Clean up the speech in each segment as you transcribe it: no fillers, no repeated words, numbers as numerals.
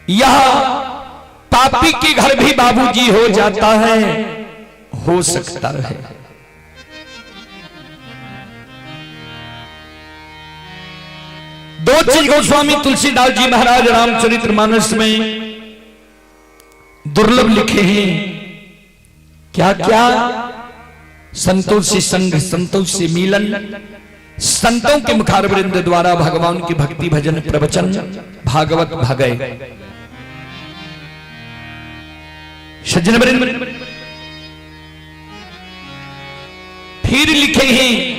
यह पापी के घर भी बाबूजी हो जाता है, हो सकता है। दो चीज गोस्वामी तुलसीदास जी महाराज रामचरितमानस में दुर्लभ लिखे हैं। क्या क्या? संतों से संग, संतों से मिलन, संतों के मुखारवृंद द्वारा भगवान की भक्ति भजन प्रवचन भागवत भगय। सज्जन वृंद फिर लिखे हैं,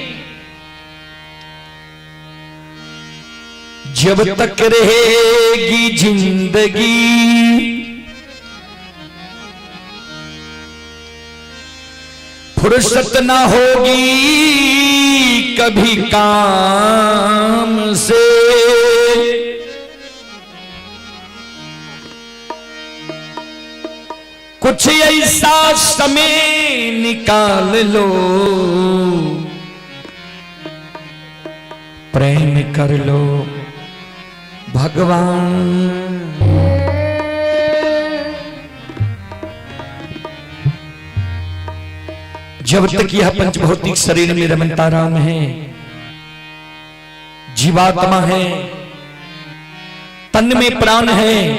जब तक रहेगी जिंदगी फुर्सत ना होगी कभी काम से। कुछ ऐसा समय निकाल लो, प्रेम कर लो भगवान। जब तक यह पंचभौतिक शरीर में रमता राम है, जीवात्मा है, तन में प्राण है,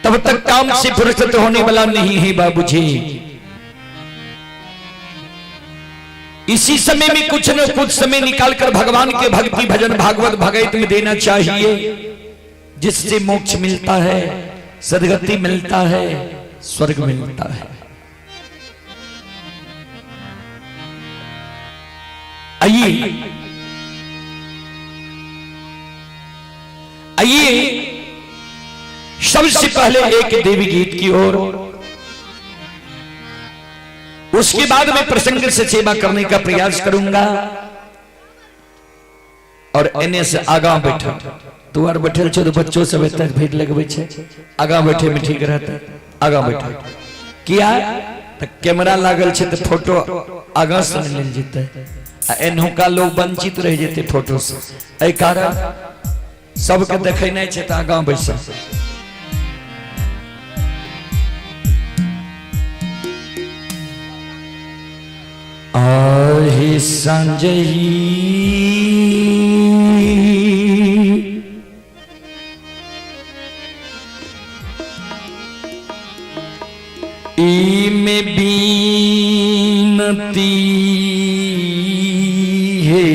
तब तक काम से फुर्सत होने वाला नहीं है बाबूजी। इसी समय में कुछ न कुछ समय निकालकर भगवान के भक्ति भजन भागवत भगवत में देना चाहिए, जिससे मोक्ष मिलता है, सद्गति मिलता है, स्वर्ग मिलता है। आइए सबसे पहले एक देवी गीत की ओर, उसके बाद मैं प्रसंग से सेवा करने का प्रयास करूंगा। और एने से आगा बैठा तू आर बैठल छे तो बच्चों सब तक भीड़ लगबे छे, आगा बैठे में ठीक रहता। आगा बैठा किया तो कैमरा लागल छे तो फोटो आगा से ले जेते, एनहुका लोग वंचित रह जेते फोटो से। एहि कारण सबके देखे नहीं छे तो आगा बैठा। आहे संजयी ई में बीनती है,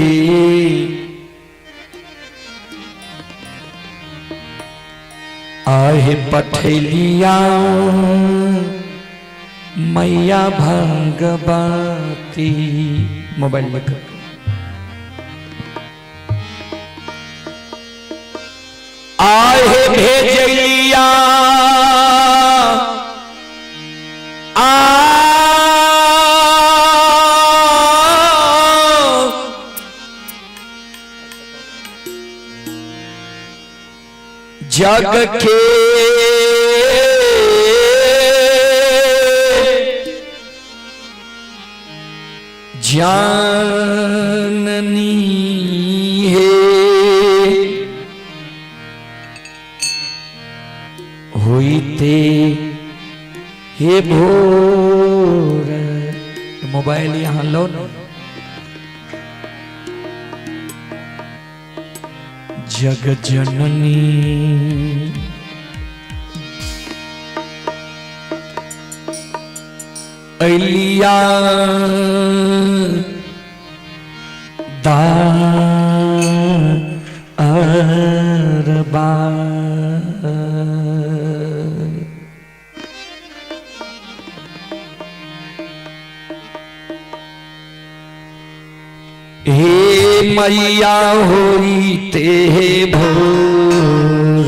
आहे पठेलिया मैया भगवती। मोबाइल लिख आहे भेजलिया जग के जाननी है, होइते हे भोर। मोबाइल यहाँ लो न। जग जननी अलिया दारबा हे मैया होइते हे भोर।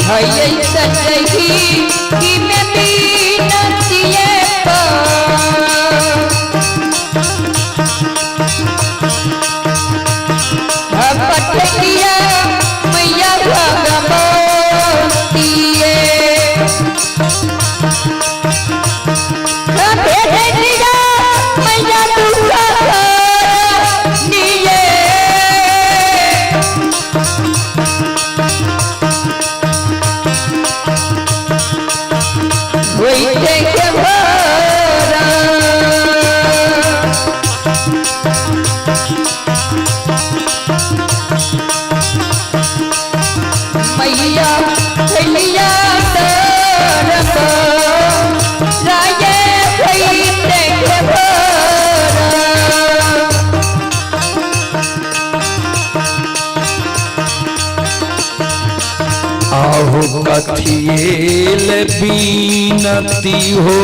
भैया सजही कि मैं भी नचिए पटकिया मैया भगवती मैया दुर्गा मैया भैया आहु कथिएल बीनती हो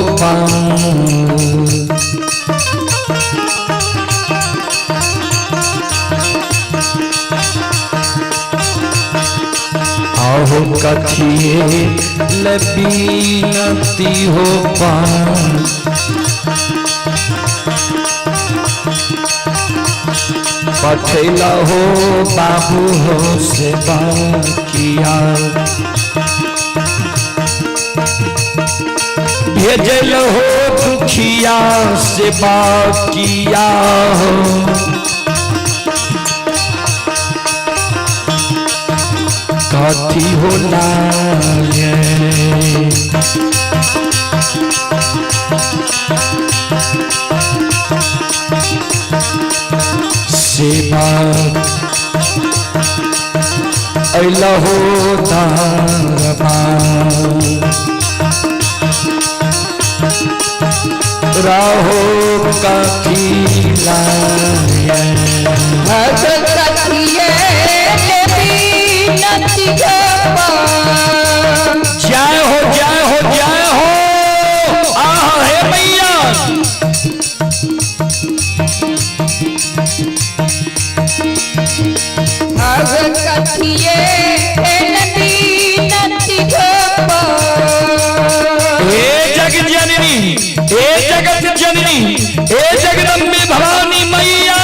आहु कथिएल बीनती हो पठेला हो बाबू हो सेवा किया भेजल हो दुखिया सेवा किया हो कथी हो लागे सेवा अइलहो दारबा राहो कथिला जय हो जय हो जय हो आह हे मैया हे जग जननी हे जगत जननी हे जगदम्बे भवानी मैया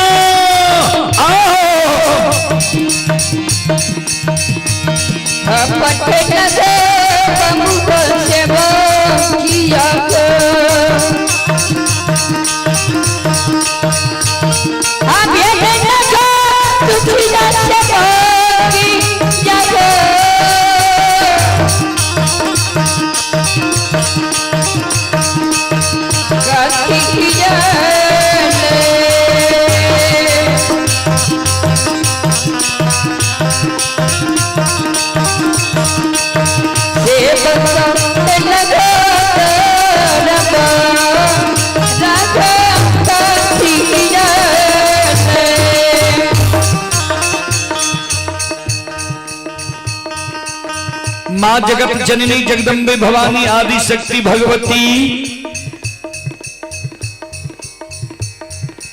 माँ जगत जननी जगदम्बे भवानी आदि शक्ति भगवती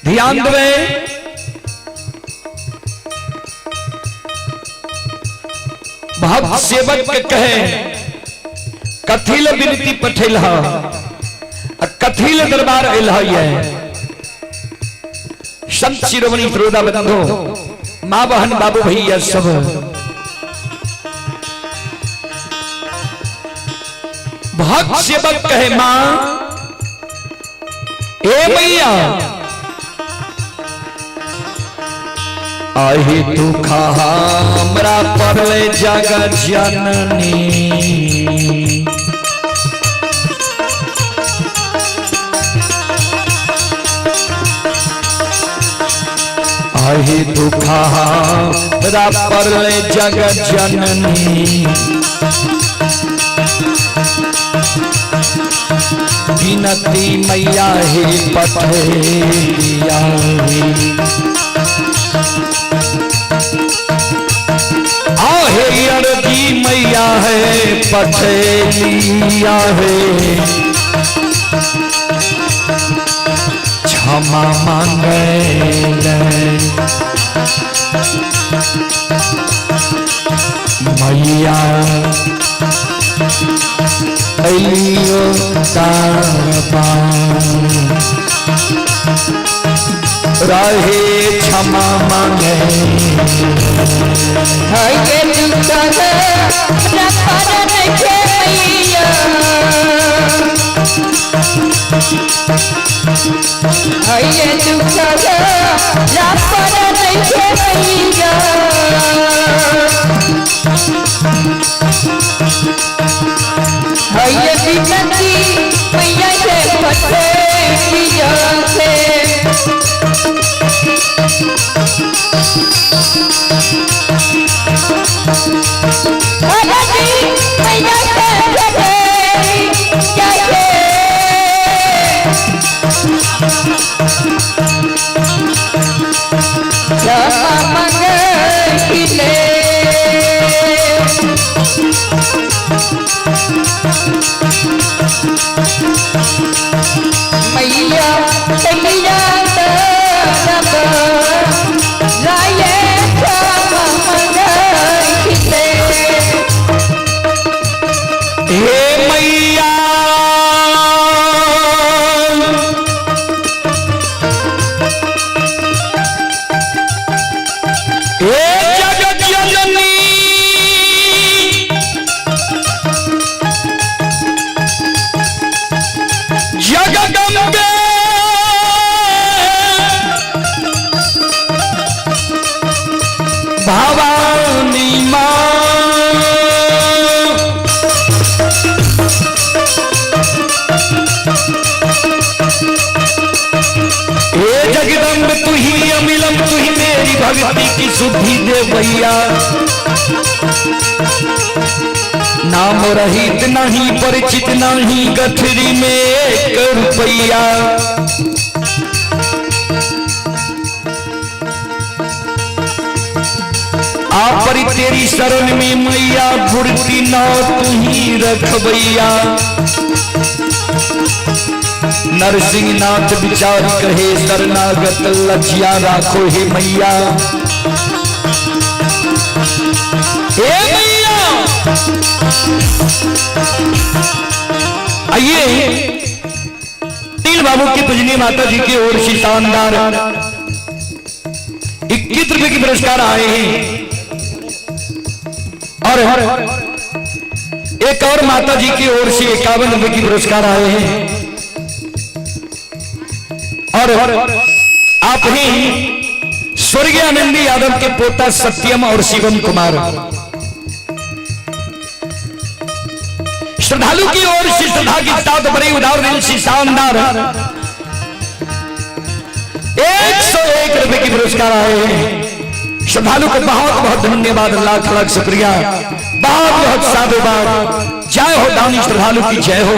ध्यान देवे भक्त सेवक के कहे कथिल विनती पठेल कथिल दरबार एल संत शिरोमणि श्रोता बंधु माँ बहन बाबू भैया सब भक्त सेवक कहे माँ ए मैया आही दुख हमरा परले जग जननी आही दुख हमरा परले जग जननी विनती मैया हे पठेलिया आहे अरजी मैया है पठेलिया है क्षमा मांगे मैया अलियो तारपा रहे क्षमा मांगे ये दुख रखन के मैया ये दुख रखन के मैया ये विनती मैया के पटे किया से मैया के पटे जाके क्षमा मांगे मैया मैया तरब राये क्षमा मांगे हे मैया हे जगत जननी जगदम्बे भवानी माँ हे जगदम्ब तू ही अमिलम तू ही मेरी भक्ति की शुद्धि दे भैया नाम रहित नहीं परिचित नहीं गठरी में एक रुपया आपरी तेरी शरण में मैया बुढ़ती ना तू ही रखबैया नरसिंहनाथ विचार कहे शरणागत लज्जा राखो हे मैया हे मैया आइए तिल बाबू की पूजनीय माता जी की ओर से शानदार 21 रुपए के पुरस्कार आए हैं और एक और माता जी की ओर से 51 रुपए की पुरस्कार आए हैं और आप ही स्वर्गीय आनंदी यादव के पोता सत्यम और शिवम कुमार श्रद्धालु की ओर से श्रद्धा की साथ बड़ी उदार दिल से शानदार 101 रुपए की पुरस्कार आए हैं श्रद्धालु को बहुत बहुत धन्यवाद लाख लाख शुक्रिया बहुत बहुत साधुवाद जय हो दानी श्रद्धालु की जय हो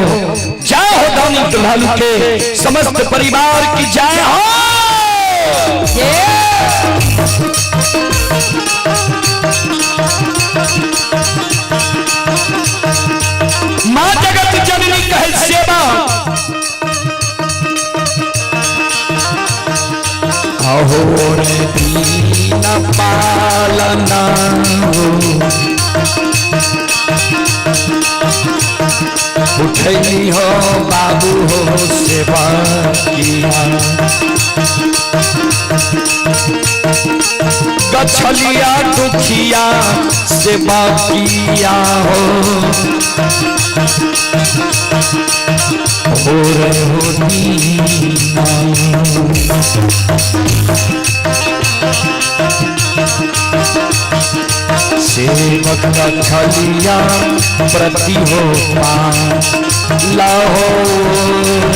दानी श्रद्धालु के समस्त परिवार की जय हो मां जगत जननी कहे सेवा अहो रे दीन पालना उठैली हो बाबू हो सेवा किया गछलिया दुखिया सेवा किया हो रे हो दीना सेवक गछलिया प्रति हो लाहो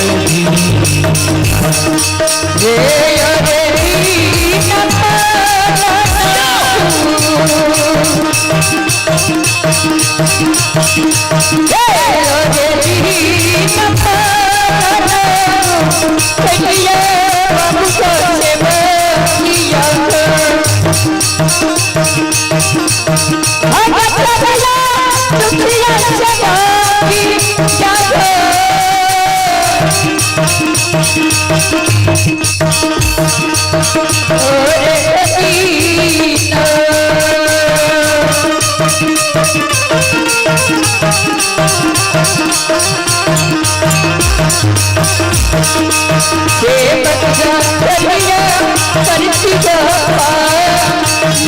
राजा कलिया करती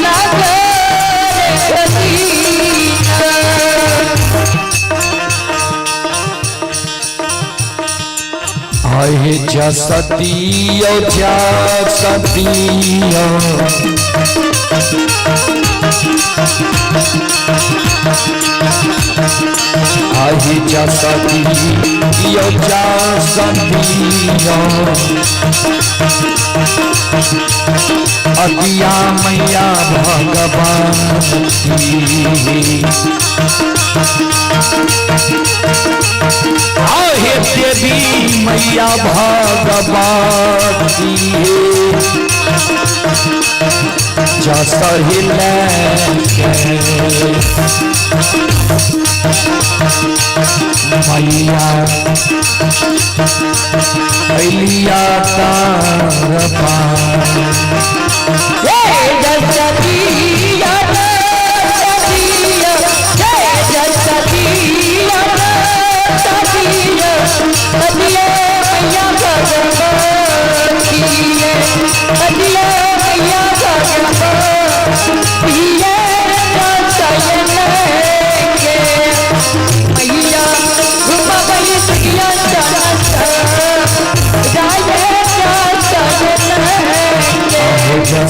ना आहे जा सतियो जा सतियो आहे जा सतियो जा सतियो अतिया मैया भगवान आहे देवी मैया भगवती जैसा हिले मैया अलिया तार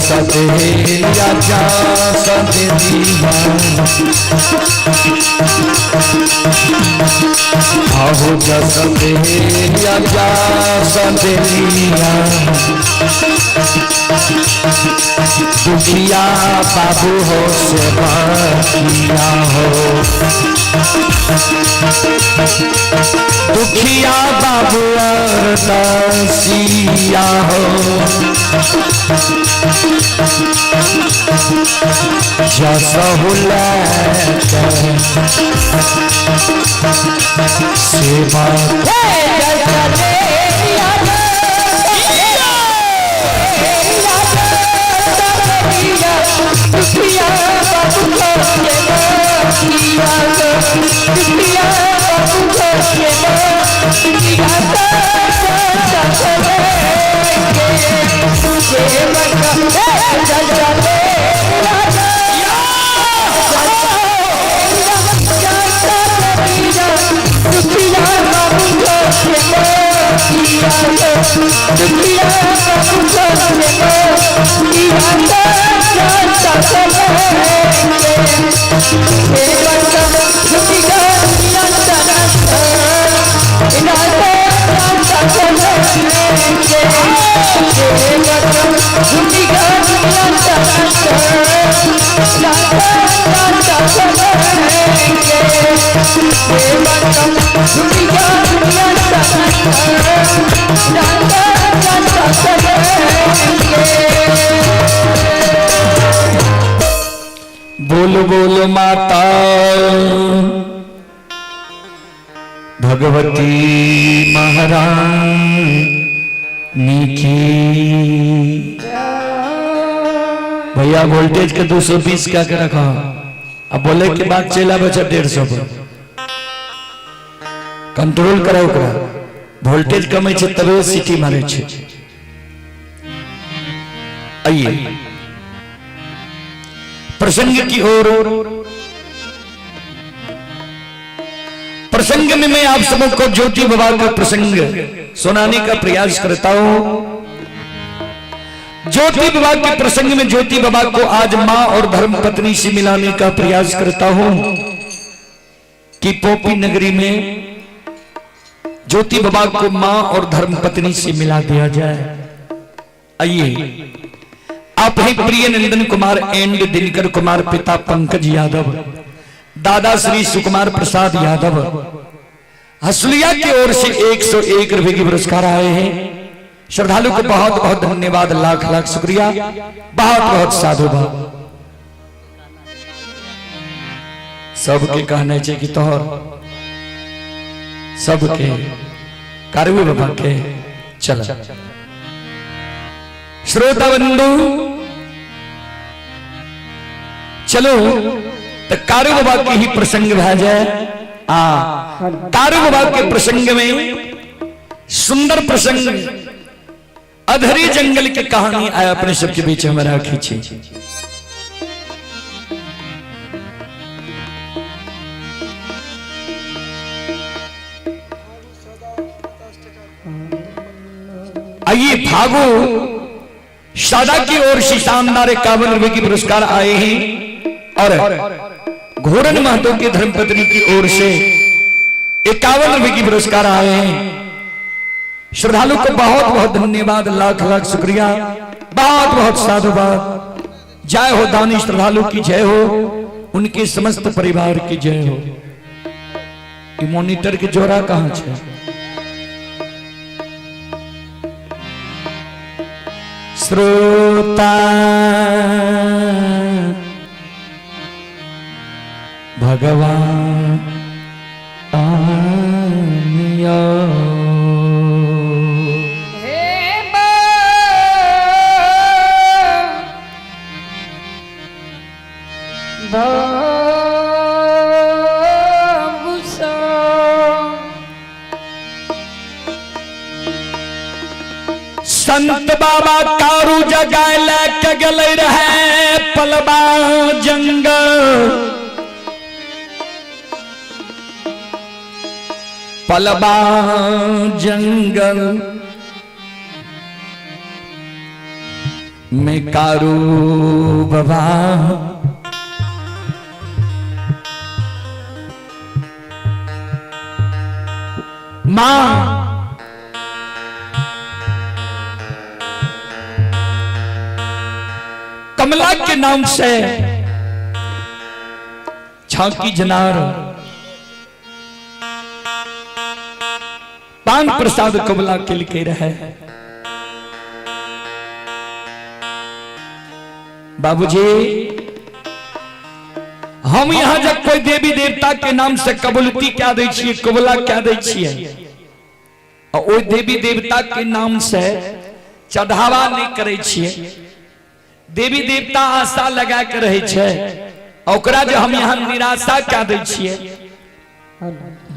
सदेया जा सदेया आहो जा सदेया जा सदेया दुखिया बाबू हो सेवा किया हो दुखिया बाबू अरदासिया हो जैसा हुला सेवा बोल बोल माता भगवती महारानी की। भैया वोल्टेज के 220 क्या के रखा, अब बोले के बाद चला बचा 150 पर कंट्रोल कराओ करा। वोल्टेज कम है तबे सिटी मारे छे। आइए प्रसंग की ओर। प्रसंग में मैं आप सबको ज्योति बाबा का प्रसंग सुनाने का प्रयास करता हूं। ज्योति बाबा के प्रसंग में ज्योति बाबा को आज मां और धर्म पत्नी से मिलाने का प्रयास करता हूं कि पोपी नगरी में ज्योति बाबा को मां और धर्म पत्नी से मिला दिया जाए। आइए आप ही प्रिय नंदन कुमार एंड दिनकर कुमार, पिता पंकज यादव, दादा श्री सुकुमार प्रसाद यादव, हसलिया की ओर से 101 रुपए की पुरस्कार आए हैं। श्रद्धालु को बहुत बहुत धन्यवाद, लाख लाख शुक्रिया, बहुत बहुत साधुवाद। सबके कहने चाहिए कि तोहर सबके कार्य बाबा के चला। श्रोता बंधु चलो तो कारू बाबा के ही प्रसंग भा जाए। कारू बाबा के प्रसंग में सुंदर प्रसंग अधरी जंगल की कहानी आया अपने सबके बीच हमारा खींची। आइए फागु सादा की ओर से शानदार 51 रुपए की पुरस्कार आए हैं और घोरन महतो की धर्मपत्नी की ओर से 51 रुपए की पुरस्कार आए हैं। श्रद्धालु को बहुत बहुत धन्यवाद, लाख लाख शुक्रिया, बहुत बहुत साधुवाद। जय हो दानी श्रद्धालु की जय हो, उनके समस्त परिवार की जय हो। ये मॉनिटर के जोड़ा कहां है? श्रोता भगवान आनिया संत बाबा कारू जगाए लेके गले रहे पलबा जंगल, पलबा जंगल में कारू बाबा मां कमला के नाम से झांकी जनार पान प्रसाद कमला के लिखे रहे। बाबूजी हम यहां जब कोई देवी देवता के नाम से कबूलती क्या दे छिए, कबूला क्या दे छिए, और ओई देवी देवता के नाम से चढ़ावा नहीं करे छिए। देवी देवता आशा लगा के रहे छे, ओकरा जो हम यहाँ निराशा क्या दे छिए।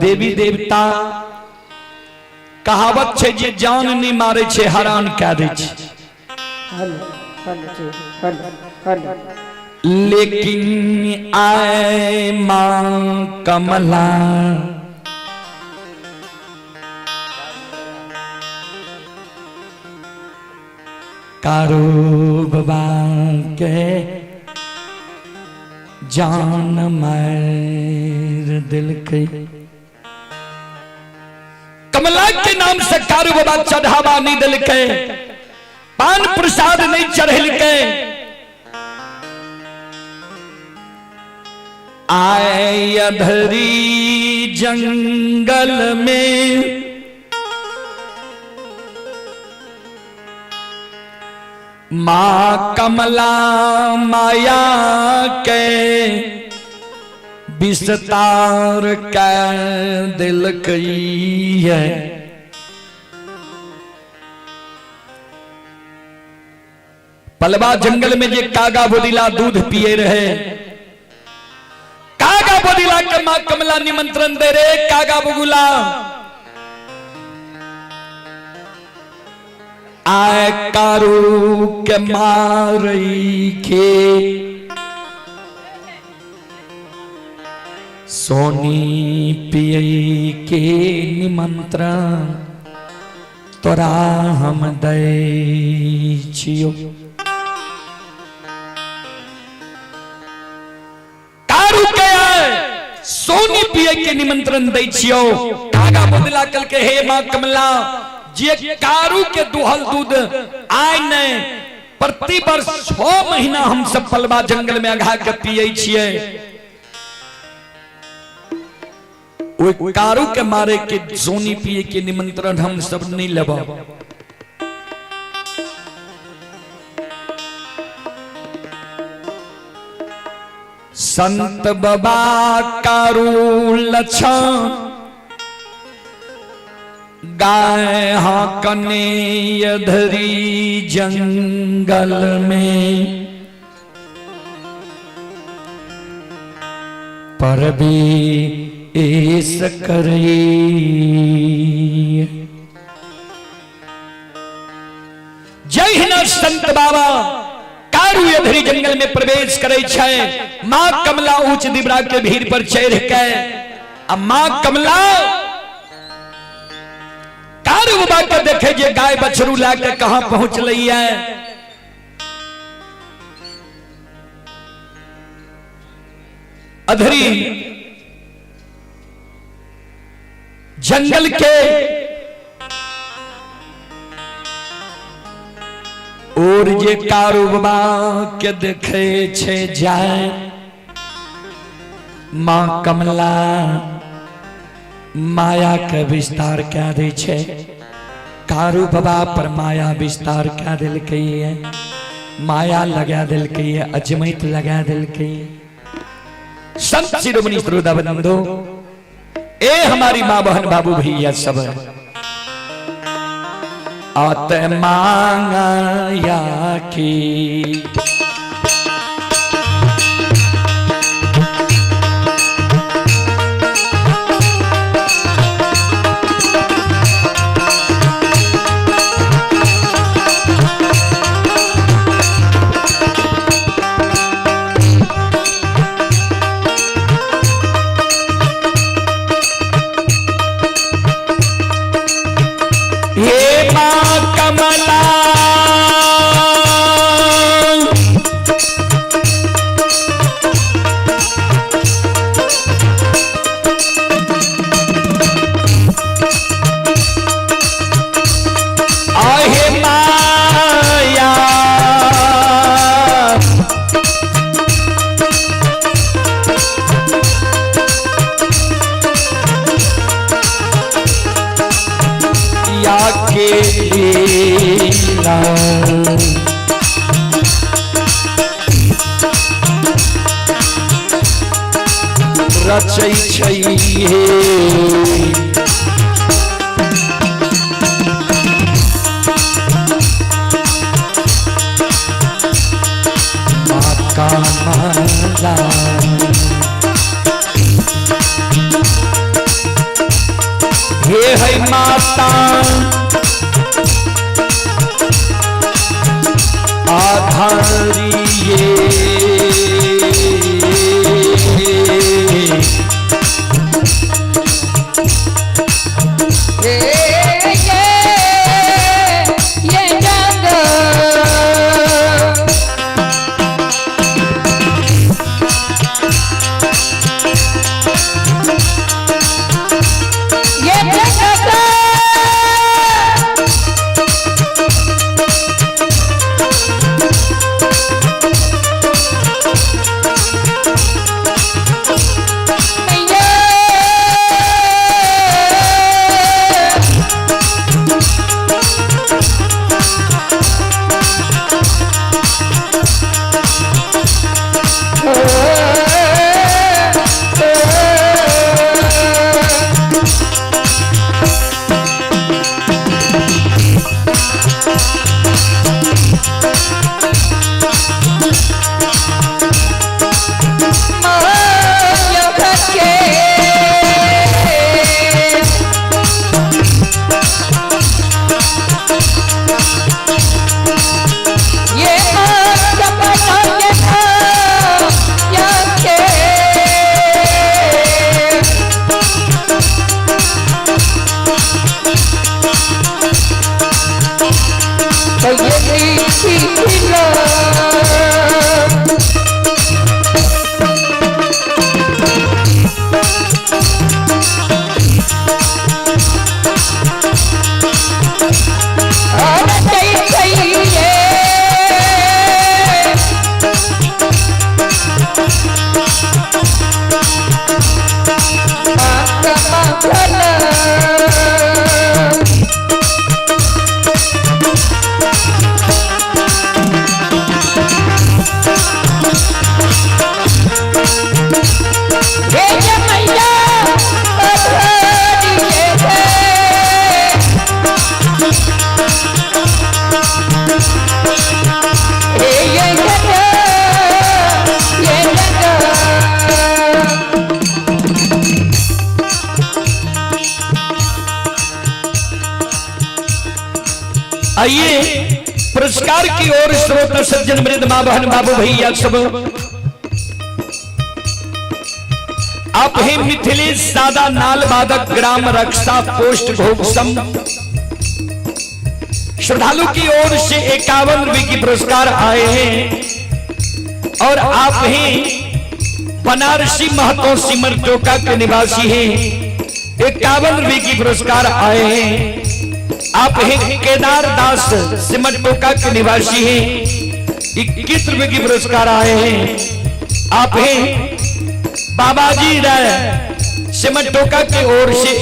देवी देवता कहावत छे जे जान नहीं मारे छे हरान क्या दे छे। लेकिन आए मां कमला कारू बाबा के जान मार दिल के। कमला के नाम से कारू बाबा चढ़ावा नहीं दिल के, पान प्रसाद नहीं चढ़ल के। आए अधरी जंगल में मां कमला माया के विस्तार का दिल कई है। पलवा जंगल में जे कागा बोदिला दूध पिए रहे, कागा बोदिला के मां कमला निमंत्रण दे रे कागा बगुला आए कारू के मारई के सोनी पियई के निमंत्रण तोरा हम दै छियो। कारू के सोनी पियई के निमंत्रण दै छियो। कागा बदला कल के हे मां कमला जे कारू के दुहल दूध आय ने प्रति वर्ष 6 महीना हम सब पलवा जंगल में अघा के पिए छिए। वो कारू के मारे के सोनी पिए के निमंत्रण हम सब नहीं लेबा। संत बाबा कारू लक्षण गाय हाकने अधरी जंगल में पर भी ऐस करे। तहिना संत बाबा कारू अधरी जंगल में प्रवेश करे छे। मां कमला ऊंच दिबरा के भीड़ पर चढ़ के आ मां कमला कारू बाबा के देखे जे गाय बछरू ला के कहां पहुंच लई है। अधरी जंगल के और जे कारूबा के देखे छे जाए मां कमला माया के विस्तार क्या दे छे। कारू बाबा पर माया विस्तार क्या दिल कही है, माया लगा दिल कही है, अजमैत लगा दिल कही है। संत शिरोमणि श्रोता बंधु ए हमारी मां बहन बाबू भैया सब आत मांगया की रचै छै माता माला हे है माता आधारिये आइए पुरस्कार की ओर श्रोता सज्जन वृंद मां बहन बाबू भैया सब आप ही मिथिलेश सादा नाल बादक ग्राम रक्षा पोस्ट घोषम श्रद्धालु की ओर से 51 रुपए की पुरस्कार आए हैं और आप ही बनारसी महतो सिमर टोका के निवासी हैं 51 रुपए की पुरस्कार आए हैं आप हैं केदार दास सिमर टोका के निवासी हैं 21 रुपए की पुरस्कार आए हैं आप हैं बाबाजी राय सिमर टोका की ओर से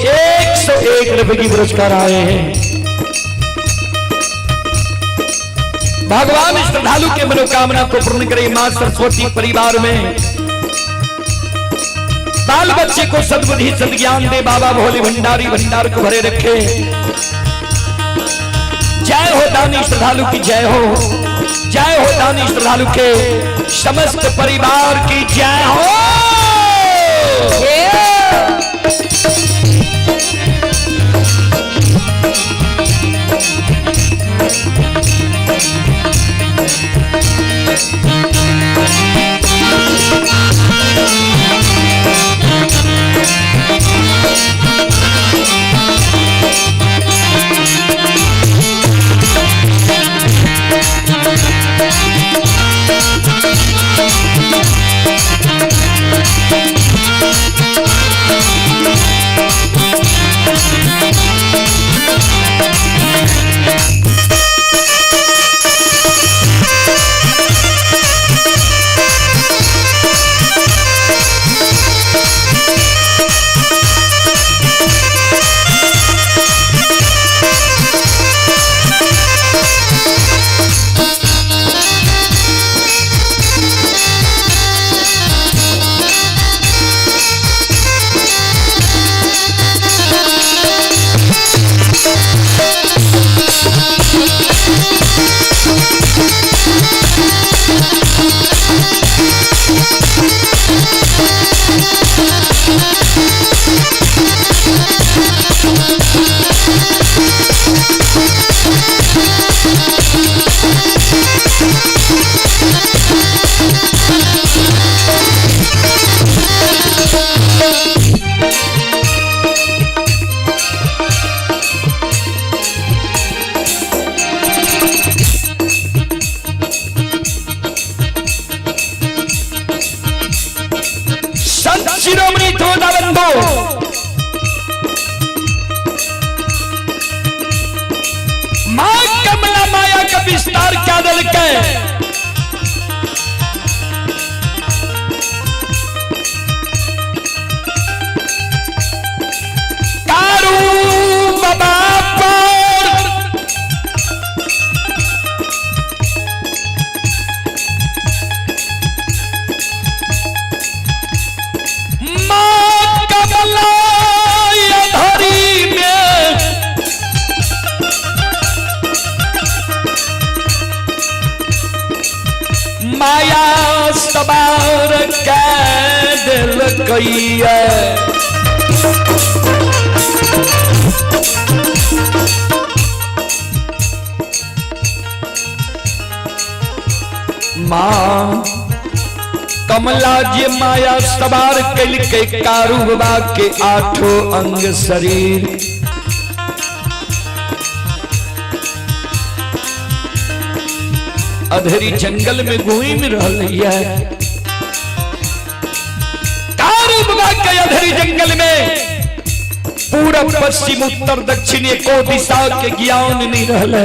101 रुपए की पुरस्कार आए हैं भगवान श्रद्धालु के मनोकामना को पूर्ण करे मां सरस्वती परिवार में बाल बच्चे को सद्बुद्धि सद्ज्ञान दे बाबा भोले भंडारी भंडार को भरे रखे जय हो दानी श्रद्धालु की जय हो दानी श्रद्धालु के समस्त परिवार की जय हो शिरोमणि थोड़ा बंधो मां कमला माया का विस्तार क्या दल के कारू बाबा पर माया सवार कैद कैया मां कमला जी माया सवार कल के कारूबा के 8 अंग शरीर अधेरी जंगल में घूम रही है कारूबा के अधेरी जंगल में पूरब पश्चिम उत्तर दक्षिण को दिशा के ज्ञान नहीं रहले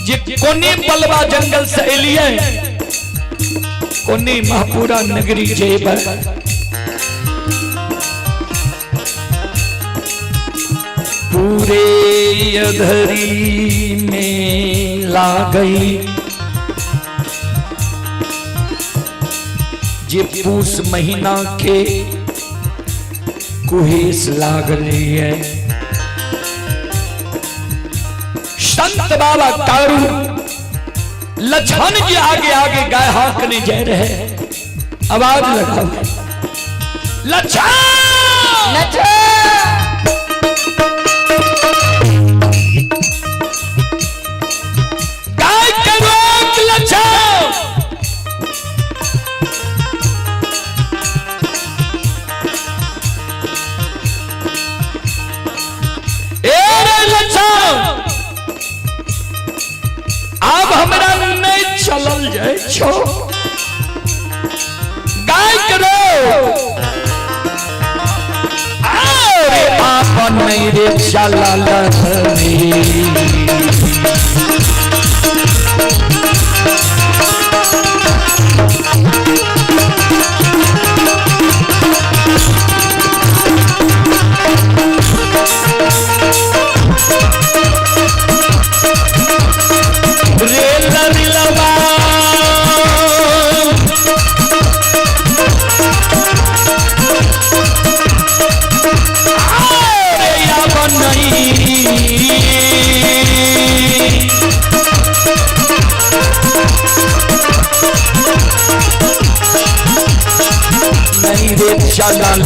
जे कोने बलवा जंगल से एलिए कोने महापुरा नगरी जेब पूरे अधरी में ला गई जे पूस महीना के कुहेस लाग रही है संत बाबा कारू लछन जी आगे आगे गाय हाकने जा रहे आवाज लगाओ लछन लछन चलल जाए छो गाय करो अरे आपन नहीं रे चलल नहीं रे चलल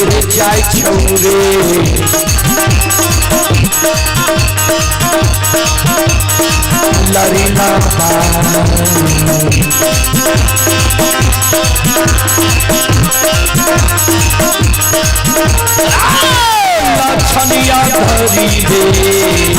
रे जाय छौरे लड़ीला लछनिया धरी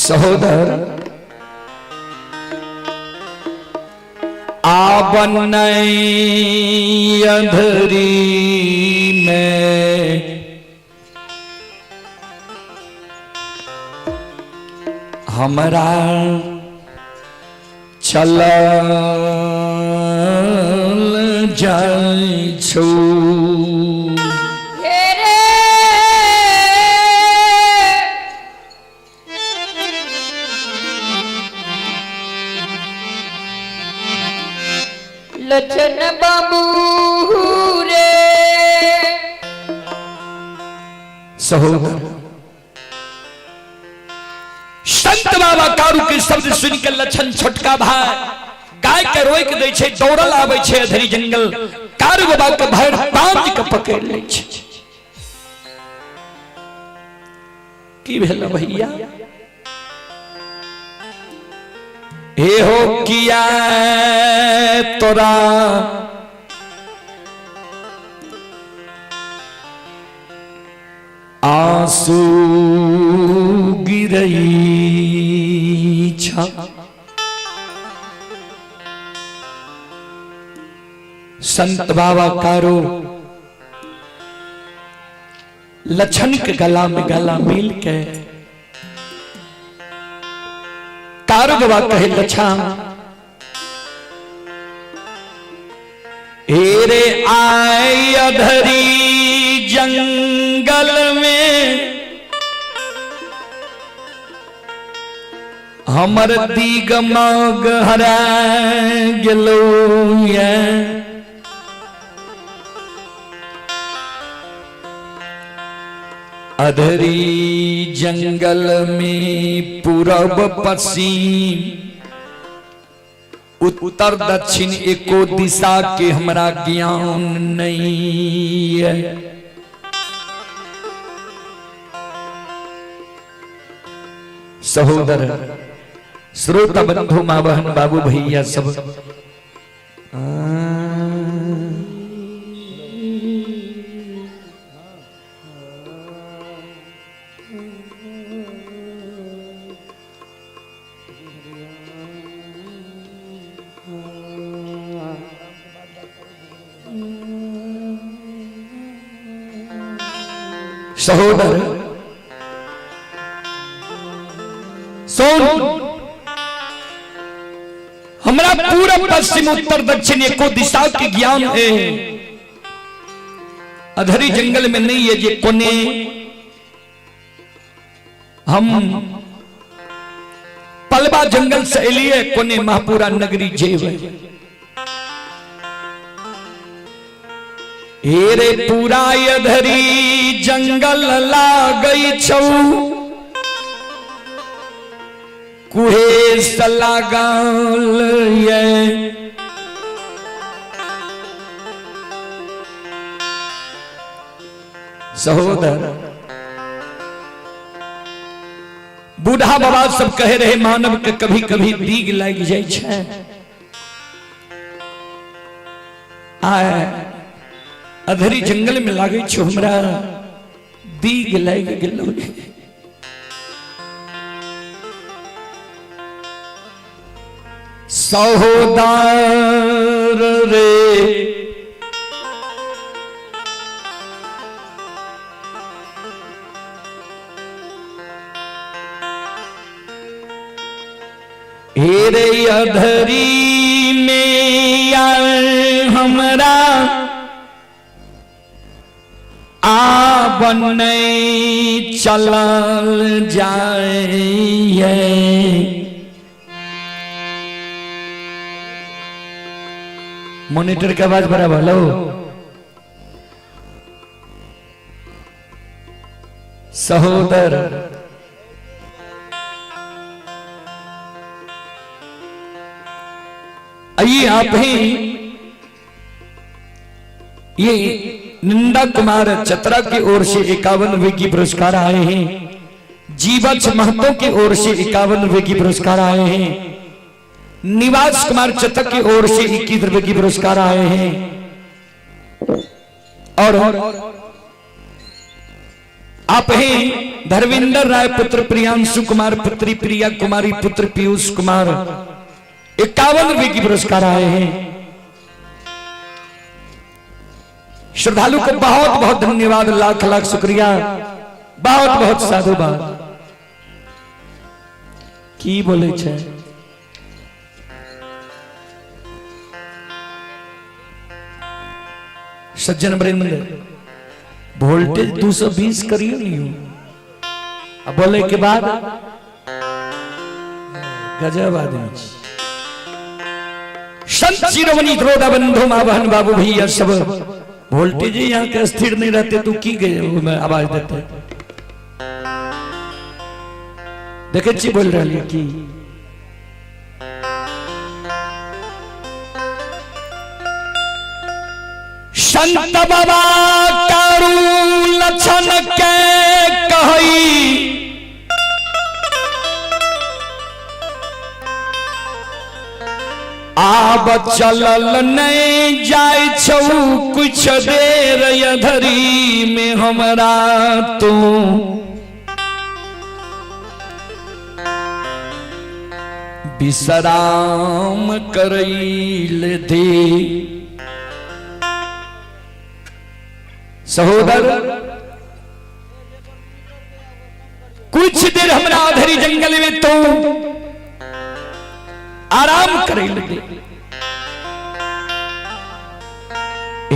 सहोदर आवन अंधरी में हमरा चल जाय छो लछन बाबू रे सहोदर संत बाबा कारू के शब्द सुनकर लछन छोटका भाई गाय के रोक दे छे दौड़ल आवे छे अधरी जंगल कारू बाबा के भर बांध के पकड़ ले छे की भेल भैया हे हो किया तोरा आंसू गिरई छा संत बाबा कारो लछन के गला में गला मिल के कारो बाबा कहे लछा हेरे आए अधरी जंगल में हमर दिगमग हरा गेलो ये अधरी जंगल में पूरब पश्चिम उत्तर दक्षिण एको दिशा के हमरा ज्ञान नहीं है। सहोदर श्रोता बंधु माँ बहन बाबू भैया सब सहोदर सोन हमरा पूरा पश्चिम उत्तर दक्षिण एको दिशा के ज्ञान है। अधरी जंगल में नहीं है जे कोने हम पलबा जंगल से एलिए कोने महापुरा नगरी जेव हेरे पूरा अधरी जंगल लागई छौ कुहे सलागल ये सहोदर बूढ़ा बाबा सब कहे रहे मानव के कभी कभी दीग लग जाय छै। अधरी जंगल में लागे छो हमरा दीग लग गेलो सहोदर रे हेरे अधरी में हमरा आवन चलल जाए मॉनिटर की आवाज बराबर लो सहोदर आइए आप ही ये निंदा कुमार चतरा की ओर से 51वें की पुरस्कार आए हैं। जीवछ महतो की ओर से 51वें की पुरस्कार आए हैं। निवास कुमार चतक की ओर से 21 रुपए की पुरस्कार आए हैं। और आप हैं धर्मेंद्र राय पुत्र प्रियांशु कुमार पुत्री प्रिया कुमारी पुत्र पीयूष कुमार 51वें की पुरस्कार आए हैं। श्रद्धालु को बहुत बहुत धन्यवाद, लाख लाख शुक्रिया, बहुत बहुत साधुवाद। की बोले छे सज्जन वृंद, वोल्टेज 220 करिए नहीं अब बोले के बाद गजब आदमी। संत शिरोमणि द्रोदा बंधु मां बहन बाबू भैया सब वोल्टेज यहाँ के स्थिर नहीं रहते तो की गए में आवाज देते देखे ची बोल रही है कि संत बाबा कारू लक्षण के कही आब चलल नहीं जाय छौ कुछ देर अधरी में हमरा तू विश्राम करैल दे। सहोदर कुछ देर हमरा अधरी जंगल में तो आराम करे लगे।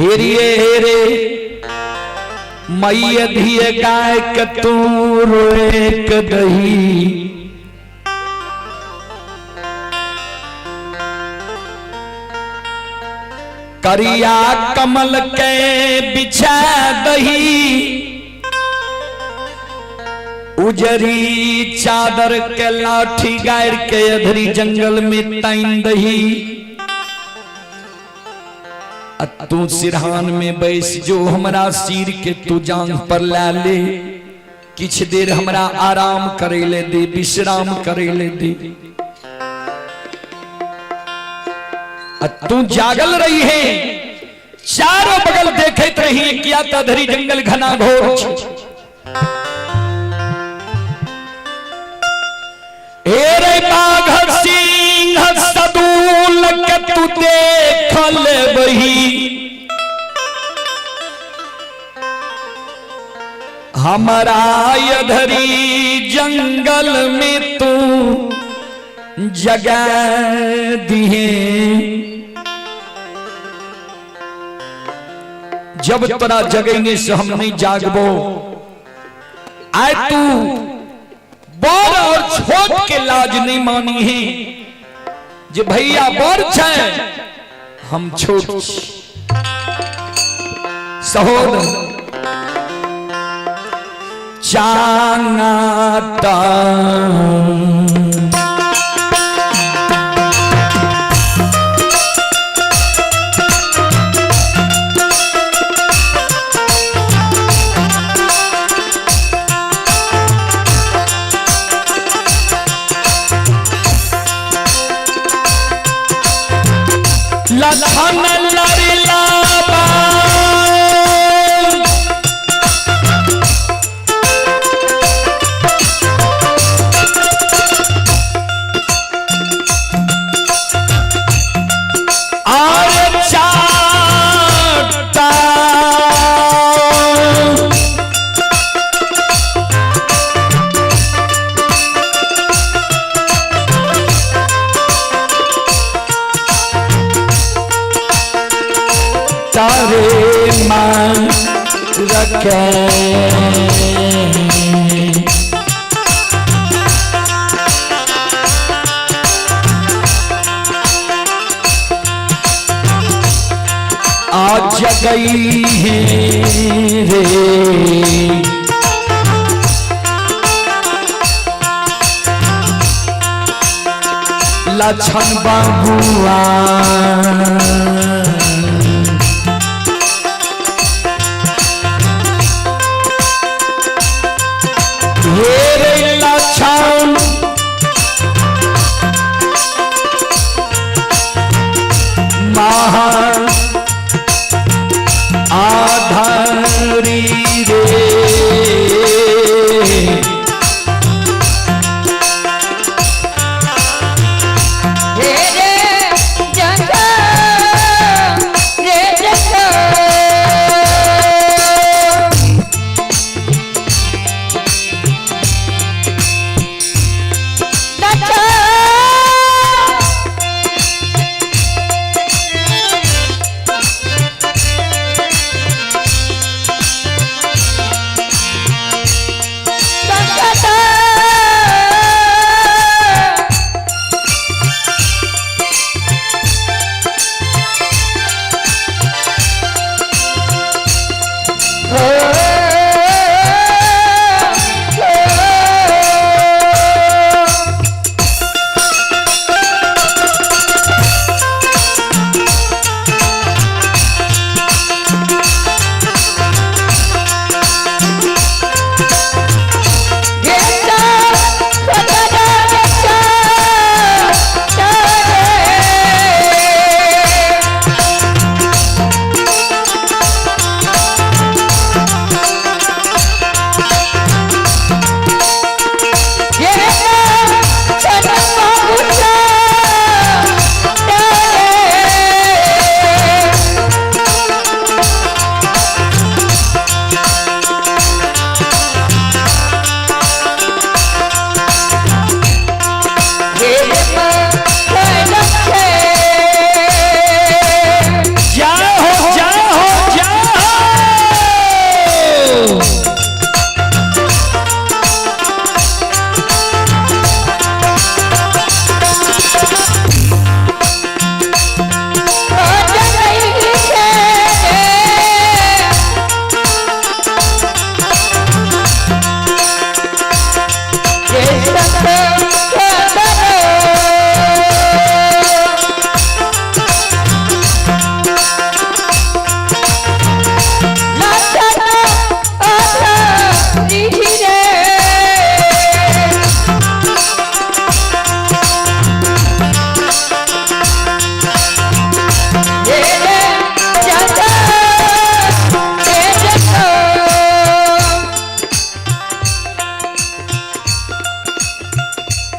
हेरिए हेरे मैया धिए गाय के तू रोए के दही करिया कमल के बिछा दही उजरी चादर के लाठी गायर के अधरी जंगल में ताइन दही तू सिरहान में बैस जो हमरा सिर के तू जांग पर ला ले किछ देर हमरा आराम करे ले दे विश्राम करे ले दे तू जागल रही है चारों बगल देखत रही किया तधरी जंगल घना घोर रे बाघ सिंह सदूल के तू देखल बही हमारा यधरी जंगल में तू जगा दिए जब तोरा जगेंगे से हम नहीं जागबो आए तू बड़ और छोट के लाज नहीं मानी है जो भैया बड़ छे हम छोट सहोद चांगाता लखन लड़ला तारे मान रखे आज जगई है रे लछन बहुआ आधारी रे जंगल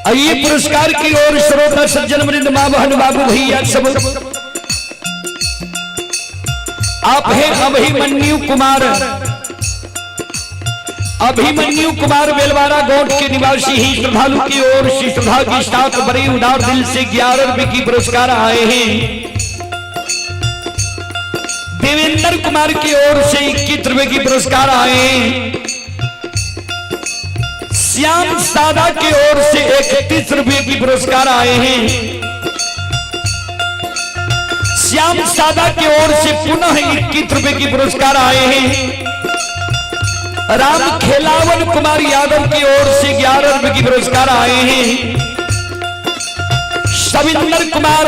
आइए पुरस्कार की ओर श्रोता सज्जन वृंद, मां बहन बाबू भैया सब, आप हैं अभिमन्यु कुमार। अभिमन्यु कुमार बेलवाड़ा गोट के निवासी ही श्रद्धालु की ओर श्री श्रद्धा की साथ बड़े उदार दिल से 11 रुपए की पुरस्कार आए हैं। देवेंद्र कुमार की ओर से 21 रुपए की पुरस्कार आए हैं। श्याम सादा की ओर से 31 रुपए की पुरस्कार आए हैं। श्याम सादा की ओर से पुनः 21 रुपए की पुरस्कार आए हैं। राम खेलावन कुमार यादव की ओर से 11 रुपए की पुरस्कार आए हैं। सविंदर कुमार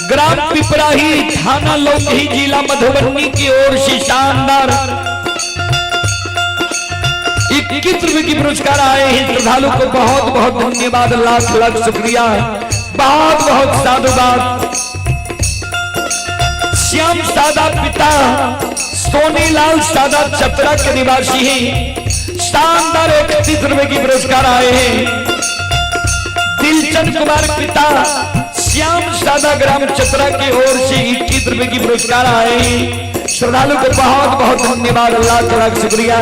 ग्राम पिपराही थाना लौकही जिला मधुबनी की ओर से शानदार 21 रुपए की पुरस्कार आए हैं। श्रद्धालु को बहुत बहुत धन्यवाद, लाख लाख शुक्रिया, बहुत बहुत साधुवाद। श्याम सादा पिता सोनीलाल सादा चतरा के निवासी हैं, शानदार 31 रुपए की पुरस्कार आए हैं। दिलचंद कुमार पिता श्याम सादा ग्राम चतरा की ओर से 21 रुपए की पुरस्कार आए हैं। श्रद्धालु को बहुत बहुत धन्यवाद, लाख लाख शुक्रिया,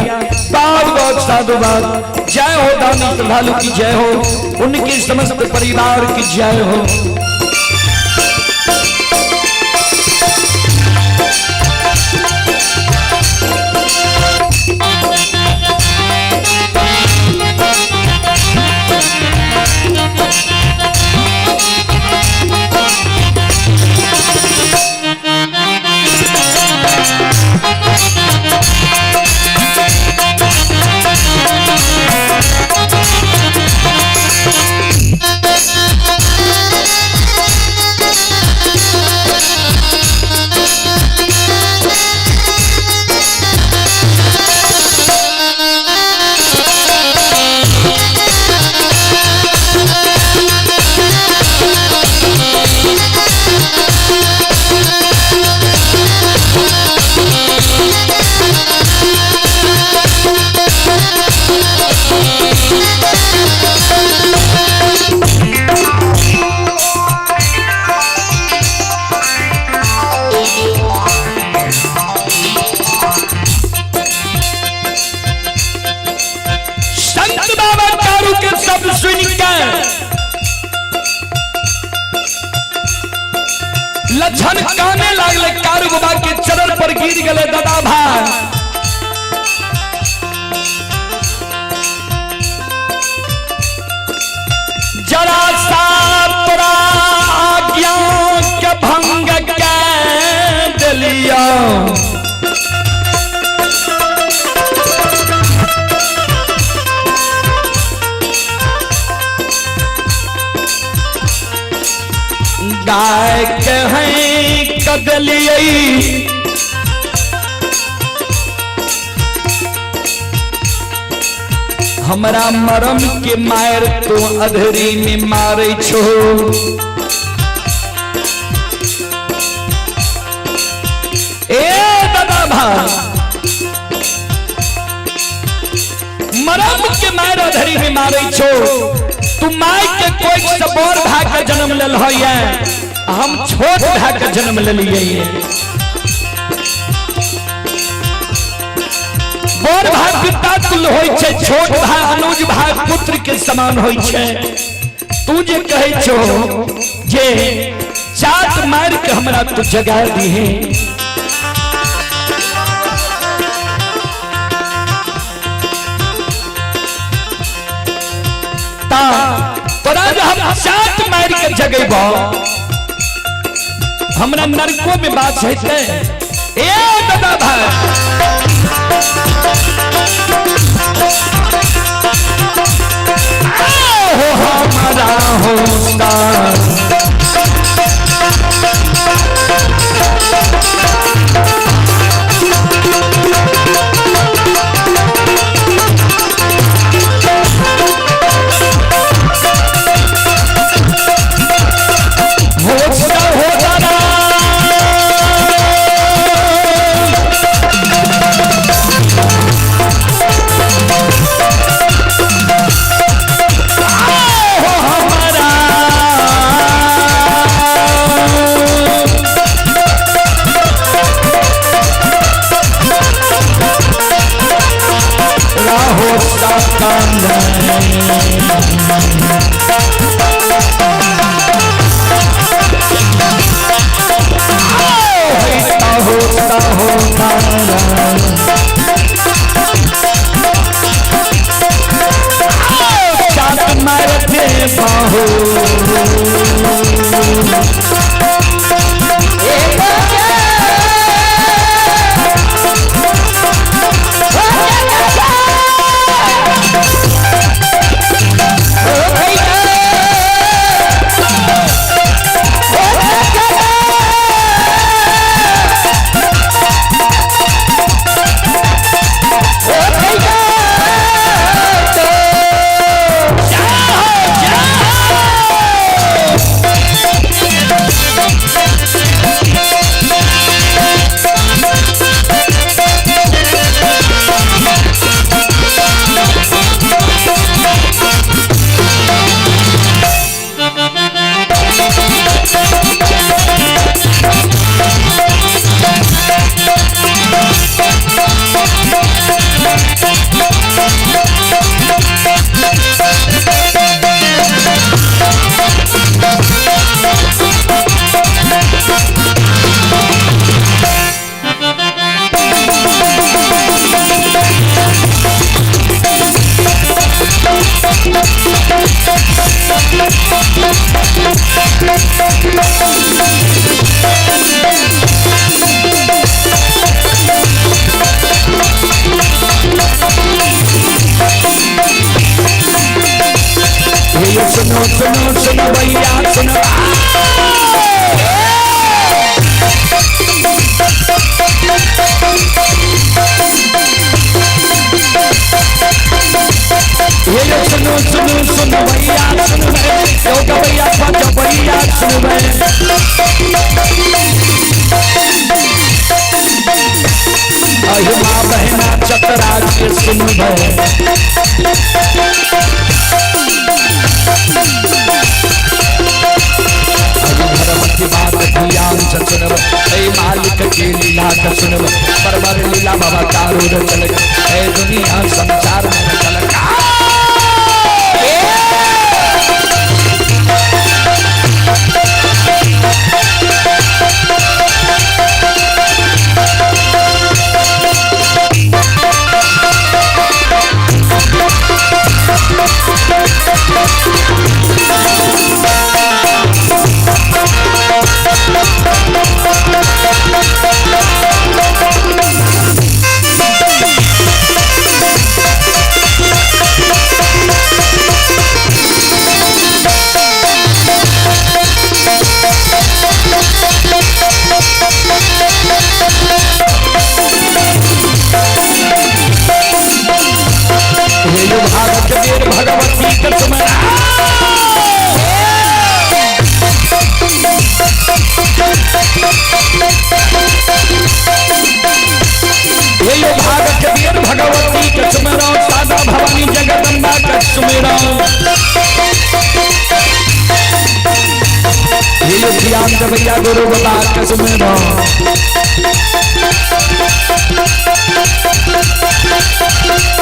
बहुत बहुत साधुवाद। जय हो दानी श्रद्धालु की जय हो, उनके समस्त परिवार की जय हो। लक्षण काने लागले, कारू बाबा के चरण पर गिर गले दादा भाई। जरा सा तोरा आज्ञा के भंग के दिलिया, गाय के हैं कदलियई हमरा मरम के मार तो अधरी में मारे छो। ए दादा भाई, मरम के मार अधरी में मारे छो। तू माई के कोई सबोर भाई का जन्म ले लिया, हम छोट भाई का जन्म ले लिए। बोर भाई पिता तुल होई छे, छोट भाई अनुज भाई पुत्र के समान होई छे। तू जे कहे छो जे चाट मार के हमरा तू जगा दी है, तोरा हम चाट मार के जगेबो, हमरा नरको में बात है। ए दादा भाई, हो हमारा होता होता चाट मारते बाहो सुनो सुनो सुनो भैया सुनो ये सुनो सुनो सुनो भैया सुनो योगा भैया पाँच भैया सुनो अहि माँ बहना चतरा के सुनो बात ध्यान से सुनब ऐ मालिक की लीला का सुनब बरबर लीला बाबा चारों ओर चल ऐ दुनिया संसार में चल भगवती का सुमरा ये भाग कबीर भगवती का सुमरा सादा भवानी जगदम्बा का सुमेरा ये ध्यान भैया गुरु बाबा का सुमेरा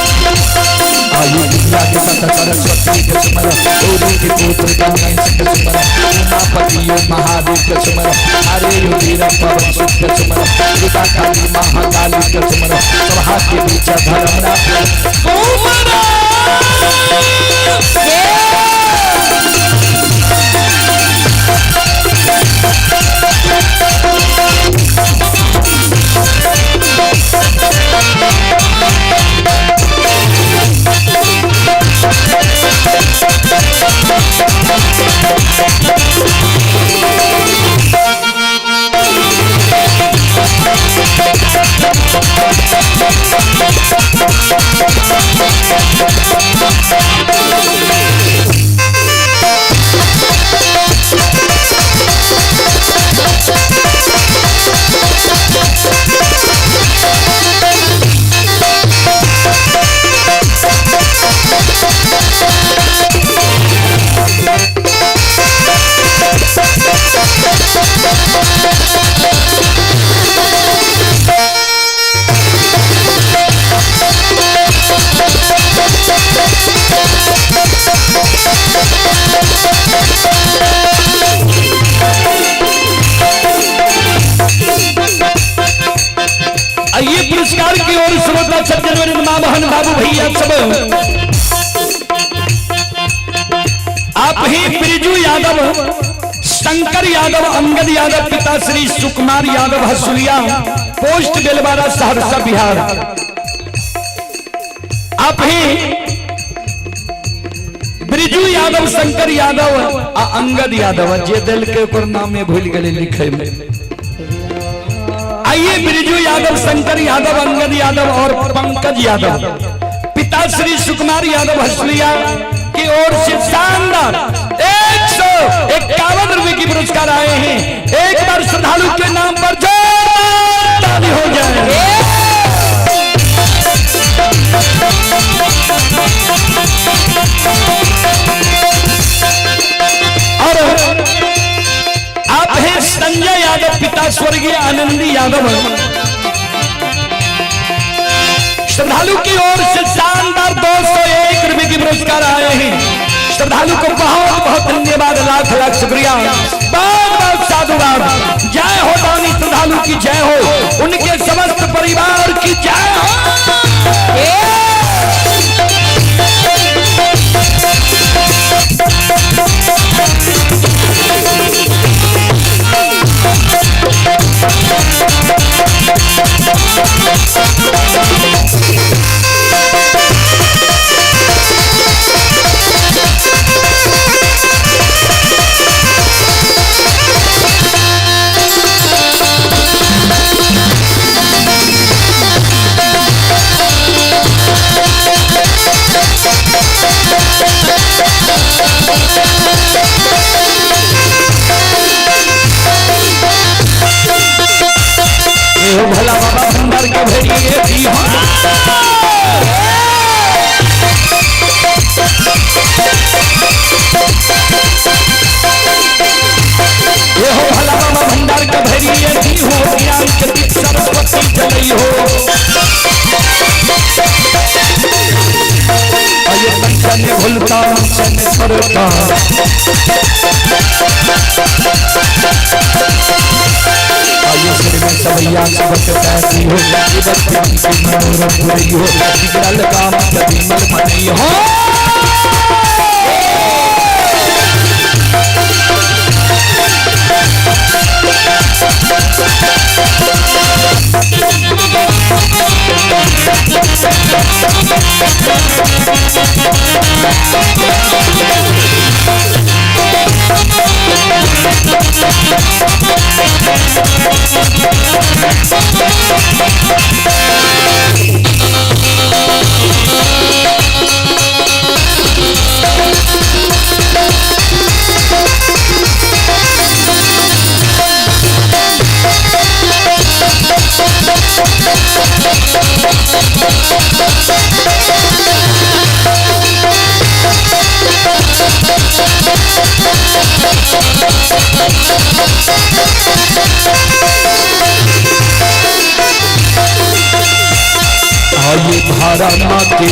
आयु विद्या के साथ सरस्वती के सुमर गौरी के पुत्र गणेश के सुमर उमापति महादेव के सुमर हरे वीर पवन सुत के सुमर दुर्गा काली महाकाली के सुमर सभा के बीच धर्मराज बाबू भैया सब आप ही बिरजू यादव, शंकर यादव, अंगद यादव, पिता श्री सुकुमार यादव, हसुलिया, पोस्ट बेलवारा, सहरसा, बिहार। आप ही बिरजू यादव, शंकर यादव आ अंगद यादव, जे दिल के ओकर नाम में भूल गए लिखे में। आइए बिरजू यादव, शंकर यादव, अंगद यादव और पंकज यादव, पिता श्री सुकुमार यादव, हसुलिया की ओर से शानदार 151 रुपए की पुरस्कार आए हैं। एक बार श्रद्धालु के नाम पर जोरदार ताली हो जाए। और आप हैं संजय यादव, पिता स्वर्गीय आनंदी यादव। श्रद्धालु की ओर से शानदार 201 रुपए की पुरस्कार आए हैं। श्रद्धालु को बहुत बहुत धन्यवाद, लाख लाख शुक्रिया, बहुत बहुत साधुवाद। जय हो दानी श्रद्धालु की जय हो, उनके समस्त परिवार की जय हो। भला बाबा भंडार के भेड़िए भी हो, ये हो भला बाबा भंडार के भेड़िए भी हो, ज्ञान के दीप सरस्वती जलई हो। आइए पंचन भूलता पंचन करता, सवैया सबक पैसी हो, बुराई हो, बिगड़ल काम कभी मल मनी हो। आइए धारा माँ के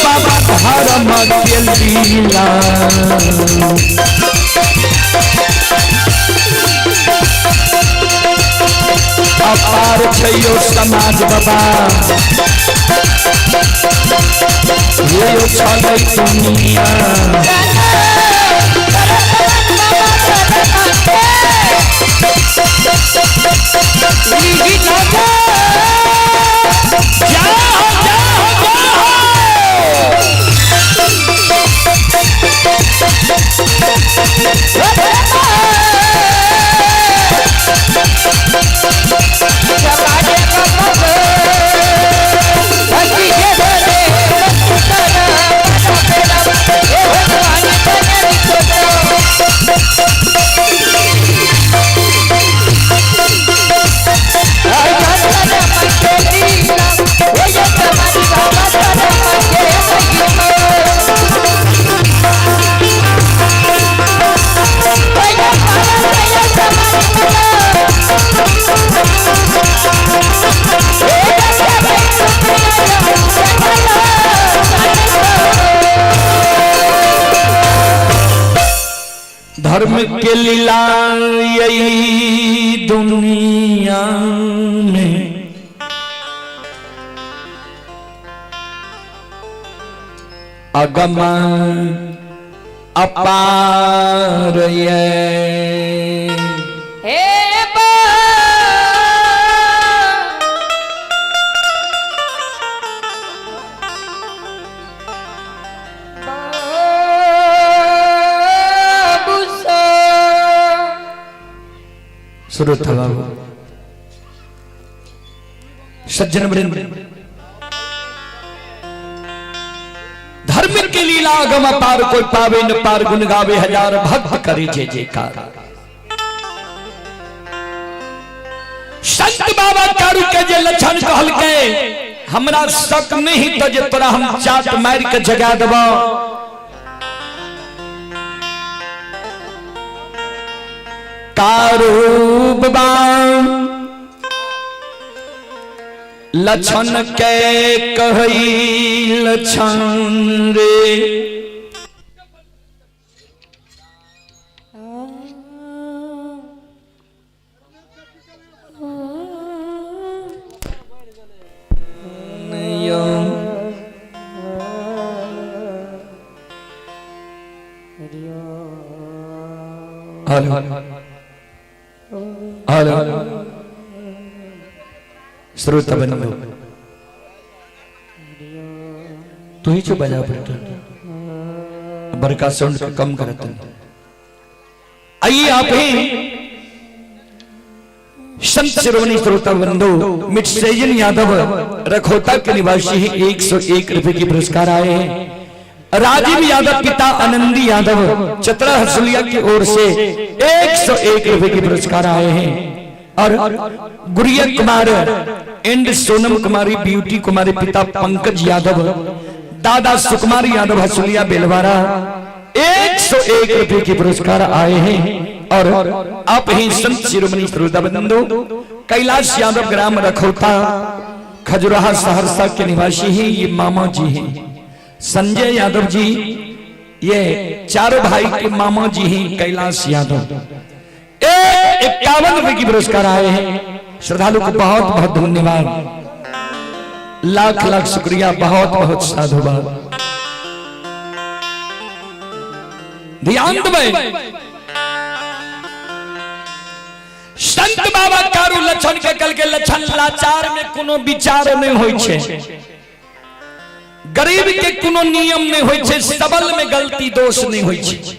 बाबा धारा माँ के लीला, अपार छयो समाज बाबा, ये छलै दुनिया। भगवान धर्म के लीला यही दुनिया में अगम अपार ये सज्जन वृंद, धर्म की लीला अगम अपार, कोई पावे न पार, गुण गावे हजार, भक्त करे जय जयकार। संत बाबा कारू के जे लक्षण कहल के, हमरा शक नहीं तो जे तोरा हम चाट मार के जगा देबो। कारू बाबा लक्षण के कहई लक्षण रे, श्रोता बंधु तू ही जो बजा बेटा, बरका साउंड को कम करते हैं। आइए आप ही संत शिरोमणि श्रोता बंधु मिटसेजन यादव रखोता के निवासी हैं, 101 रुपए की पुरस्कार आए हैं। राजीव यादव पिता आनंदी यादव चतरा हसुलिया की ओर से 101 रुपए की पुरस्कार आए हैं। और गुड़िया कुमार एंड सोनम कुमारी ब्यूटी कुमारी पिता पंकज यादव, दादा सुकुमार यादव हसुलिया बेलवारा 101 रुपए की पुरस्कार आए हैं। और आप ही संत शिरोमणि श्रोता बंधु कैलाश यादव ग्राम रखोता खजुराहा सहरसा के निवासी हैं, ये मामा जी हैं। संजय यादव जी ये चारों भाई के मामा जी हैं कैलाश यादव, 51 रुपए की पुरस्कार आए हैं। श्रद्धालु को बहुत बहुत धन्यवाद, लाख लाख शुक्रिया, बहुत बहुत साधुवाद। ध्यान दें, संत बाबा कारू लक्षण के कल के लक्षण लाचार में कोनो विचार नहीं होय छे, गरीब के कोनो नियम नहीं होय छे, सबल में गलती दोष नहीं होय छे।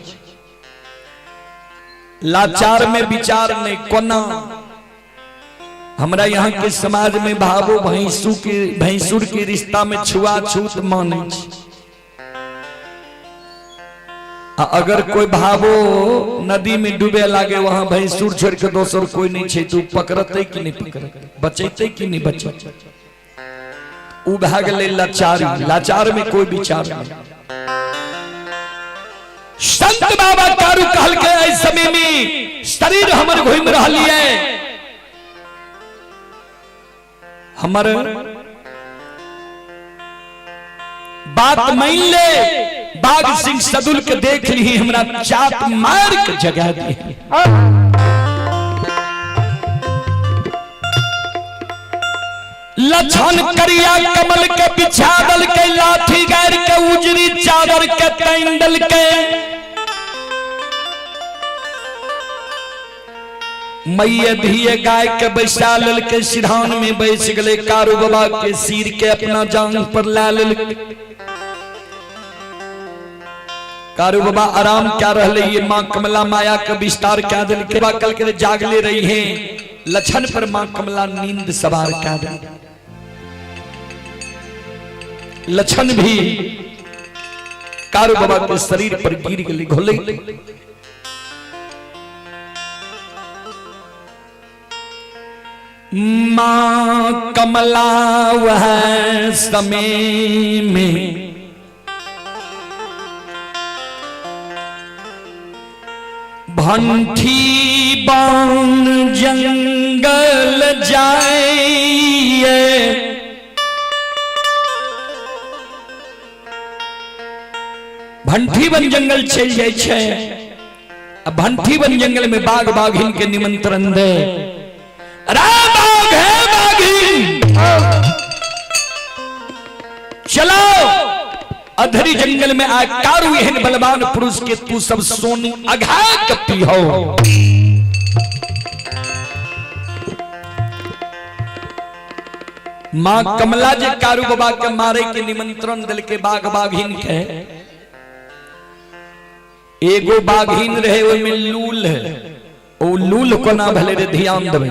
लाचार में विचार नहीं कोना। हमरा यहाँ के समाज में भावो भैंसुर के रिश्ता में छुआछूत माने छे। अगर कोई भावो नदी में डूबे लागे, वहां भैंसुर छोड़ के दोसर कोई नहीं छे, तू पकड़ते कि नहीं पकड़ते, बचेते कि नहीं बचते, उ भाग ले लाचारी। लाचार में कोई विचार नहीं। संत बाबा कारू कहल के इस समय में शरीर हमर घूम रहल है, हमर बात मान ले, बाग सिंह सदुल के देख ली, हमरा चाप मार के जगा दी। लक्षण करिया कमल के बिछादल के, लाठी गैर के उजरी चादर के तैंडल के, मैया धिये गाय के बैसा लल के, सिरहान में बैस गले कारू बाबा के सिर के अपना जांग पर ला लल। कारू बाबा आराम क्या रहले, ये माँ कमला माया का विस्तार क्या दिल के कल के जाग ले रही हैं। लक्षण पर माँ कमला नींद सवार क्या दिल, लक्षण भी कारू बाबा के शरीर पर गिर गए घोले। माँ कमला वह समय में भंठी बाण जंगल जाए, भंठी बन जंगल चल जाए छे। अब भंठीवन जंगल में बाघ बाघिन के निमंत्रण दे। राम बाघ है बाघिन, चलो अधरी जंगल में आ कारू एहन बलवान पुरुष के तू सब सोनी अघा कपी हो। मां कमला जे कारू बाबा के मारे के निमंत्रण दिल के बाघ बाघिन के। एगो बाघिन रहे ओमे लूल है, ओ लूल को ना भले रे ध्यान देवे।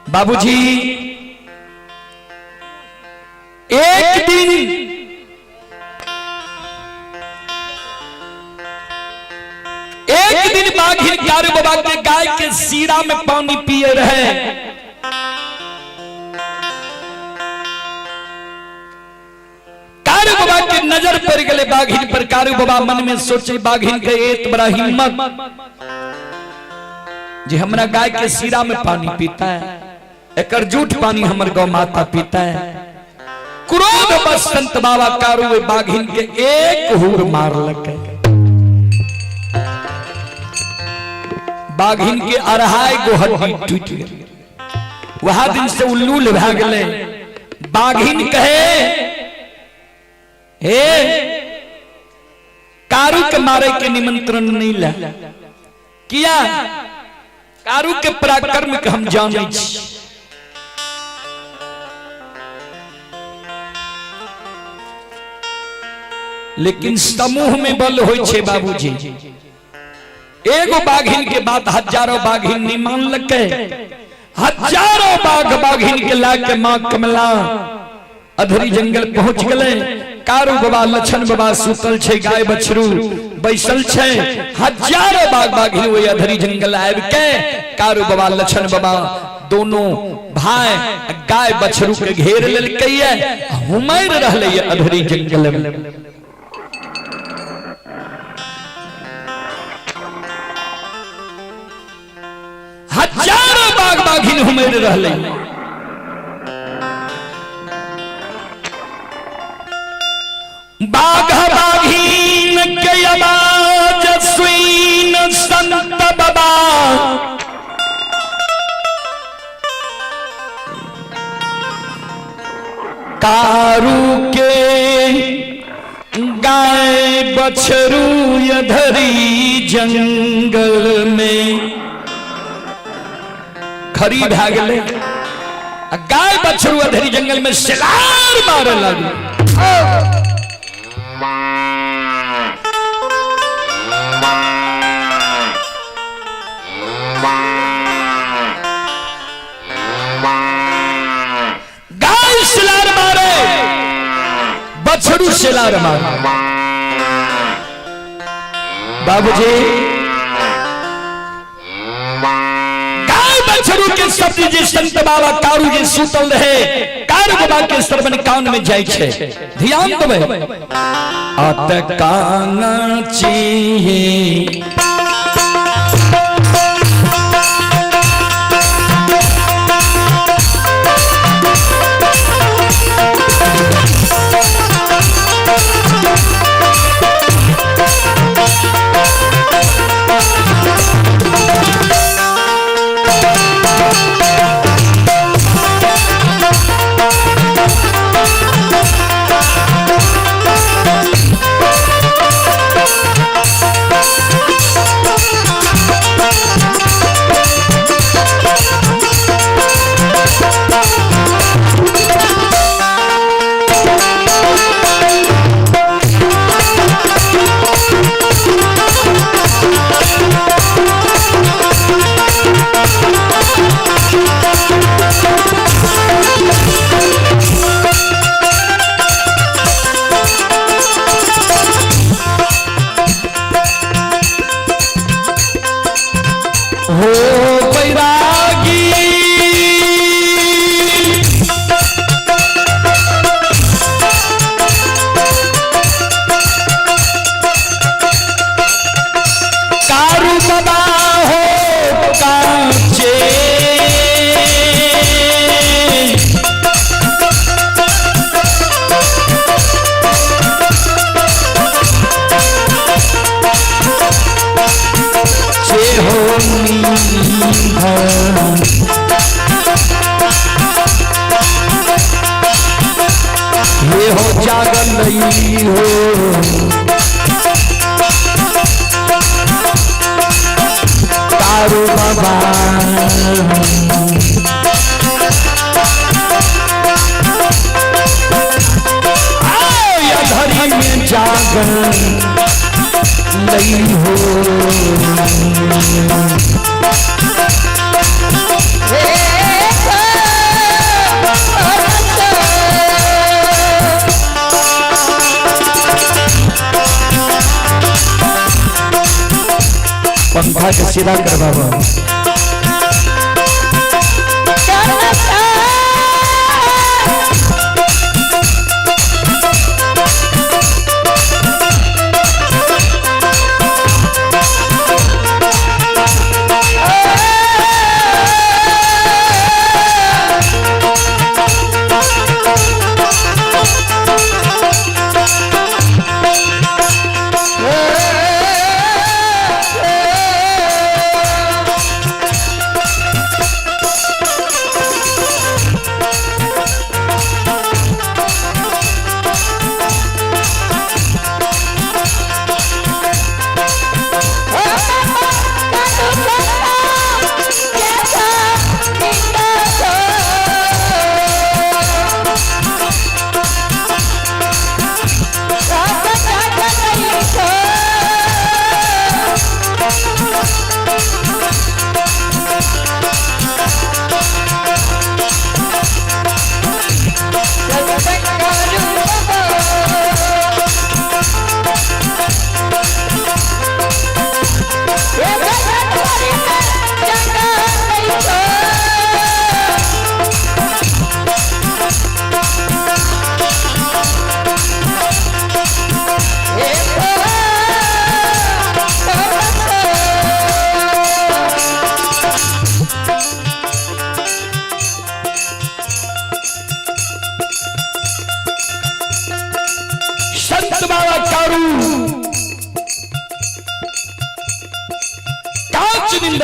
बाबूजी एक दिन बाघिन कारू बाबा के गाय के सीरा में पानी पिए रहे। कारू बाबा के नजर पड़ गए बाघिन पर। कारू बाबा मन में सोचे बाघिन के एक बड़ा हिम्मत जे हमरा गाय के सीरा में पानी पीता है, एकर झूठ पानी हमर गौ माता पीता है। क्रोध बस संत बाबा कारू बाघिन के एक हूर मार लगे। बाघिन के अरहाय गो हड्डी टूट गई। वह दिन से उल्लूल भाग गए। बाघिन कहे हे कारू के मारे के निमंत्रण नहीं ला किया। कारू के पराक्रम के हम जाने छी। लेकिन समूह में बल होय छे बाबूजी। एगो बाघिन के बात हजारों बाघिन नहीं मान लगे। हजारों बाघ बाघिन के लाके मां कमला अधरी जंगल पहुंच गए। कारू बाबा लछन बाबा सुतल छे, गाय बछरू बैसल छे। हजारों बाघ बाघिन वही अधरी जंगल आब के कारू बाबा लछन बाबा दोनों भाई गाय बछरू के घेर लेलकै। हुमैर रहले अधरी जंगल में। हजारों बाघ बाघिन हुमैर रहले। बाघ बाघिन के आवाज सुन संत बाबा। कारू के गाय बछरू अधरी जंगल में खरी भाग ले। गाय बछरू अधरी जंगल में शिकार मारे लगे। गाय शिकार मारे, बछरू शिकार मारे। बाबूजी बछरू के शब्द जे संत बाबा कारू जे सुतल रहे, कारू बाबा के श्रवण कान में जाय छे। ध्यान देबे आत कान छी नवमी ये हो जागल नहीं हो तारू बाबा या धरी में जागल नहीं हो पंखा के सीधा करवावा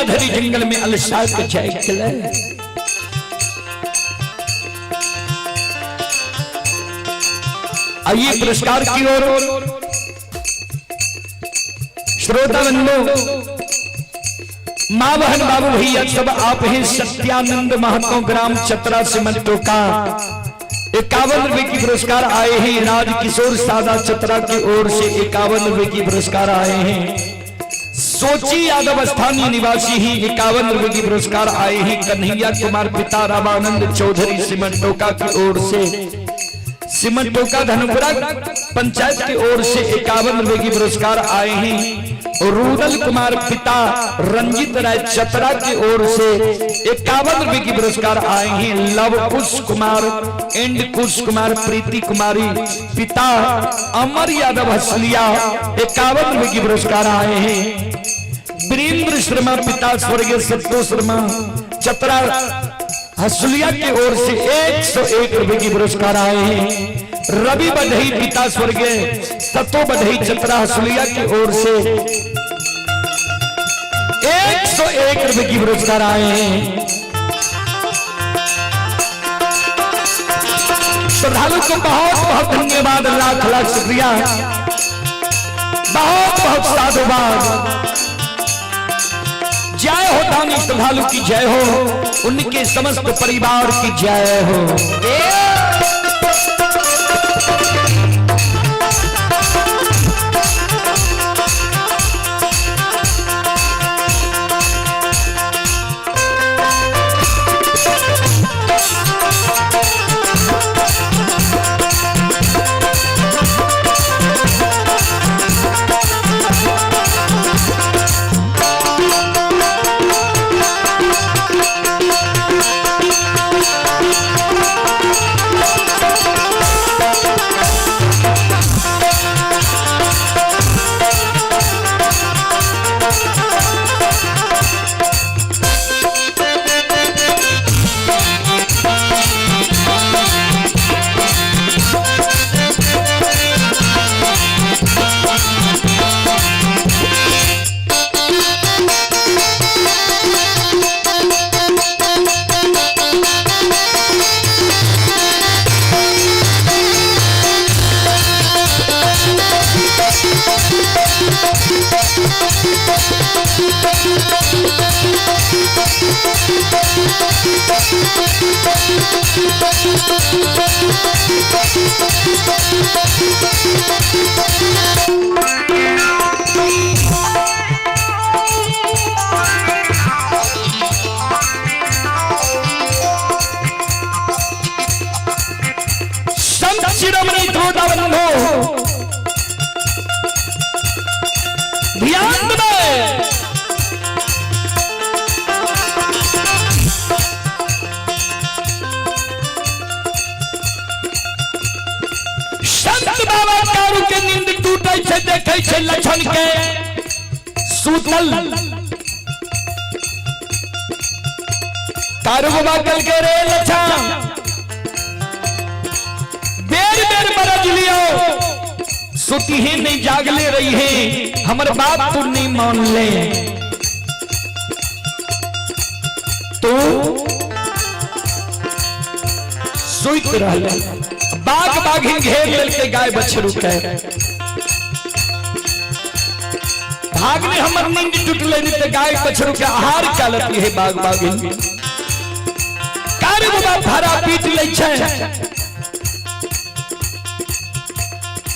धरी जंगल में अलसा के जाए खिले आइए पुरस्कार की ओर श्रोता बंधु मां बहन बाबू भैया सब आप हैं। सत्यानंद महतो ग्राम चतरा सिमंटो का 51 रुपए की पुरस्कार आए हैं। राज किशोर सादा चतरा की ओर से 51 रुपए की पुरस्कार आए हैं। सोची यादव स्थानीय निवासी ही 51 रुपए की पुरस्कार आए हैं। कन्हैया कुमार पिता रामानंद चौधरी सिमंटोका की ओर से सिमंटोका धनुपुरा पंचायत की ओर से 51 रुपए की पुरस्कार आए हैं। रूदल कुमार पिता रंजित राय चतरा की ओर से 51 रुपए की पुरस्कार आए हैं। लव कुश कुमार एंड कुश कुमार प्रीति कुमारी पिता अमर यादव हसलिया 51 रुपए की पुरस्कार आए हैं। वीरेंद्र शर्मा पिता स्वर्गीय संतोष शर्मा चतरा हसलिया की ओर से 101 रुपए की पुरस्कार आए हैं। रवि बधई पिता स्वर्गीय सतो बधई चतरा हसलिया की ओर से 101 रुपए की पुरस्कार आए हैं। श्रद्धालु को बहुत बहुत धन्यवाद, लाख लाख शुक्रिया, बहुत बहुत साधुवाद। जय हो दानी श्रद्धालु की जय हो, उनके समस्त परिवार की जय हो। शिरोमणि धूताबंधु ध्यान दें। संत बाबा कारू के नींद टूटे से देखे से लक्षण के सूतल कारू बाबा कल के रे लक्षण बेर बेर बरज लियो सुती ही नहीं जागले रही है हमारे बाप तू नहीं मान ले तो सुत रह बाग बाघिन घेर लेके गाय बछरू के भागने हमर नींद टूट लेनी तो गाय बछरू के आहार क्या लेती है बाग बाघिन कारू बाबा भरा पीट ले छे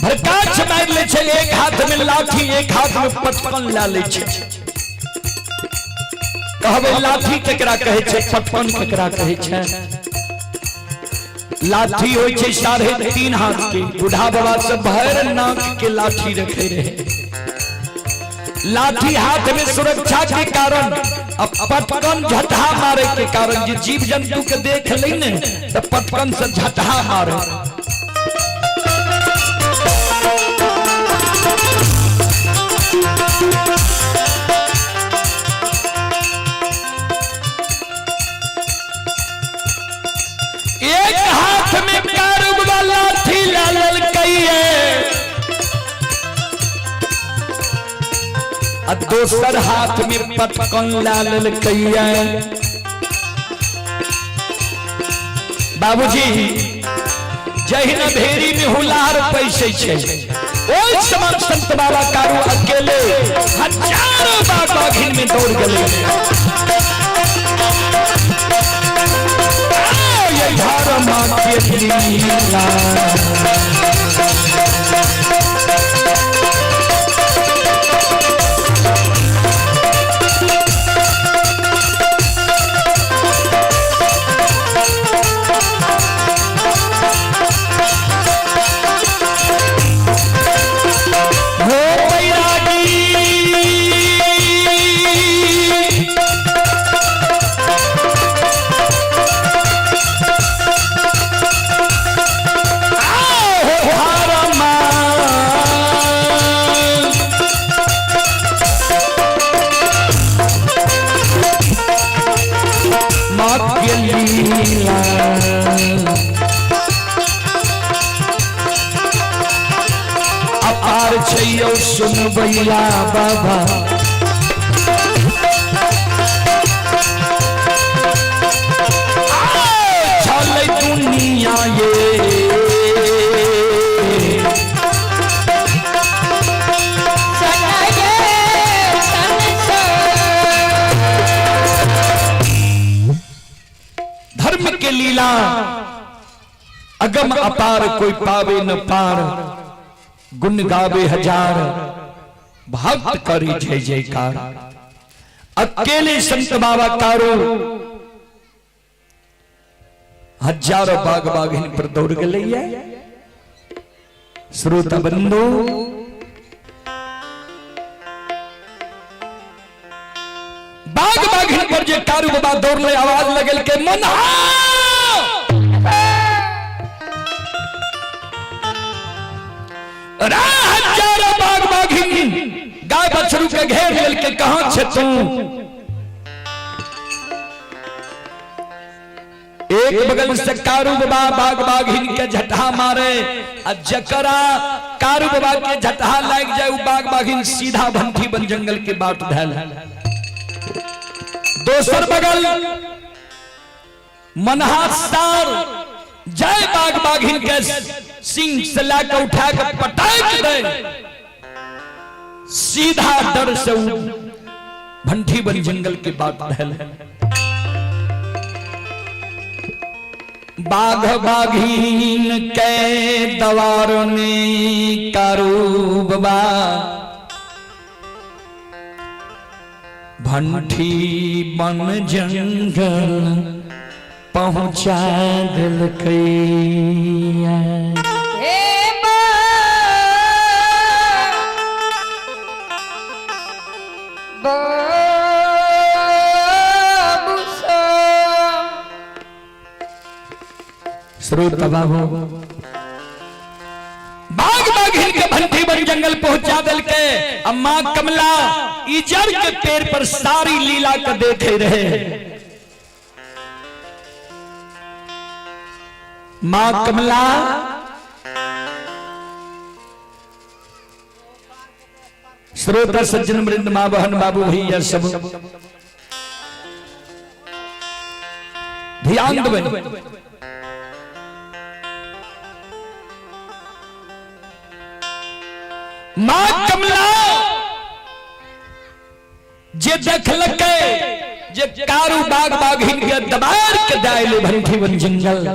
भरकाछ मार ले छे एक हाथ में लाठी एक हाथ में पटकन ला ले छे कहबे लाठी केकरा कहे छे पटकन केकरा कहे छे लाठी होय छे 3.5 हाथ के बूढ़ा बाबा सब भैर नाक के लाठी रखे रहे लाठी हाथ में सुरक्षा के कारण अब पटकन झटहा मारे के कारण जे जीव जंतु के देख ले ने त पटकन से झटहा मारे एक हाथ में कारू बाबा लाठी लाल कइए और दूसर हाथ में पटकन लाल कइए बाबूजी जहिना भेरी में हुलार पैसे छे ओइ समान संत बाबा कारू अकेले हजारों बाग बाघिन में दौड़ गए माँ के लीला अपार छैयो सुन भैया बाबा चले दुनिया ये धर्म के लीला अगम अपार कोई पावे न पार गुण गावे हजार भक्त करी जय जयकार अकेले संत बाबा कारो हजारों बाग बाघिन पर दौड़ गए श्रोता बंधु बाग बाघिन पर जे कारू बाबा दौड़ ले आवाज लगल के मन हजारों बाग बाघिन गाय बछरू के घेर लेल के कहां छे तू एक बगल से कारू बाबा बाग बाघिन के झटहा मारे आ जकरा कारू बाबा के झटहा लाग जाए बाग बाघिन सीधा भंठी बन जंगल के बाट धैल दोसर बगल मनहासार जय बाग बाघिन के सिंह से लाकर उठा कर पटाक दे सीधा डर से भंठी बन जंगल के बात पहल बाघ बाघीन के दवारों ने कारूबा भंठी बन जंगल पहुंचा दिल कैया श्रोता बाबू बाघ बाघिन के भंठी बन जंगल पहुंचा दिल के अम्मा कमला इजर के पेड़ पर सारी लीला का देखे रहे। मां कमला श्रोता सज्जन वृंद मां बहन बाबू भैया सब ध्यान दें। मां कमला जे देखल जे कारू बाग बाघिन के दबार के दायले भंठी बन जंगल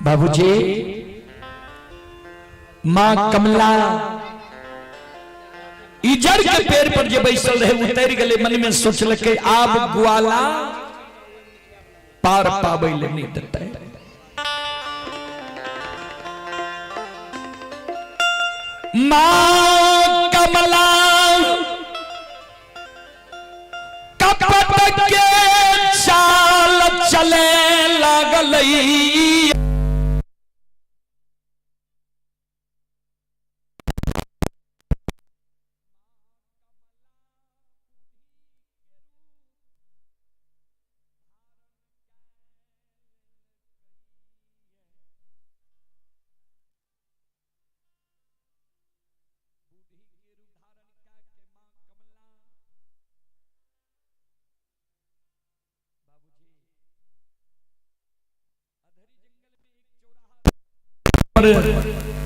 बाबूजी मां कमला इजर के पेड़ पर जे बैसल रहे उतर गले मन में सोचल के आब ग्वाला पार पाबै ले नहीं देता है। मां कमला कपट के चाल चले लागलई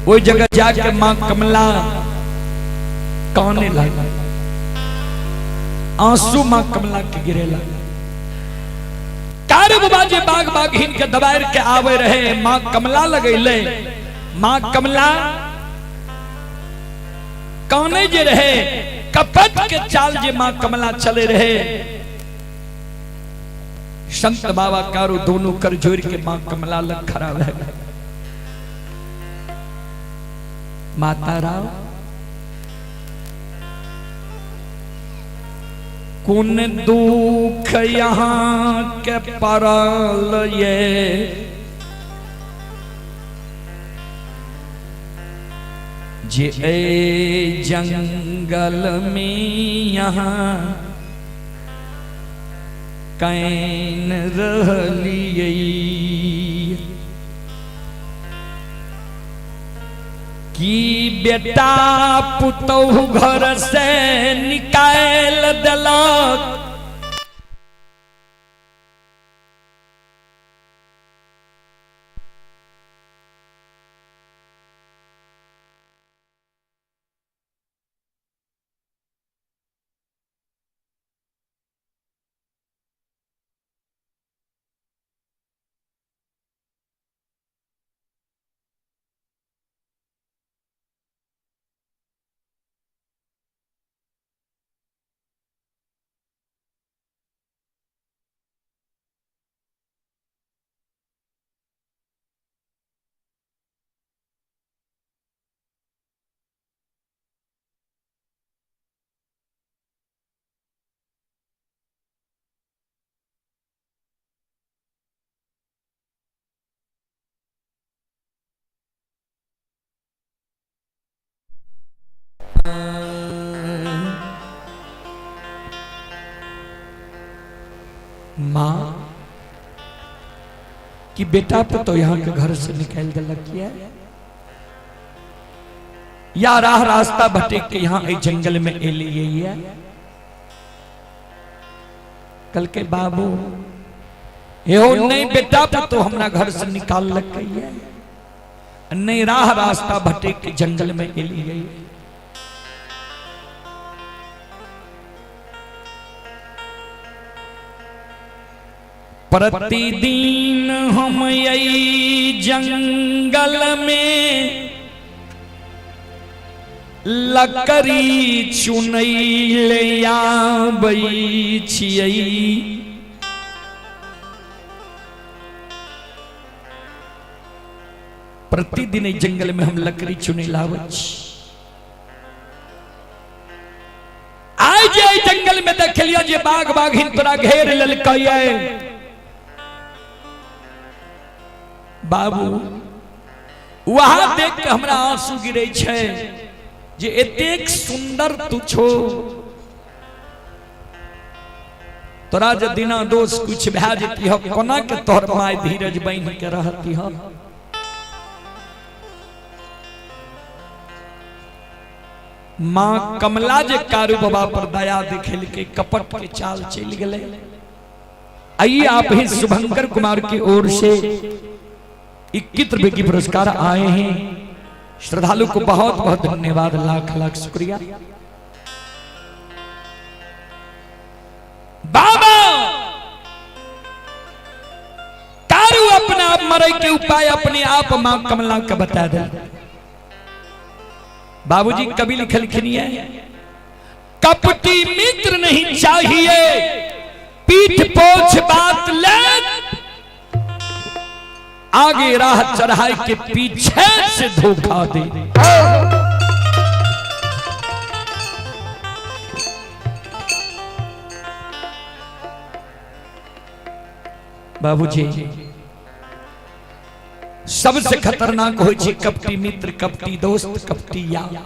वो जगह जाके मां कमला काने लगा आंसू मां कमला के गिरे लगा। कारब बाजे बाग बाघीन के दबार के आवे रहे मां कमला लगैले मां कमला काने जे रहे कपट के चाल जे मां कमला चले रहे। संत बाबा कारो दोनों कर जोड़ के मां कमला लग खड़ा रह गए। माता राव कुन दुख यहाँ के परल ये जे जंगल में यहाँ कैन रहलिए कि बेटा पुतहु घर से निकाल दिलक माँ कि बेटा पे तो यहाँ के घर से निकाल दिलक किया या राह रास्ता भटक के यहाँ एक जंगल में एली यही है। कल के बाबू यो नहीं बेटा पे तो हमरा घर से निकाल लग है नहीं राह रास्ता भटक के जंगल में एली गई। प्रतिदिन हम यही जंगल में लकड़ी चुनई ले आबई छियई। प्रतिदिन जंगल में हम लकड़ी चुने लावई। आज जंगल में देख लिया जे बाघ बाघिन तोरा घेर ललकइए। बाबू वहां देख के हमरा आंसू गिरे छे जे एतेक सुंदर तू छो। तोरा जे दिना दोष कुछ भै जेती हो कोना के तोहर माय धीरज बन के रहती हो। मां कमला जे कारू बाबा पर दया दिखेल के कपट के चाल चल गए। आइए आप ही शुभंकर कुमार की ओर से 21 रुपए की पुरस्कार आए हैं। श्रद्धालु को बहुत बहुत धन्यवाद, लाख लाख शुक्रिया। बाबा कारू अपने आप मरे के उपाय अपने आप मां कमला का बता दे। बाबूजी कभी लिखलखिन है कपटी मित्र नहीं चाहिए, पीठ पोछ बात ले, आगे राह चढ़ाई के पीछे से धोखा दे। बाबूजी सबसे खतरनाक हो छे कपटी मित्र, कपटी दोस्त, कपटी यार।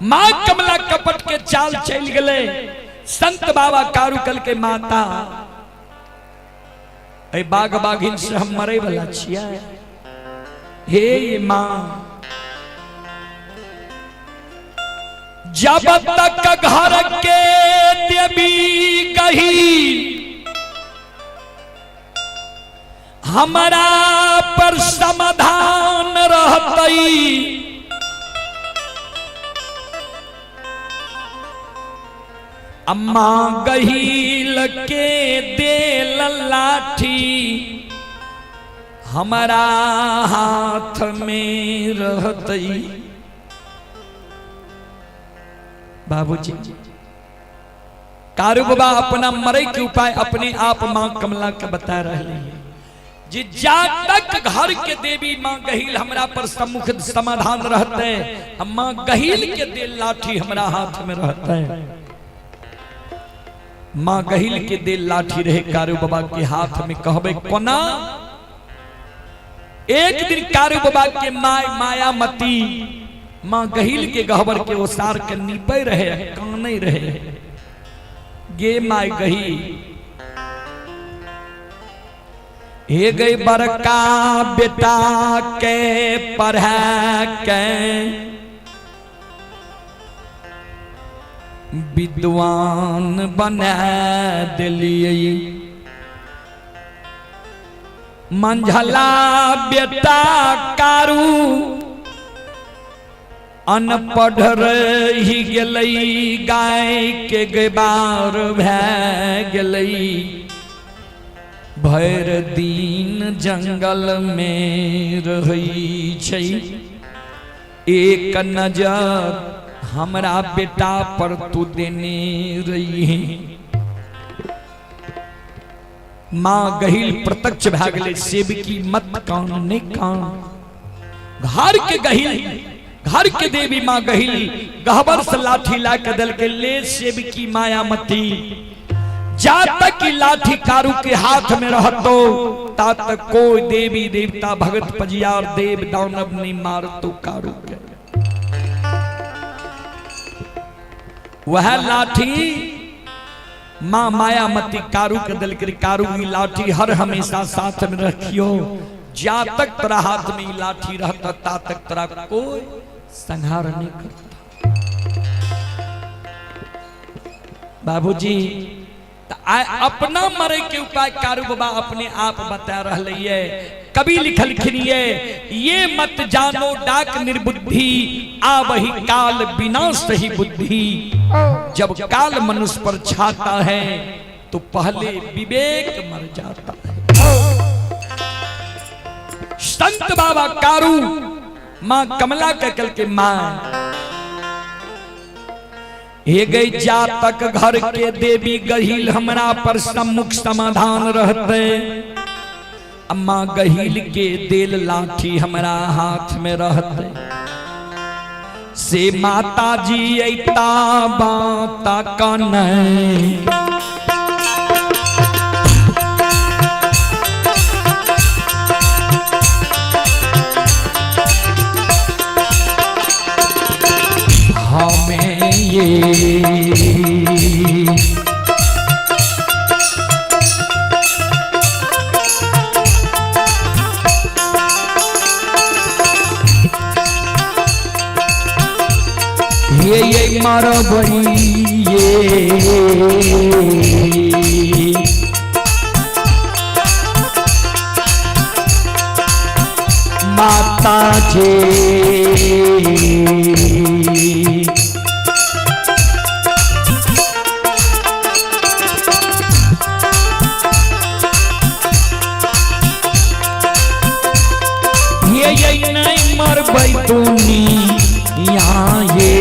मां कमला कपट के चाल चल गए। संत बाबा कारुकल के माता ए बाघ बाघिन से हम मरे वाला छिया। हे मां जब तक घर के देवी कही हमारा पर समाधान रहतई। अम्मा गहील के दे लाठी हमारा हाथ में रहतई। बाबूजी कारू बाबा अपना मरे के उपाय अपने आप मां कमला के बता रहे हैं। जी जा तक घर के देवी मां गहील हमरा पर सम्मुख समाधान रहते, मां गहील के दे लाठी हमरा हाथ में रहता है। मां गहील के दे लाठी रहे कारू बाबा के हाथ में कहबे कोना। एक दिन कारू बाबा के मायामती मां गहील के गहबर के ओसार के नीपे रहे, काने रहे। गे माय गही हे गई बड़का बेटा के पढ़ा के विद्वान बना दिलिए। मंझला बेटा कारू अनपढ़ रही गेलई, गाय के गबार भै गेलई। भैर दिन जंगल में रही छई, एक नजर हमरा बेटा पर तू देने रही। मां गहील प्रत्यक्ष भै गेलै सेवकी मत कान ने कान। घर के गहील घर के देवी मां गहील गहबर से लाठी ला के दल के ले सेवकी मायामती। जा तक की लाठी कारू के हाथ में रहतो ता तक कोई देवी देवता भगत पजियार देव दानव नहीं मारतो कारू के। वह लाठी मां मायामती कारू के दल के कारू की लाठी हर हमेशा साथ में रखियो। जा तक तेरा हाथ में लाठी रहता ता तक तेरा कोई संहार नहीं करता। बाबूजी अपना मरे के उपाय कारू बाबा अपने आप बता रहे। कवि लिखल खिनिए ये मत जानो डाक निर्बुद्धि आ वही काल विनाश ही बुद्धि। जब काल मनुष्य पर छाता है तो पहले विवेक मर जाता है। संत बाबा कारू मां कमला के कल के मां हे गई जातक घर के देवी गहील हमरा पर सम्मुख समाधान रहते। अम्मा गहील के देल लाठी हमरा हाथ में रहते से माता जी ऐता बाता कन्हैया हमें ये मरबई माता जी ये नहीं मरबई दुनिया ये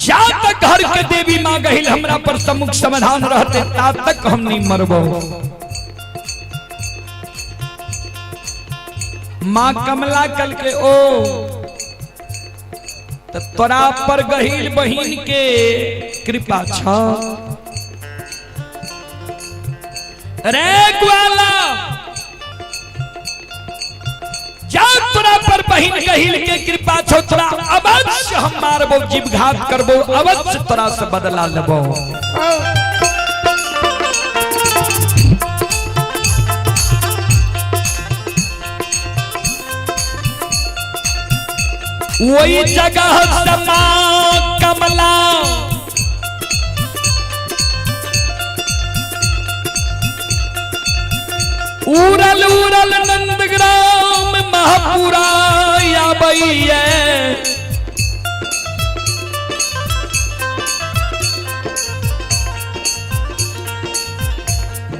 जब तक घर के देवी मां गहिल हमरा पर सम्मुख समाधान रहते तब तक हम नहीं मरबो। मां कमला कल के ओ तोरा पर गहिल बहिन के कृपा छ रे ग्वाला जब तोरा पर बहिन गहिल के कृपा छो तोरा अवश्य हम मारबो जीवघात करबो अवश्य तोरा से बदला लेबो। वही जगह समा कमला उरल उरल नंदग्राम महापुरा या बैया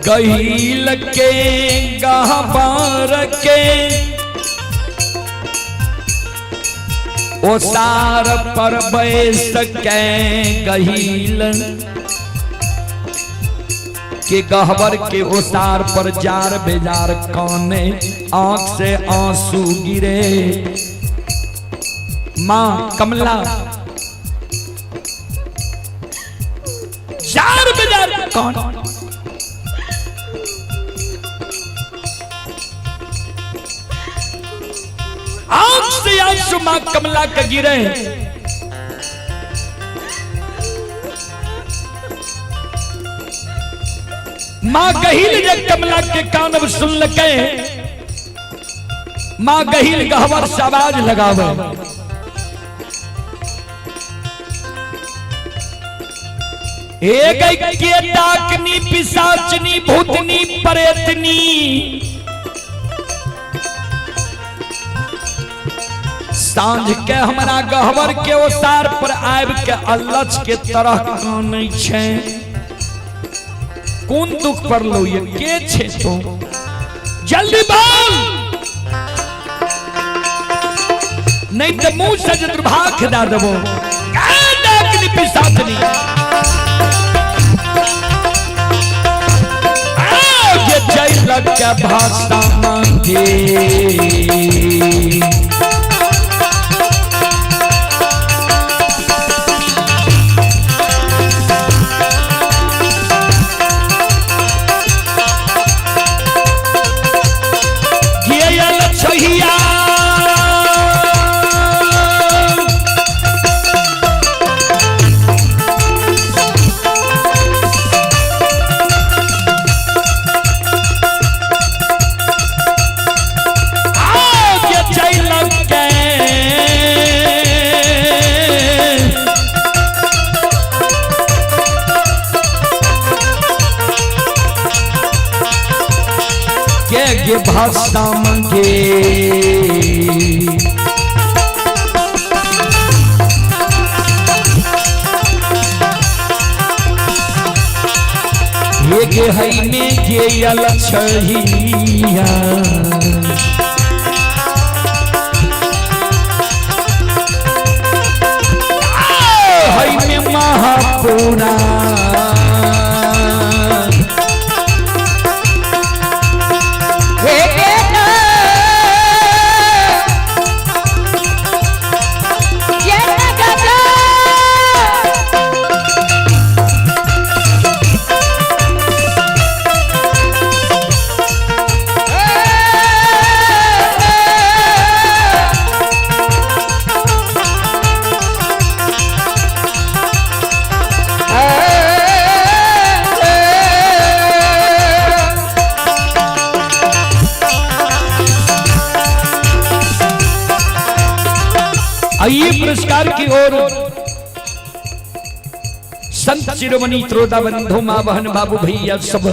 गहील के गहबर के ओसार पर बैस के गहील के गहवर के ओसार पर जार बेजार काने आंख से आंसू गिरे। मां कमला जार बेजार कौन आंख से आंसू मां कमला का गिरे। मां गहिल जब कमला के कान में सुन लगे, मां गहिल गहवर से आवाज लगावे। एक के डाकनी पिशाचनी भूतनी प्रेतनी सांझ के हमारा गहवर के ओसार पर आब के अल्लच के तरह कानै छै। कौन दुख पर लो ये के छे तो जल्दी बोल, नहीं तो मुंह से दुर्भाग खिदा देबो। डाकनी पिशाचनी ये जय लग के भाषा मांगे। ये भाषा मंगे ये गे हई में ये अलछहिया हई में महापुरा आइए पुरस्कार की ओर संत शिरोमणि त्रोदा बंधु मां बहन बाबू भैया सब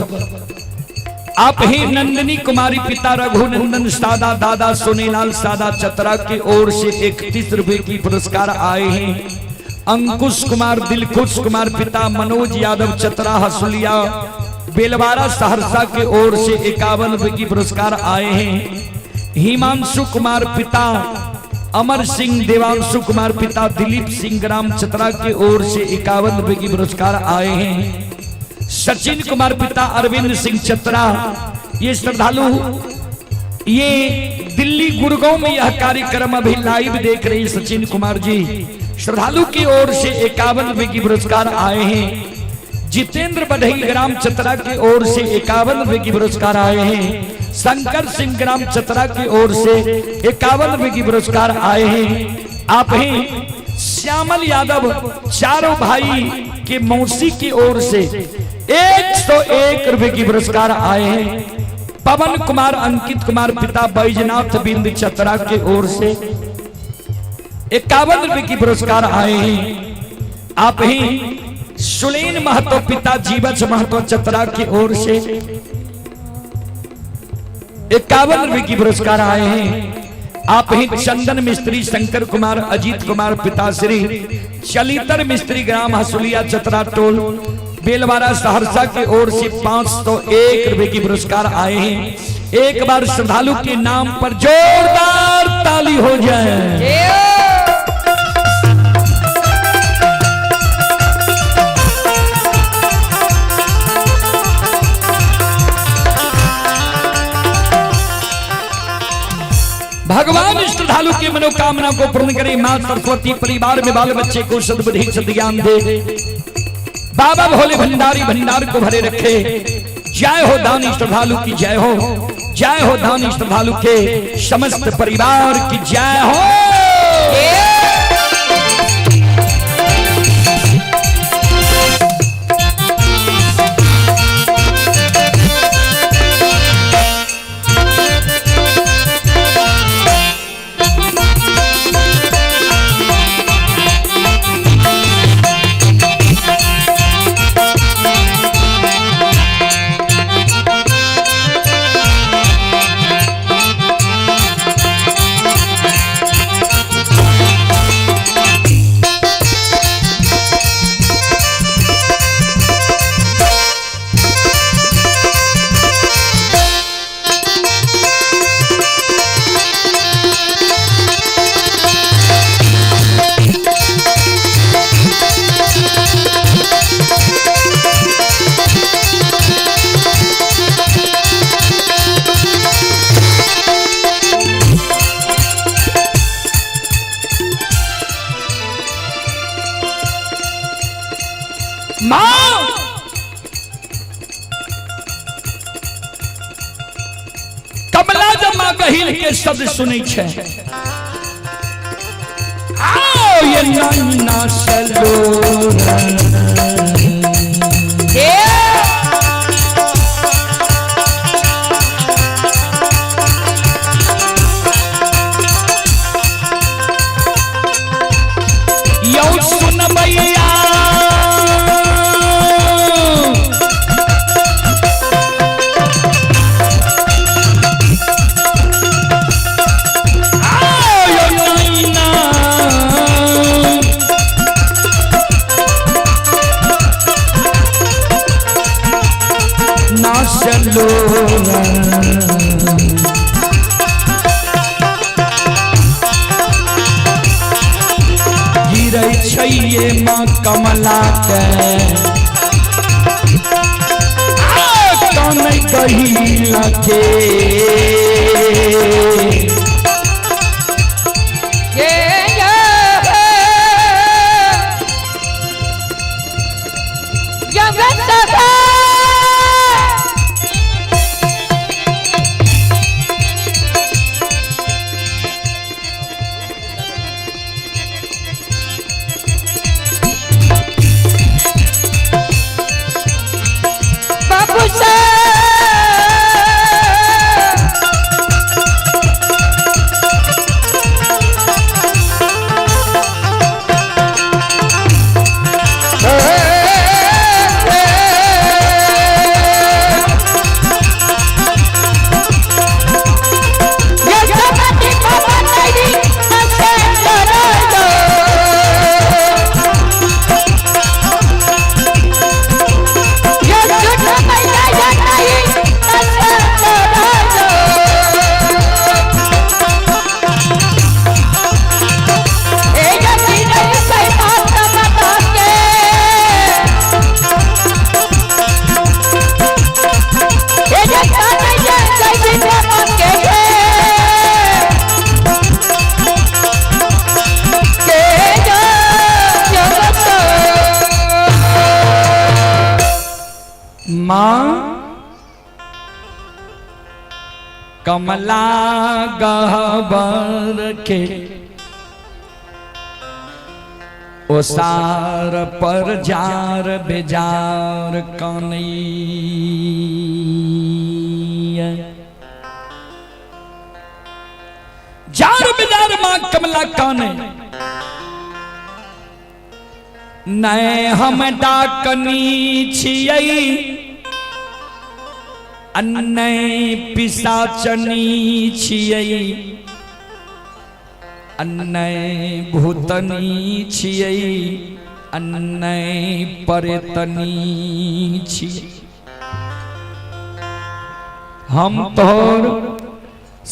आप ही नंदिनी कुमारी पिता रघुनंदन सादा दादा सोनेलाल सादा चतरा की ओर से 31 रुपए की पुरस्कार आए हैं। अंकुश कुमार दिलखुश कुमार पिता मनोज यादव चतरा हसुलिया बेलवारा सहरसा की ओर से 51 रुपए की पुरस्कार आए हैं। हिमांशु कुमार पिता अमर सिंह देवांशु कुमार पिता दिलीप सिंह ग्राम चतरा की ओर से 51 रुपए की पुरस्कार आए हैं। सचिन कुमार पिता अरविंद सिंह चतरा ये श्रद्धालु ये दिल्ली गुड़गांव में यह कार्यक्रम अभी लाइव देख रहे हैं। सचिन कुमार जी श्रद्धालु की ओर से 51 रुपए की पुरस्कार आए हैं। जितेंद्र बढेल ग्राम चतरा की ओर से 51 रुपए की पुरस्कार आए हैं। शंकर सिंह ग्राम चतरा की ओर से 51 रुपए की पुरस्कार आए हैं। आप हैं श्यामल यादव चारों भाई के मौसी की ओर से 101 रुपए की पुरस्कार आए हैं। पवन कुमार अंकित कुमार पिता बैजनाथ बिंद चतरा की ओर से 51 रुपए की पुरस्कार आए हैं। आप हैं सुलेन महतो पिता जीवच महतो चतरा की ओर से 51 रुपए की पुरस्कार आए हैं। आप ही चंदन मिस्त्री शंकर कुमार अजीत कुमार पिता श्री चलितर मिस्त्री ग्राम हसुलिया चतरा टोल बेलवारा सहरसा की ओर से 501 रुपए की पुरस्कार आए हैं। एक बार श्रद्धालु के नाम पर जोरदार ताली हो जाए। भगवान श्रद्धालु की मनोकामना को पूर्ण करे। मां सरस्वती परिवार में बाल बच्चे को सद्बुद्धि सद्ज्ञान दे। बाबा भोले भंडारी भंडार को भरे रखे। जय हो दानी श्रद्धालु की जय हो। जय हो दानी श्रद्धालु के समस्त परिवार की जय हो। कमला जमा कहिल के शब्द सुनै छै। आओ ये नन्ना यौ सुन मैया गिरै छै ये माँ कमला के कानै कहिला के कमला गहबर के ओसार पर जार बेजार कन्हैया जार बेजार माँ कमला काने नै हम डाकनी छियै अन्नै पिशाचनी छियै अन्नै भूतनी छियै अन्नै परेतनी छियै। हम तोहर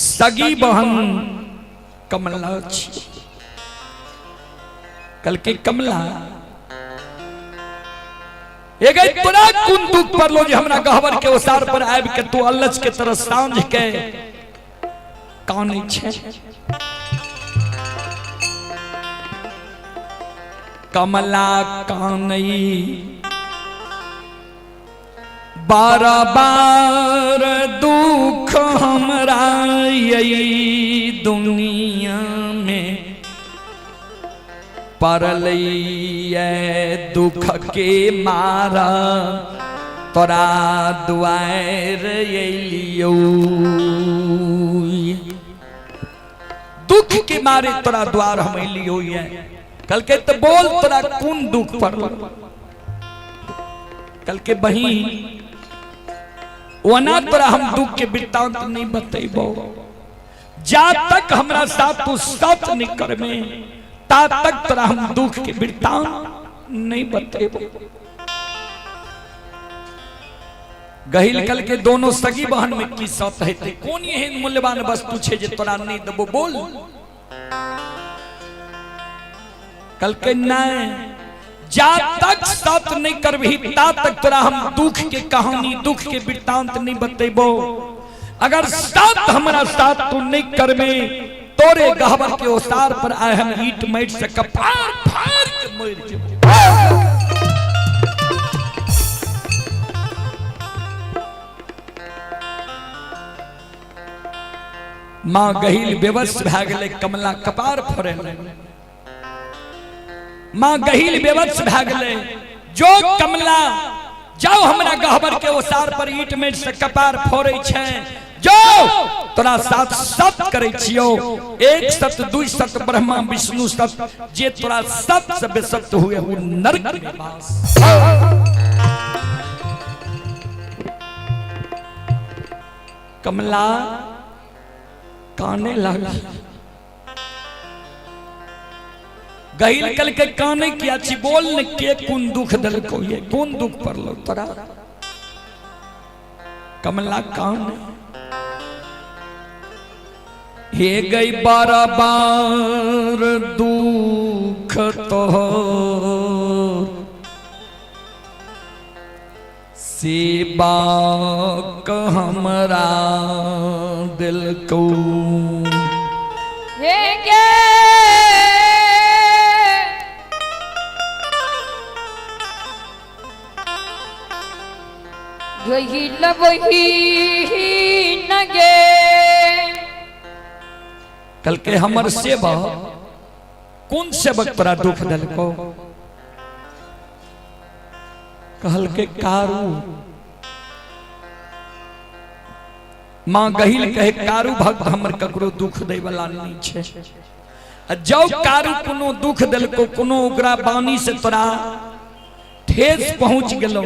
सगी बहन कमला छी। कल के कमला एक बड़ा कुन दुख पड़लो जे हमरा गहवर के ओसार पर आबि के तू अल्लच के तरह सांझ के काने छे कमला कानई बार बार दुख हमरा यही दुनिया में परलैये दुख के मारा तोरा दुआर अइलियो दुख के मारे तोरा द्वार हम अइलियो ये कल के तो बोल तोरा कौन दुख पड़ल कल के बहिन वना तोरा हम दुख के वृत्तांत नहीं बतेबो जा तक हमरा साथ तू सच नहीं करबे ता तक तोरा हम दुख के वृत्तांत नहीं बतेबो। गहिल कल के दोनों सगी बहन में की सत है कौन एहन मूल्यवान वस्तु छे जे तोरा नहीं देबो बोल कल के नहीं जा तक सत नहीं करबही ता तक तोरा हम दुख के कहानी दुख के वृत्तांत नहीं बतेबो अगर सत हमरा साथ तू नहीं करबे तोरे गहबर के ओसार पर आए हम ईट माइट से कपार फाड़ के मर जेबो। मां गहिल बेबस भ गेलै कमला कपार फोड़े मां गहिल बेबस भ गेलै जो कमला जाओ हमरा गहबर के ओसार पर ईट मेट से कपार फोड़े छै जो तोरा साथ सत करे छियो एक सत दुई सत ब्रह्मा विष्णु सत जे तोरा सत से बेसत हुए वो नरक में वास। कमला काने लगा गहिल कल के काने किया छी बोल न के कौन दुख दल को ये कौन दुख पड़लो तोरा कमला काने हे गई बार बार दुख तो सेबा हमरा दिल को हे गे वही लवही नगे कल के हमर सेवा कौन सेवक तोरा दुख दिल को कहल के कारू मां गहिल कहे कारू भक्त हमर ककरो दुख दे वाला नहीं छे जो कारू कोनो दुख दिल को कोनो ओकरा बानी से तोरा ठेस पहुंच गेलो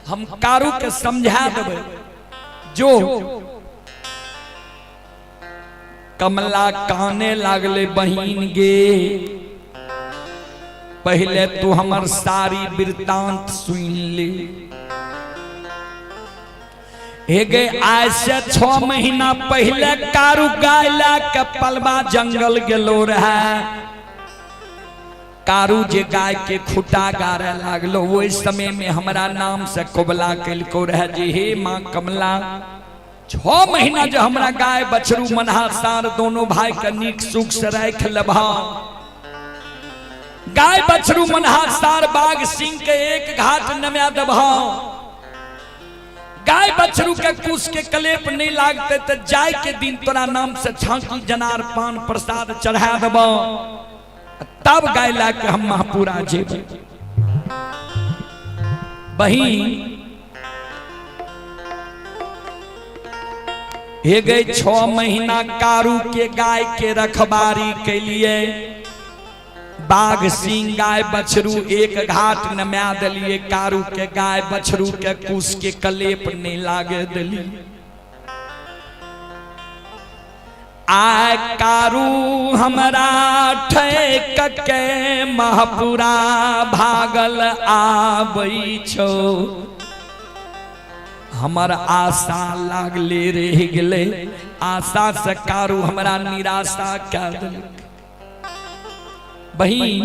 हम कारू के समझा देबे जो कमला काने लागले बहिन गे पहले तू हमर सारी वृत्तांत सुन ले हे गे आज से 6 महीना पहले कारू गाय ला के पलवा जंगल गेलो रहा कारू जे गाय के खुटा गारे लागलो ओइ समय में हमरा नाम से कोबला कलको रहे जे हे मां कमला 6 महीना जो हमरा गाय बछरू मनहा सार दोनों भाई के नीक सुख से राख लेबा गाय बछरू मनहा सार बाग सिंह के एक घाट नम्या देबा गाय बछरू के कुश के कलेप नहीं लागते तो जाय के दिन तोरा नाम से छांकी जनार पान प्रसाद चढ़ा देबा तब गाय ला के हम महापुरा जेब बहिन हे गए 6 महीना कारू के गाय के रखबारी के लिए बाघ सिंह गाय बछरू एक घाट नम्या दलिए कारू के गाय बछरू के कुश के कलेप नहीं लागे दली आय कारू हमरा ठेक के महापुरा भागल आबै छो हमर आशा लागले रह गेले आशा से कारू हमरा निराशा कर देलक बहिन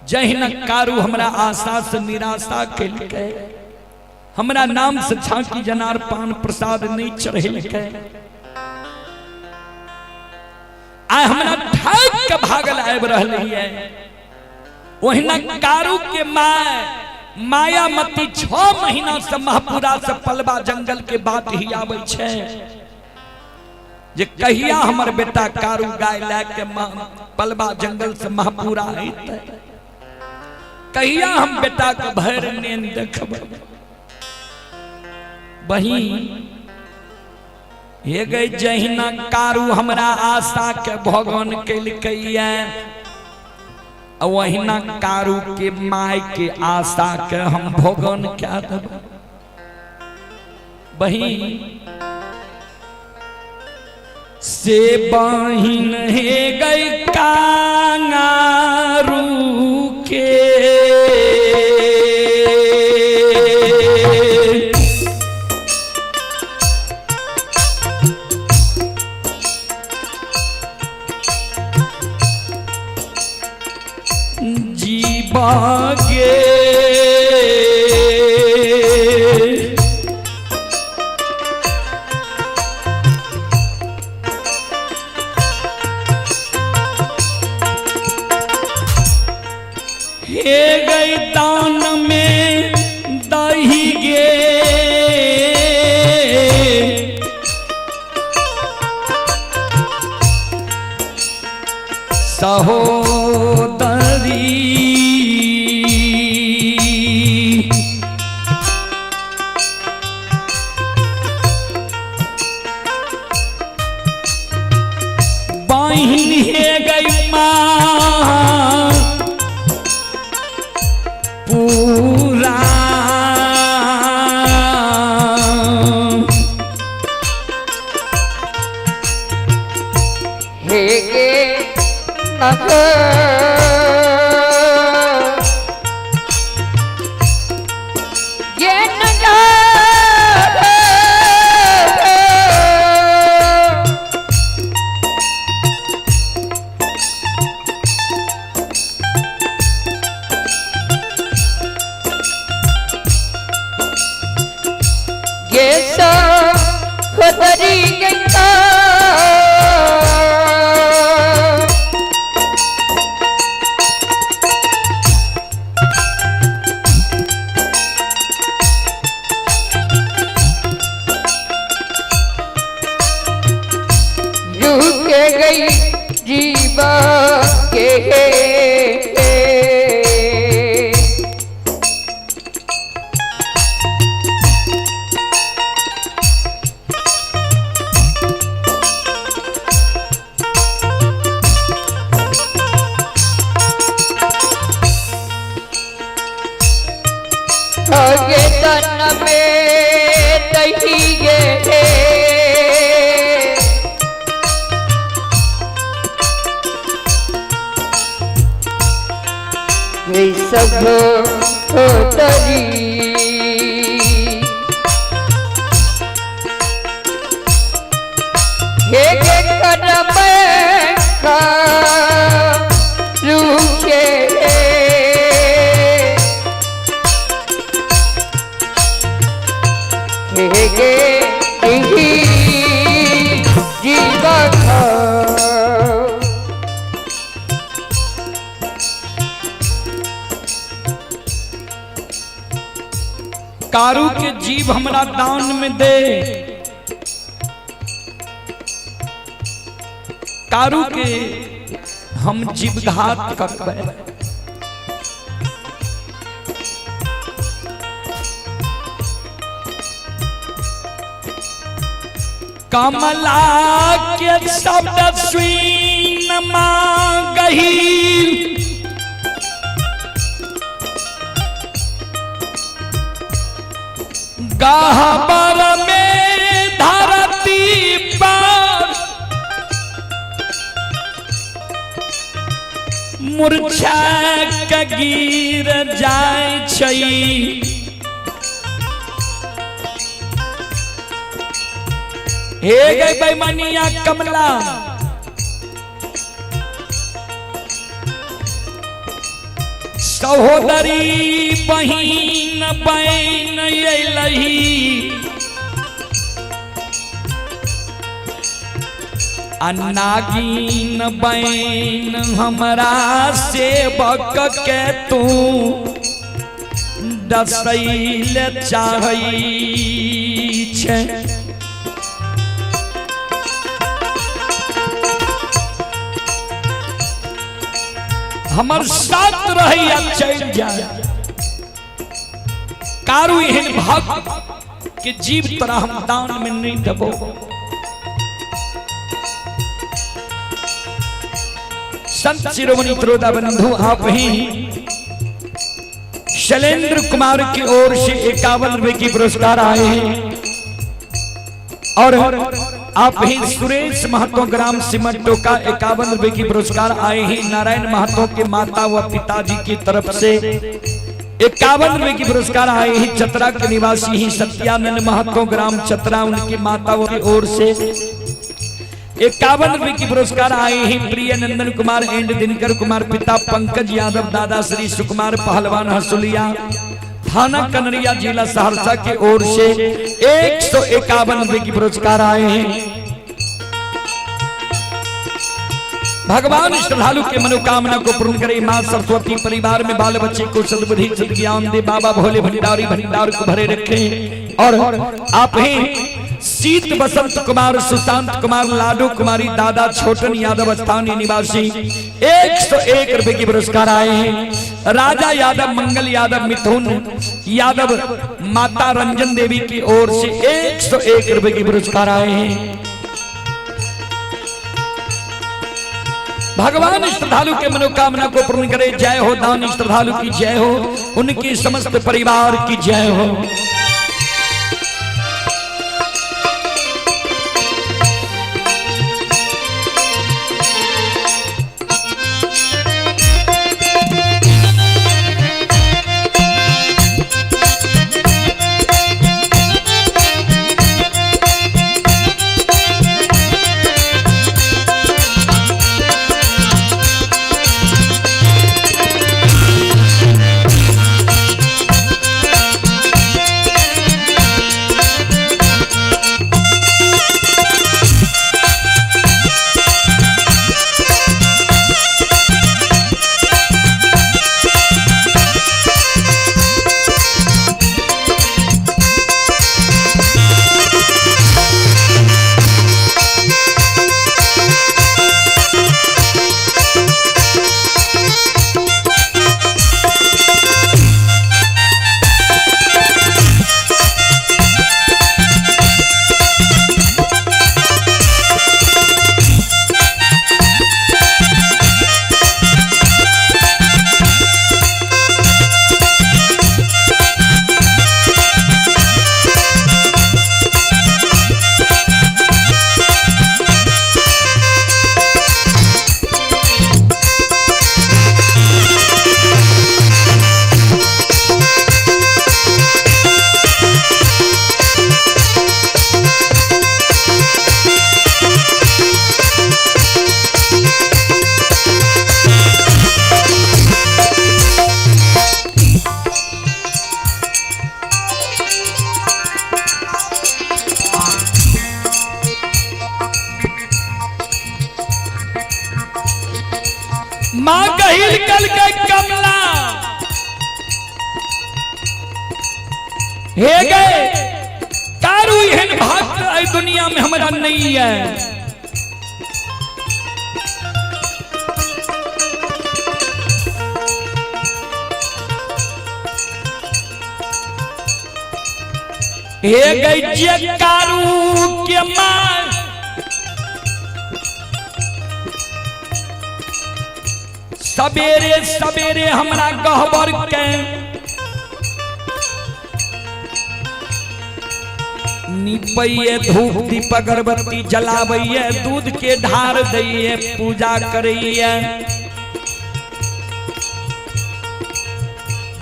जहिना कारू हमरा आशा से निराशा केलकै हमरा नाम से झांकी जनार पान प्रसाद नहीं चढ़ेलकै भागल आब रही है। ओहिना कारू के मायामती 6 महीना से महपुरा से पलवा जंगल के बात ही आवे छे जे कहिया हमर बेटा कारू गाय लेके पलवा जंगल से महपुरा अइतै, कहिया हम बेटा के भर नींद देखब। बहिन हे गई जहिना कारू हमरा आशा के भगवान कैलकैया, वहिना कारू के माय के आशा के हम भगवान क्या देब। बहिन से बहिन हे गई कांगारू के जीवागे हे गई दान में दही गे सहोदरी बहिन हे गई माँ पूरा हे गे नगर ये नगर ये सब खतरी गया के गई जीवा के आगे तन में दही गे सब तरी हे के कदम का रूखे हे गे जीवा कारू के जीव हमरा दान में दे। कारू के हम जीवघात करबे। कमला के शब्द सुन मांगही गहबर में धरती पर मूर्छा के गिर जाय छै। हे गई बेईमानिया कमला सहोदरी बहिन बहन अइलही नागिन बैन हमरा सेवक के तू दसैल चाहै छै। हमर साथ रही या चल जाए कारू एहन भक्त के जीव तरह हम दान में नहीं देबो। संत शिरोमणि त्रोदा बंधु आप ही शैलेंद्र कुमार की ओर से 51 रुपए की पुरस्कार आए हैं और आप ही सुरेश महतो ग्राम सिमटो का 51 रुपए की पुरस्कार आए हैं। नारायण महतो के माता व पिताजी की तरफ से 51 रुपए की पुरस्कार आए हैं। चतरा के निवासी ही सत्यानंद महतो ग्राम चतरा उनकी माता की ओर से 51 रुपए की पुरस्कार आए हैं। प्रिय नंदन कुमार एंड दिनकर कुमार पिता पंकज यादव दादा श्री सुकुमार पहलवान हसुलिया थाना कनरिया जिला सहरसा की ओर से 151 रुपए की पुरस्कार आए हैं। भगवान श्रद्धालु के मनोकामना को पूर्ण करे। मां सरस्वती परिवार में बाल बच्चे को सद्बुद्धि सद्ज्ञान दे। बाबा भोले भंडारी भंडार को भरे रखे। और आप ही शीत बसंत कुमार सुशांत कुमार लाडू कुमारी दादा छोटन यादव स्थानीय निवासी 101 रुपए की पुरस्कार आए हैं। राजा यादव मंगल यादव मिथुन यादव माता रंजन देवी की ओर से 101 रुपए की पुरस्कार आए हैं। भगवान श्रद्धालु के मनोकामना को पूर्ण करे। जय हो दानी श्रद्धालु की जय हो, उनकी समस्त परिवार की जय हो। मां कहिल कल के कमला हे गए कारू एहन भक्त आई दुनिया में हमारा नहीं है। हे गई जे कारू के मां सवेरे सवेरे हमरा गहबर के निपैये धूप दीप अगरबत्ती जलावैये दूध के ढार दैये पूजा करैये।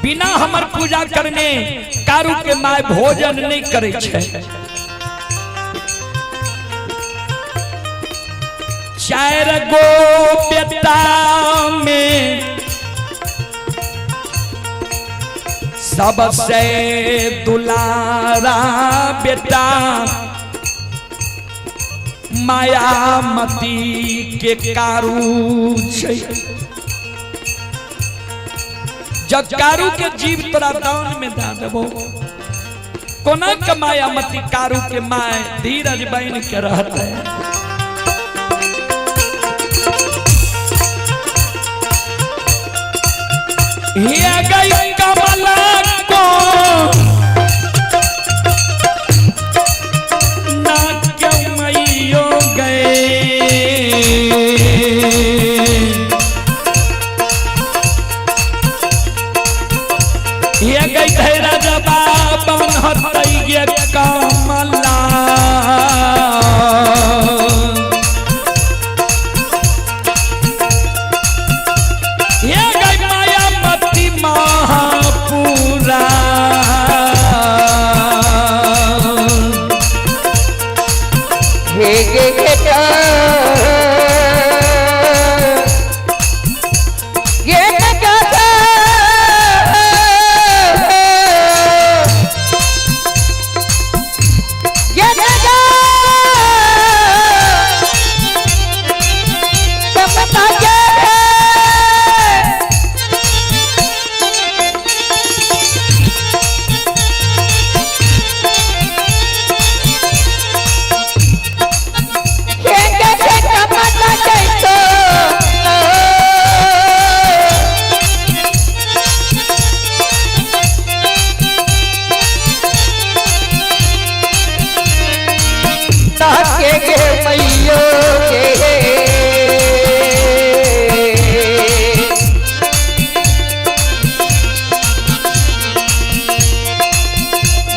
बिना हमर पूजा करने कारू के माय भोजन नहीं करे छे। चार गो बेटा में सबसे दुलारा बेटा मायामती के कारू छै जब कारू के जीव तोरा दान में दा देबो कोना के मायामती कारू के माय धीरज बन के रहते हिया गई कमला को ना क्यों मैयो गए हिया गई धैरा जबा बन हतई ये कमला महापुरा हे गे बेटा ये नगा ये नगा समता के मैयो के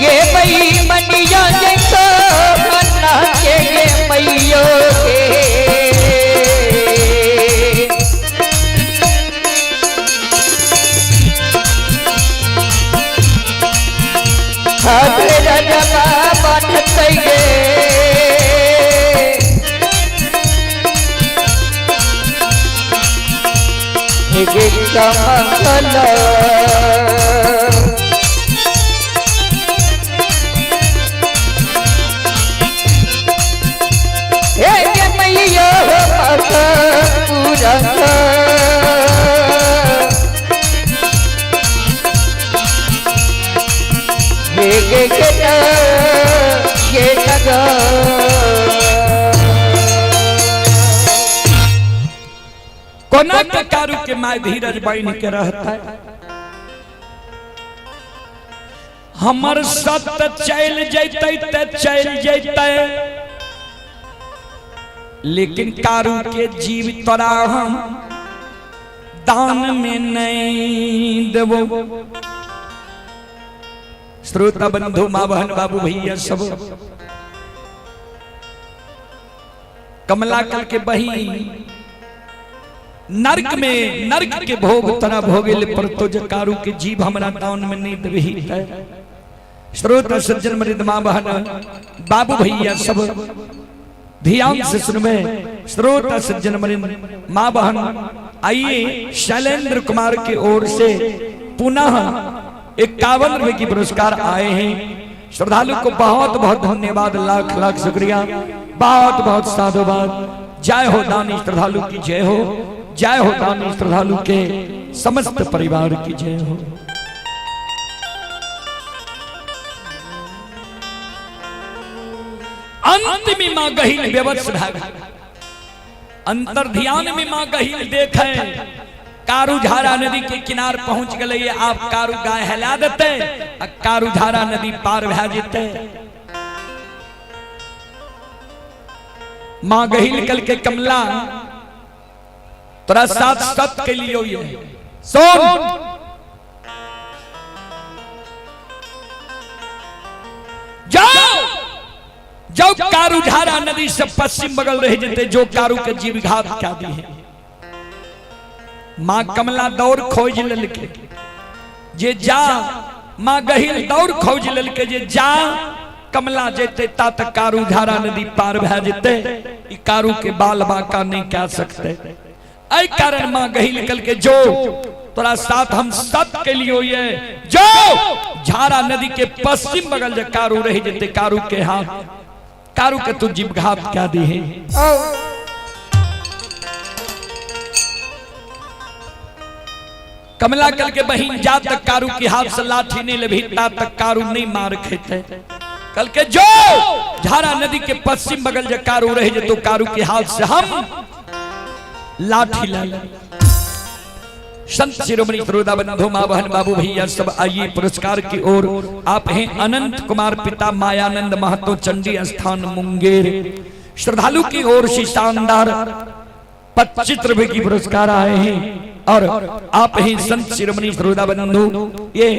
ये मई मनिया जैसो मन्ना के मैयो के हरे रजबा बनत गे मंगल हे मैया पूरा हे ये लगा कोना के कारू के माय धीरज बन के रहता है हमर सत्य चल जैते ते चल जैते लेकिन कारू के जीव तोरा हम दान में नहीं देबो श्रोता बंधु मां बहन बाबू भैया सब कमला कल के बही नरक में नरक के भोग तना भोगेल पर तो कारू के जीव हमरा दान में नहीं देही है श्रोता सज्जन मृद मां बहन बाबू भैया सब ध्यान से सुनवे श्रोता सज्जन मृद मां बहन आइए शैलेंद्र कुमार की ओर से पुनः 51 रुपए की पुरस्कार आए हैं श्रद्धालु को बहुत बहुत धन्यवाद लाख लाख शुक्रिया बहुत बहुत साधुवाद जय हो दानी श्रद्धालु की जय हो जय हो दानी श्रद्धालु के समस्त परिवार की जय हो अंत में मां गहिल व्यवस्थ भाग अंतर ध्यान में मां गहिल देखे कारू झारा नदी के किनार पहुंच गए आप कारू गाय हिला देते कारू झारा नदी पार भा जेते मां गहिल कल के कमला तोरा साथ सत के लिए ये सुन जाओ जाओ कारू झारा नदी से पश्चिम बगल रह जेते जो कारू के जीव घात क्या दी है मां कमला दौड़ खोज ललके जे जा मां गहिल दौड़ खोज ललके जे जा कमला जेते तात कारू झारा नदी पार भा जेते ई कारू के बाल बाका नहीं कह सकते आई कारण मां गहिल कल के जो तोरा साथ हम सत के लिए ये जो झारा नदी के पश्चिम बगल जे कारू रह जेते कारू के हाथ कारू के तू जिभघात क्या दी है। कमला कल के बहिन जा तक कारू की हाथ से लाठी नहीं लभी ता तक कारू नहीं मार खेते। कल के जो झारा नदी के पश्चिम बगल जो कारू रहे जो तो कारू के हाथ से हम लाठी ला ले। संत शिरोमणि सरोदा बंधु मां बहन बाबू भैया सब आइए पुरस्कार की ओर। आप हैं अनंत कुमार पिता मायानंद महतो चंडी स्थान मुंगेर। श्रद्धालु की ओर से शानदार पच्चित्र की पुरस्कार आए हैं और आप हैं संत शिरोमणि सरोदा बंधु ये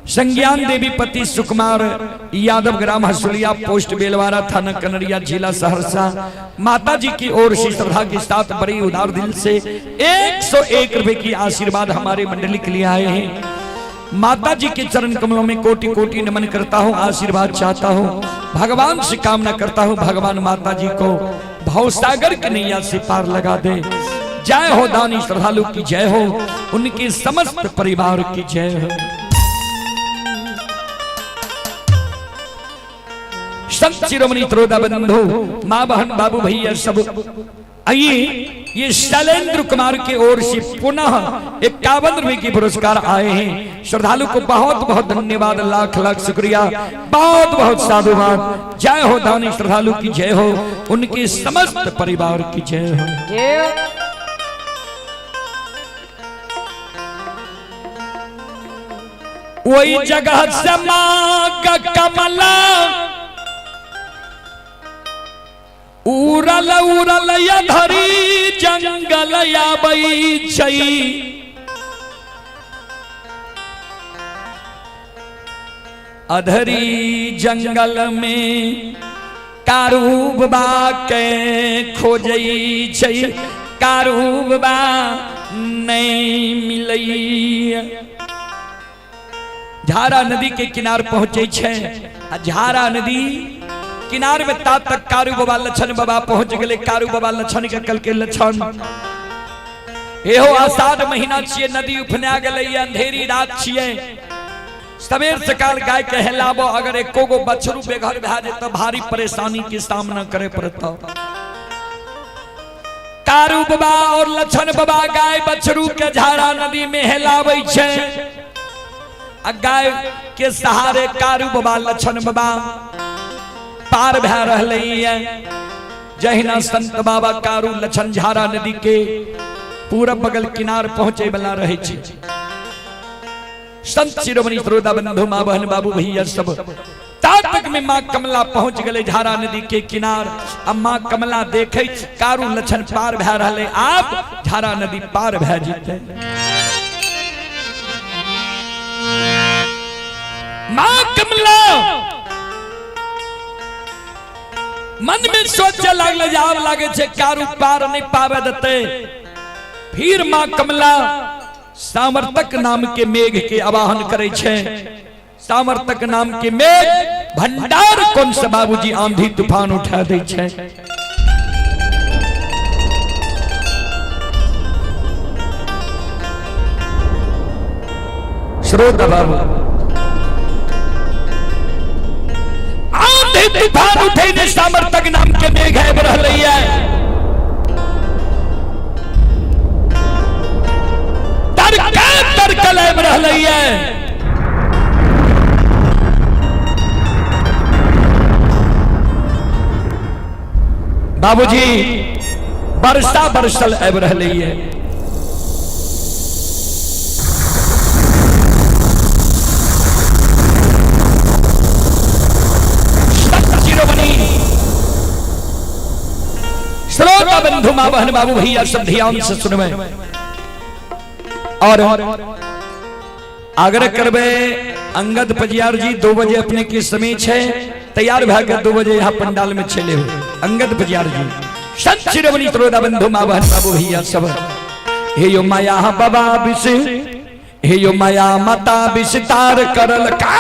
संज्ञान देवी पति सुकुमार यादव ग्राम हसुलिया पोस्ट बेलवारा थाना कनरिया जिला सहरसा। माता जी की ओर से श्रद्धा के साथ बड़ी उदार दिल से 101 रुपए की आशीर्वाद हमारे मंडली के लिए आए हैं। माता जी के चरण कमलों में कोटि कोटि नमन करता हूँ, आशीर्वाद चाहता हूँ, भगवान से कामना करता हूँ भगवान माता जी को भवसागर के नैया से पार लगा दे। जय हो दानी श्रद्धालु की जय हो, उनके समस्त परिवार की जय हो। संत शिरोमणि सरोदा बंधु मां बहन बाबू भैया सब आइए। ये शैलेंद्र कुमार की ओर से पुनः 51 रुपए की पुरस्कार आए हैं। श्रद्धालु को बहुत बहुत धन्यवाद, लाख लाख शुक्रिया, बहुत बहुत साधुवाद। जय हो दानी श्रद्धालु की जय हो, उनके समस्त परिवार की जय हो। वही जगह समाग कमला उरल उरल या धरी जंगल या बई छई। अधरी जंगल में कारूबा के खोजई छई, कारूबा नहीं मिलई। झारा नदी के किनार पहुंचे छे। झारा नदी किनार में ता तक कारू बाबा लछन बाबा पहुंच गए। कारू बाबा लछन के कल के लछन एहो आषाढ़ महीना छिए, नदी उफना गले, अंधेरी रात छिए। सवेर सकाल गाय के हेलाबो, अगर एको गो बछरू बेघर भा जाए तो भारी परेशानी के सामना करे पड़ता। कारू बाबा और लछन बाबा गाय बछरू के झारा नदी में हेलाबै छे। गाय के सहारे कारू बाबा लछन बाबा पार भा रहले है। जहिना संत बाबा कारू लछन झारा नदी के पूरब बगल किनार पहुंचे वाला रहे छे। संत शिरोमणि सरोदा बंधु मां बहन बाबू भैया सब तक में मां कमला पहुंच गए झारा नदी के किनार। अब मां कमला देखे कारू लछन पार भा रहले, आप झारा नदी पार भा जीते। मां कमला मन में सोचे लगल, जाब लागे छे कारू पार नहीं पावे देते। फिर मां कमला सामर्थक नाम के मेघ के आवाहन करे छे। सामर्थक नाम के मेघ भंडार कौन से बाबूजी आंधी तूफान उठा दे छे। श्रोता बाबू आंधी तूफान उठे ने सामर्थक नाम के मेघ है रहले है। तरकल रहले है। बाबूजी वर्षा बरसल अब रहले है। श्रोता बंधु मां बहन बाबू भैया सब ध्यान से सुनवे और आग्रह करबे। अंगद पजियार जी 2 बजे अपने के समय छे तैयार भाकर 2 बजे यहाँ पंडाल में चले हुए। अंगद पजियार जी संत शिरोमणि सरोदा बंधु मां बहन बाबू भैया सब। हे यो माया बाबा बिस, हे यो माया माता विस्तार करल का।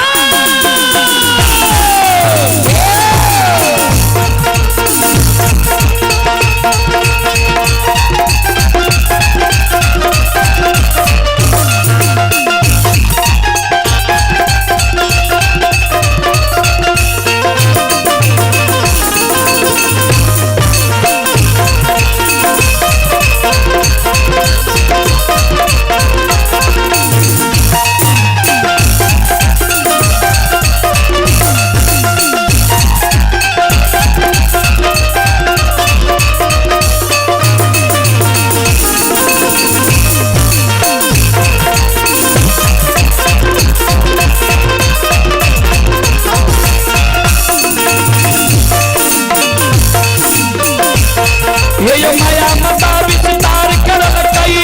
हे यो माया मता विस्तार करल कई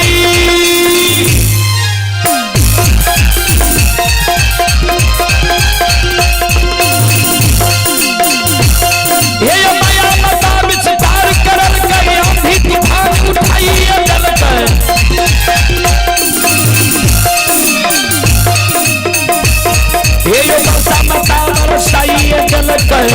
हे यो माया मता विस्तार करल कई आंधी तूफान उठाई जल कर हे यो बरसा मता बरसाई जल कर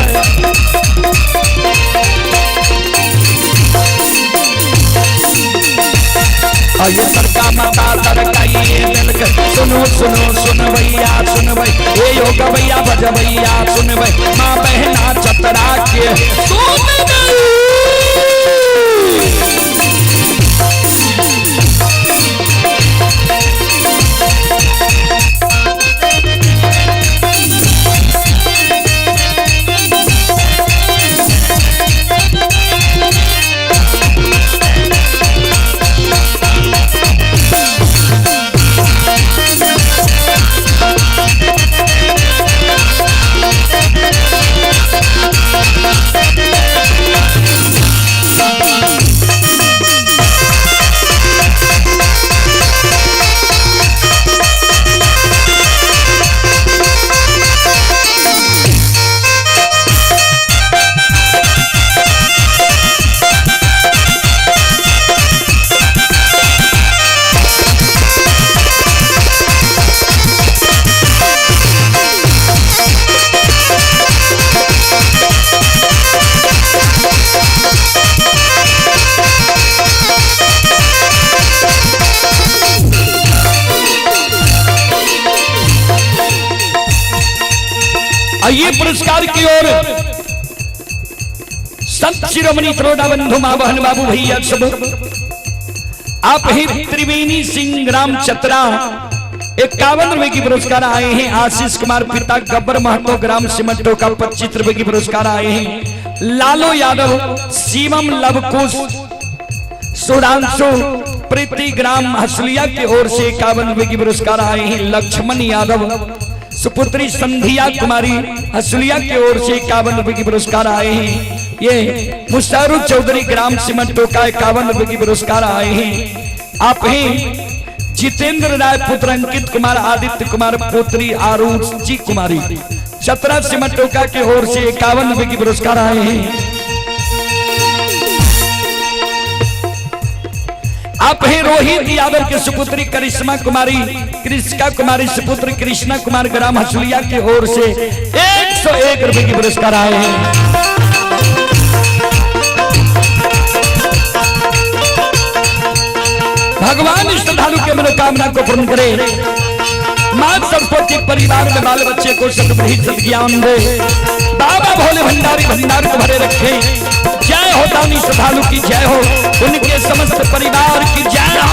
ये सरका माता तरकाइए जलकर सुनो सुनो सुन भैया सुन भाई ये योग भैया भज भैया सुन भाई माँ बहना चतरा के सुन आइए पुरस्कार की ओर संत शिरोमणि त्रोड़ा बंधु मां बहन बाबू भैया सब आप ही त्रिवेणी सिंह ग्राम चतरा 51 रुपए की पुरस्कार आए हैं। आशीष कुमार पिता गब्बर महतो ग्राम सिमटो का 25 रुपए की पुरस्कार आए हैं। लालो यादव सीमम लवकुश सुधांशु प्रीति ग्राम हसलिया की ओर से 51 रुपए की पुरस्कार आए हैं। लक्ष्मण यादव सुपुत्री संधिया कुमारी हसलिया की ओर से 51 रुपए की पुरस्कार आए हैं। ये मुस्तारू चौधरी ग्राम सिमटो का 51 रुपए की पुरस्कार आए हैं। आप ही जितेंद्र राय पुत्र अंकित कुमार आदित्य कुमार पुत्री आरूष जी कुमारी चतरा सिमटोका की ओर से 51 रुपए की पुरस्कार आए हैं। आप हैं रोहित यादव के सुपुत्री करिश्मा कुमारी कृष्णा कुमारी सुपुत्र कृष्णा कुमार ग्राम हसुलिया की ओर से 101 रुपए की पुरस्कार आए हैं। भगवान श्रद्धालु के मनोकामना को पूर्ण करे। मां सरस्वती परिवार में बाल बच्चे को सद्बुद्धि सद्ज्ञान दे। बाबा भोले भंडारी भंडार को भरे रखे। जय हो दानी श्रद्धालु की जय हो, उनके समस्त परिवार की जय हो।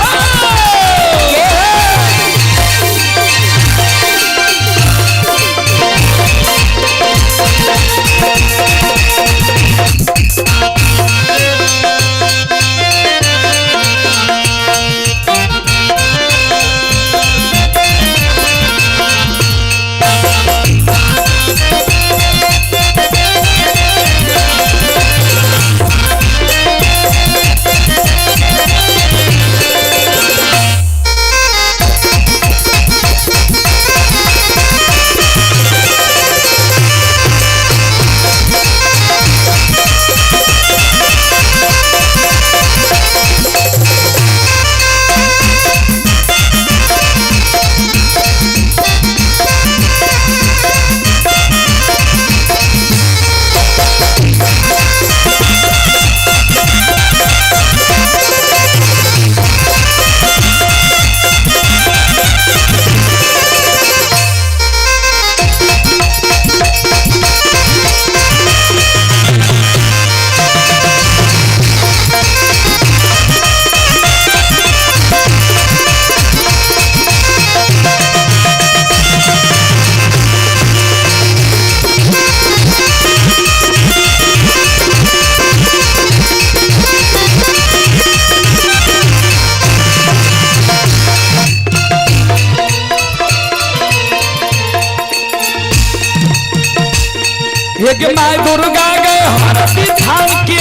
एक माय दुर्गा गए हरती थान के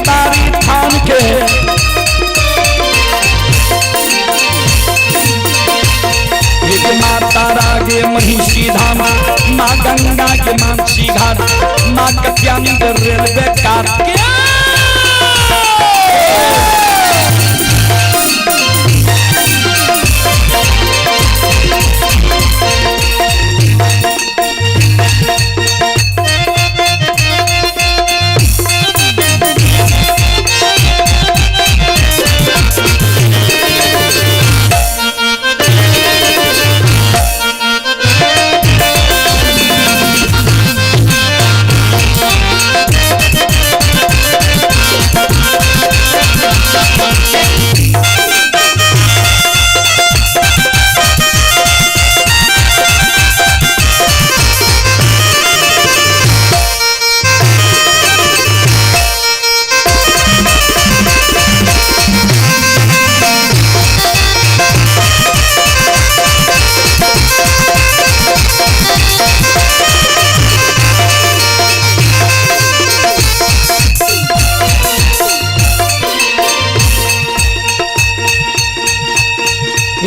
तारी थान के माँ तारा गे महिषी धाम, माँ गंगा के मानसी घाट, माँ कत्यानी के रेलवे काट के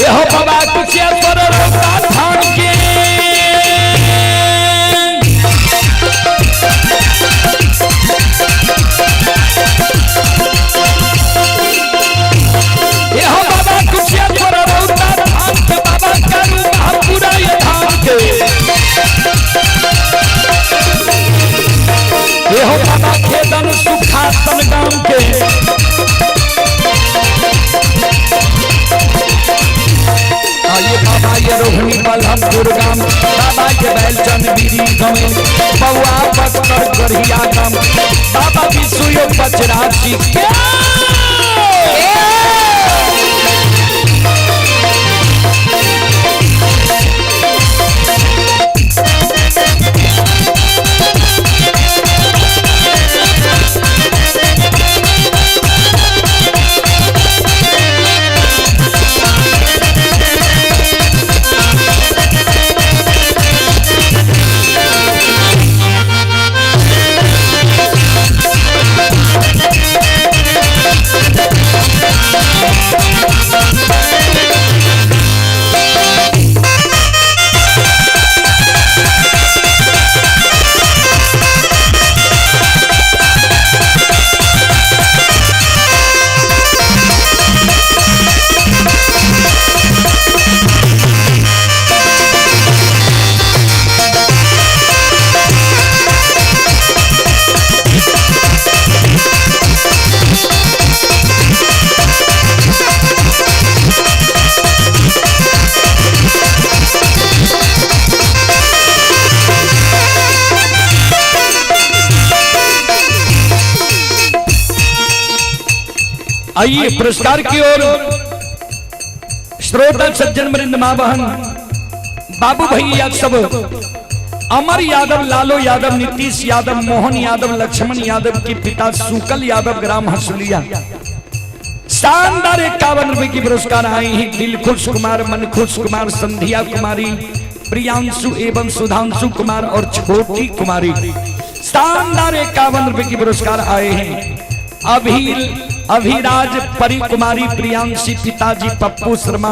हो बाबा कुशेश्वर रौता धाम के हो बाबा कुशेश्वर रौता धाम के बाबा करू पूरा ये धाम के हो बाबा खेदन सुखासन गांव के ये बाबा ये रोहिणी बलहमपुर गाम, बाबा के बैलचंद बीरी गमे, बउआ बस्तर गढ़िया गाम, बाबा विष्णु पचरासी के आइए पुरस्कार की ओर श्रोता सज्जन वृंद, मां बहन, बाबू भैया सब, अमर यादव, लालो यादव, नीतीश यादव, मोहन यादव, लक्ष्मण यादव के पिता सुकल यादव, ग्राम हसुलिया, शानदार 51 रुपए की पुरस्कार आए हैं। दिल खुश कुमार, मन खुश कुमार, संध्या कुमारी, प्रियांशु एवं सुधांशु कुमार और छोटी कुमारी, शानदार 51 रुपए की पुरस्कार आए हैं। अभिराज परी कुमारी, प्रियांशी, पिताजी पप्पू शर्मा,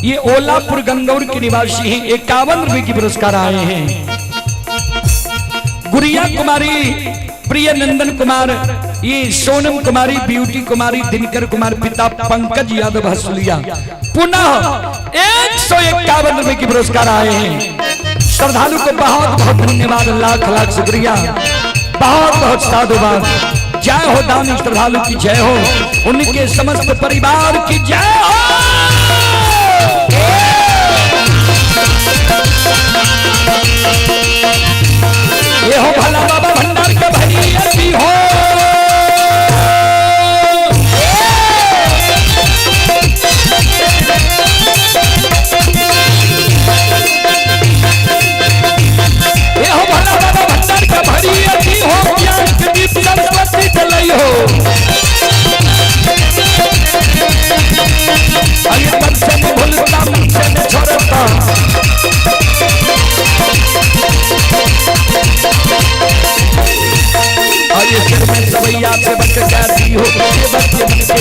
ये ओलापुर गंगौर के निवासी हैं, 51 रुपए की पुरस्कार आए हैं। गुड़िया कुमारी, प्रिय नंदन कुमार, ये सोनम कुमारी, ब्यूटी कुमारी, दिनकर कुमार, पिता पंकज यादव हसुलिया, पुनः 151 रुपए की पुरस्कार आए हैं। श्रद्धालु को बहुत बहुत धन्यवाद, लाख लाख शुक्रिया, बहुत बहुत साधुवाद। जय हो दानी श्रद्धालु की जय हो, उनके समस्त परिवार की जय हो। ये हो भला बाबा भंडार का भैया हो। ये हो भला बाबा भंडार का भैया हो, ज्ञान के दीप सरस्वती चलाई हो। अरे मन से भूलता, मन से छोड़ता,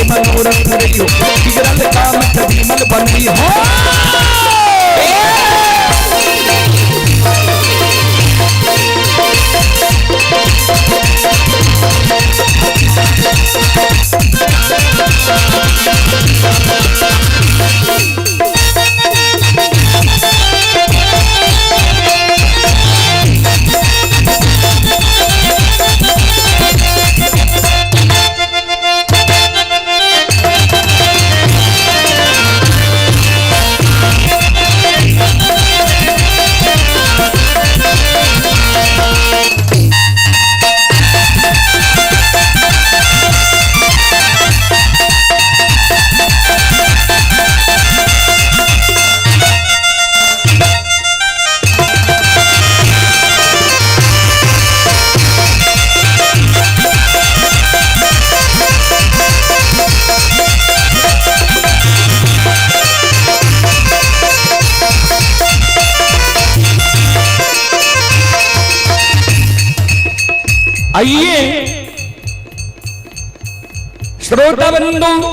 सबके मनोरथ पूरी हो, बिगड़ल काम विमल बनी हो। आइए श्रोता बंधु,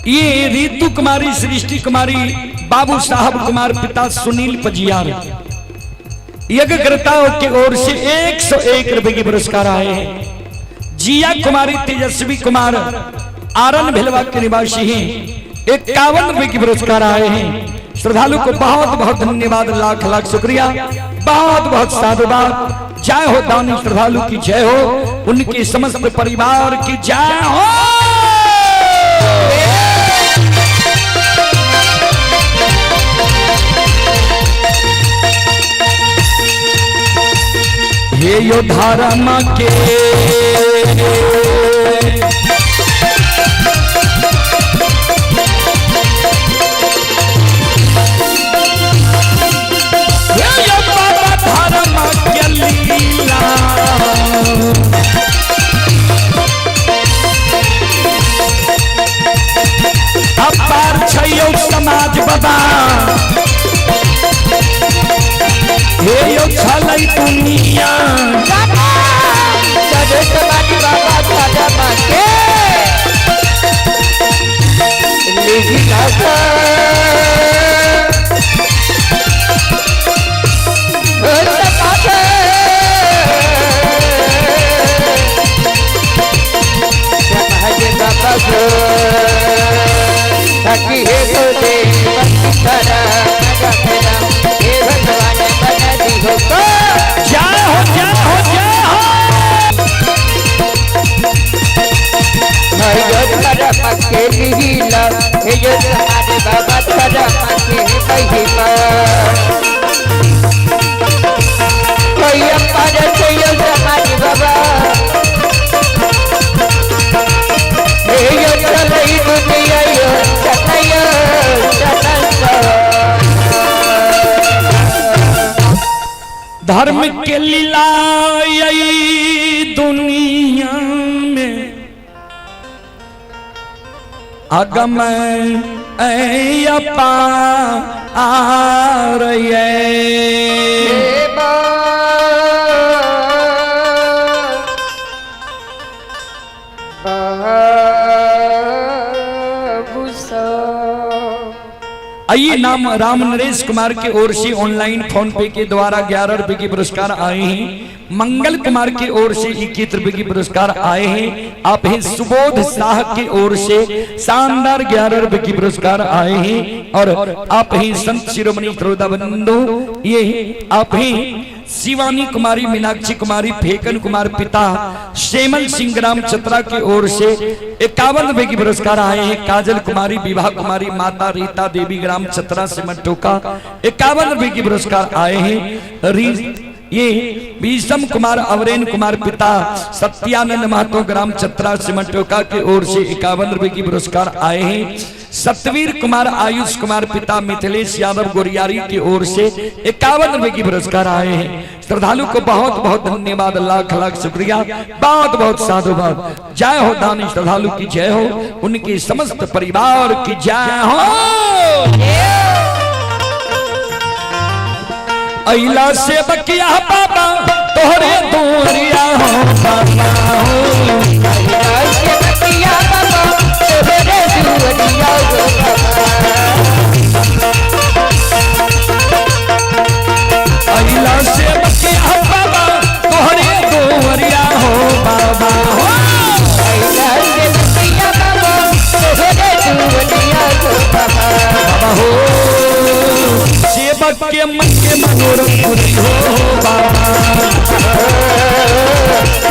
ये रीतु कुमारी, सृष्टि कुमारी, बाबू साहब कुमार, पिता सुनील पजियार, यज्ञकर्ताओं की ओर से 101 रुपए के पुरस्कार आए हैं। जिया कुमारी, तेजस्वी कुमार, आरन भिलवा के निवासी हैं, 51 रुपए के पुरस्कार आए हैं। श्रद्धालु को बहुत बहुत धन्यवाद, लाख लाख शुक्रिया, बहुत बहुत साधुवाद। जय हो दानी श्रद्धालु की जय हो, उनके समस्त परिवार की जय हो। हे योद्धा रामा के समाज बाबा हे यो छलै दुनिया सजो समाज बाबा दादा माके लिखी लासा बाबा को ताकि हे तो दे बंदरा मगा मेरा हे भगवान बना दी हो को जय हो जय हो जय हो। हर योद्धा पक्के लीला हे योद्धा हमारे बाबा तारा पक्के कहिमा कोई अपार से योद्धा हमारे बाबा हे योद्धा लई दुनिया यो चलायो धर्म के लीलाई दुनिया में अगम अपार आइए नाम राम नरेश कुमार की ओर से ऑनलाइन फोन पे के द्वारा 11 रुपए के पुरस्कार आए हैं। मंगल कुमार की ओर से 21 रुपए के पुरस्कार आए हैं। आप हैं सुबोध शाह की ओर से शानदार 11 रुपए के पुरस्कार आए हैं। और आप हैं संत शिरोमणि श्रोता बंधु, ये आप हैं शिवानी कुमारी, मीनाक्षी कुमारी, फेकन कुमार, पिता शेमल सिंह ग्राम चतरा की ओर से 51 रुपए के पुरस्कार आए हैं। काजल कुमारी, विवाह कुमारी, माता रीता देवी ग्राम चतरा सिमटोका 51 रुपए के पुरस्कार आए हैं। ये बीसम कुमार, अवरेन कुमार, पिता सत्यानंद महतो ग्राम चतरा सिमटोका की ओर से 51 रुपए के पुरस्कार आए हैं। सतवीर कुमार, आयुष कुमार, पिता मिथिलेश यादव गोरियारी की ओर से 51 रुपए की पुरस्कार आए हैं। श्रद्धालु को बहुत बहुत धन्यवाद, लाख लाख शुक्रिया, बहुत बहुत साधुवाद। जय हो दानी श्रद्धालु की जय हो, उनके समस्त परिवार की जय हो। अइला से बकिया बाबा तोहरे दूरिया हो बाबा हो, अइला से बकिया बाबा सेवक के मन के मनोरथ पूरी हो बाबा।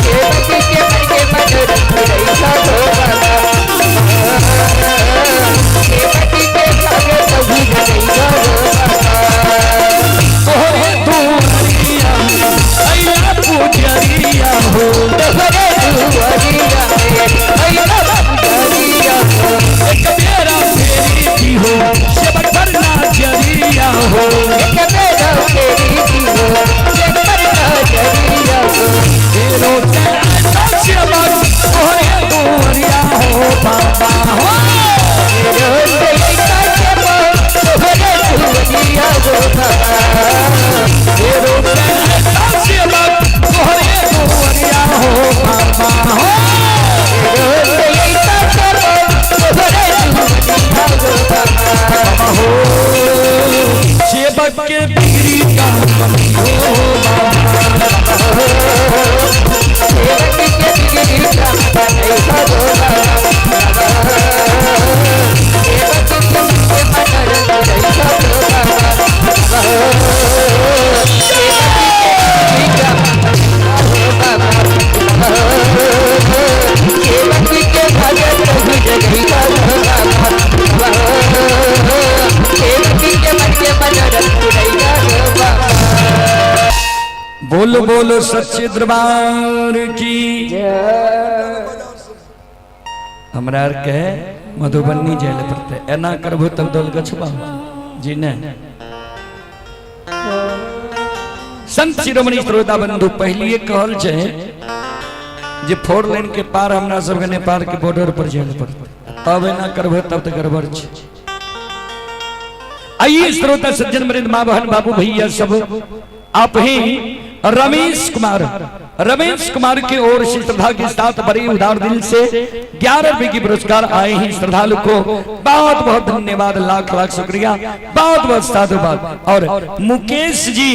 सेवक के मन के मनोरथ पूरी हो बाबा। सेवक के भागे कभी नहीं हो बाबा। तोहरे दुआरिया अइला पुजरिया हो, तोहरे दुआरिया अइला पुजरिया हो। एक बेरा फेरी की हो सेवक करना जरिया हो, एक बेरा फेरी की हो सेवक करना जरिया हो। तेरो ऐसा सेवक तोहरे दुआरिया हो बाबा हो। तेरो ऐसा सेवक तोहरे दुआरिया हो बाबा। तेरो ऐसा सेवक तोहरे दुआरिया हो बाबा हो। तेरो ऐसा सेवक तोहरे दुआरिया हो बाबा हो सेवक के बिगड़ी का कमी हो बाबा। सेवक के बिगड़ी का कमी हो बाबा। सेवक के मनोरथ पूरी हो बाबा। सेवक के भागे कभी नहीं हो बाबा। सेवक के मन के मनोरथ पूरी हो बाबा। बोलो बोलो सच्चे दरबार की। हमरा आर के मधुबनी जाए पड़ते, एना करबो तब दौल गछबा जी ने। संत शिरोमणि श्रोता बंधु पहलिए कहल छे जे 4 लेन के पार हमरा सब के नेपाल के बॉर्डर पर जाए पड़ते, तब एना करबो तब तो गड़बड़ छे। आइए श्रोता सज्जन वृंद मां बहन बाबू भैया सब, आप ही रमेश कुमार की ओर से श्रद्धा के साथ बड़े उदार दिल से 11 रुपए की पुरस्कार आए हैं श्रद्धालु को बहुत बहुत धन्यवाद, लाख लाख शुक्रिया, बहुत बहुत साधुवाद। और मुकेश जी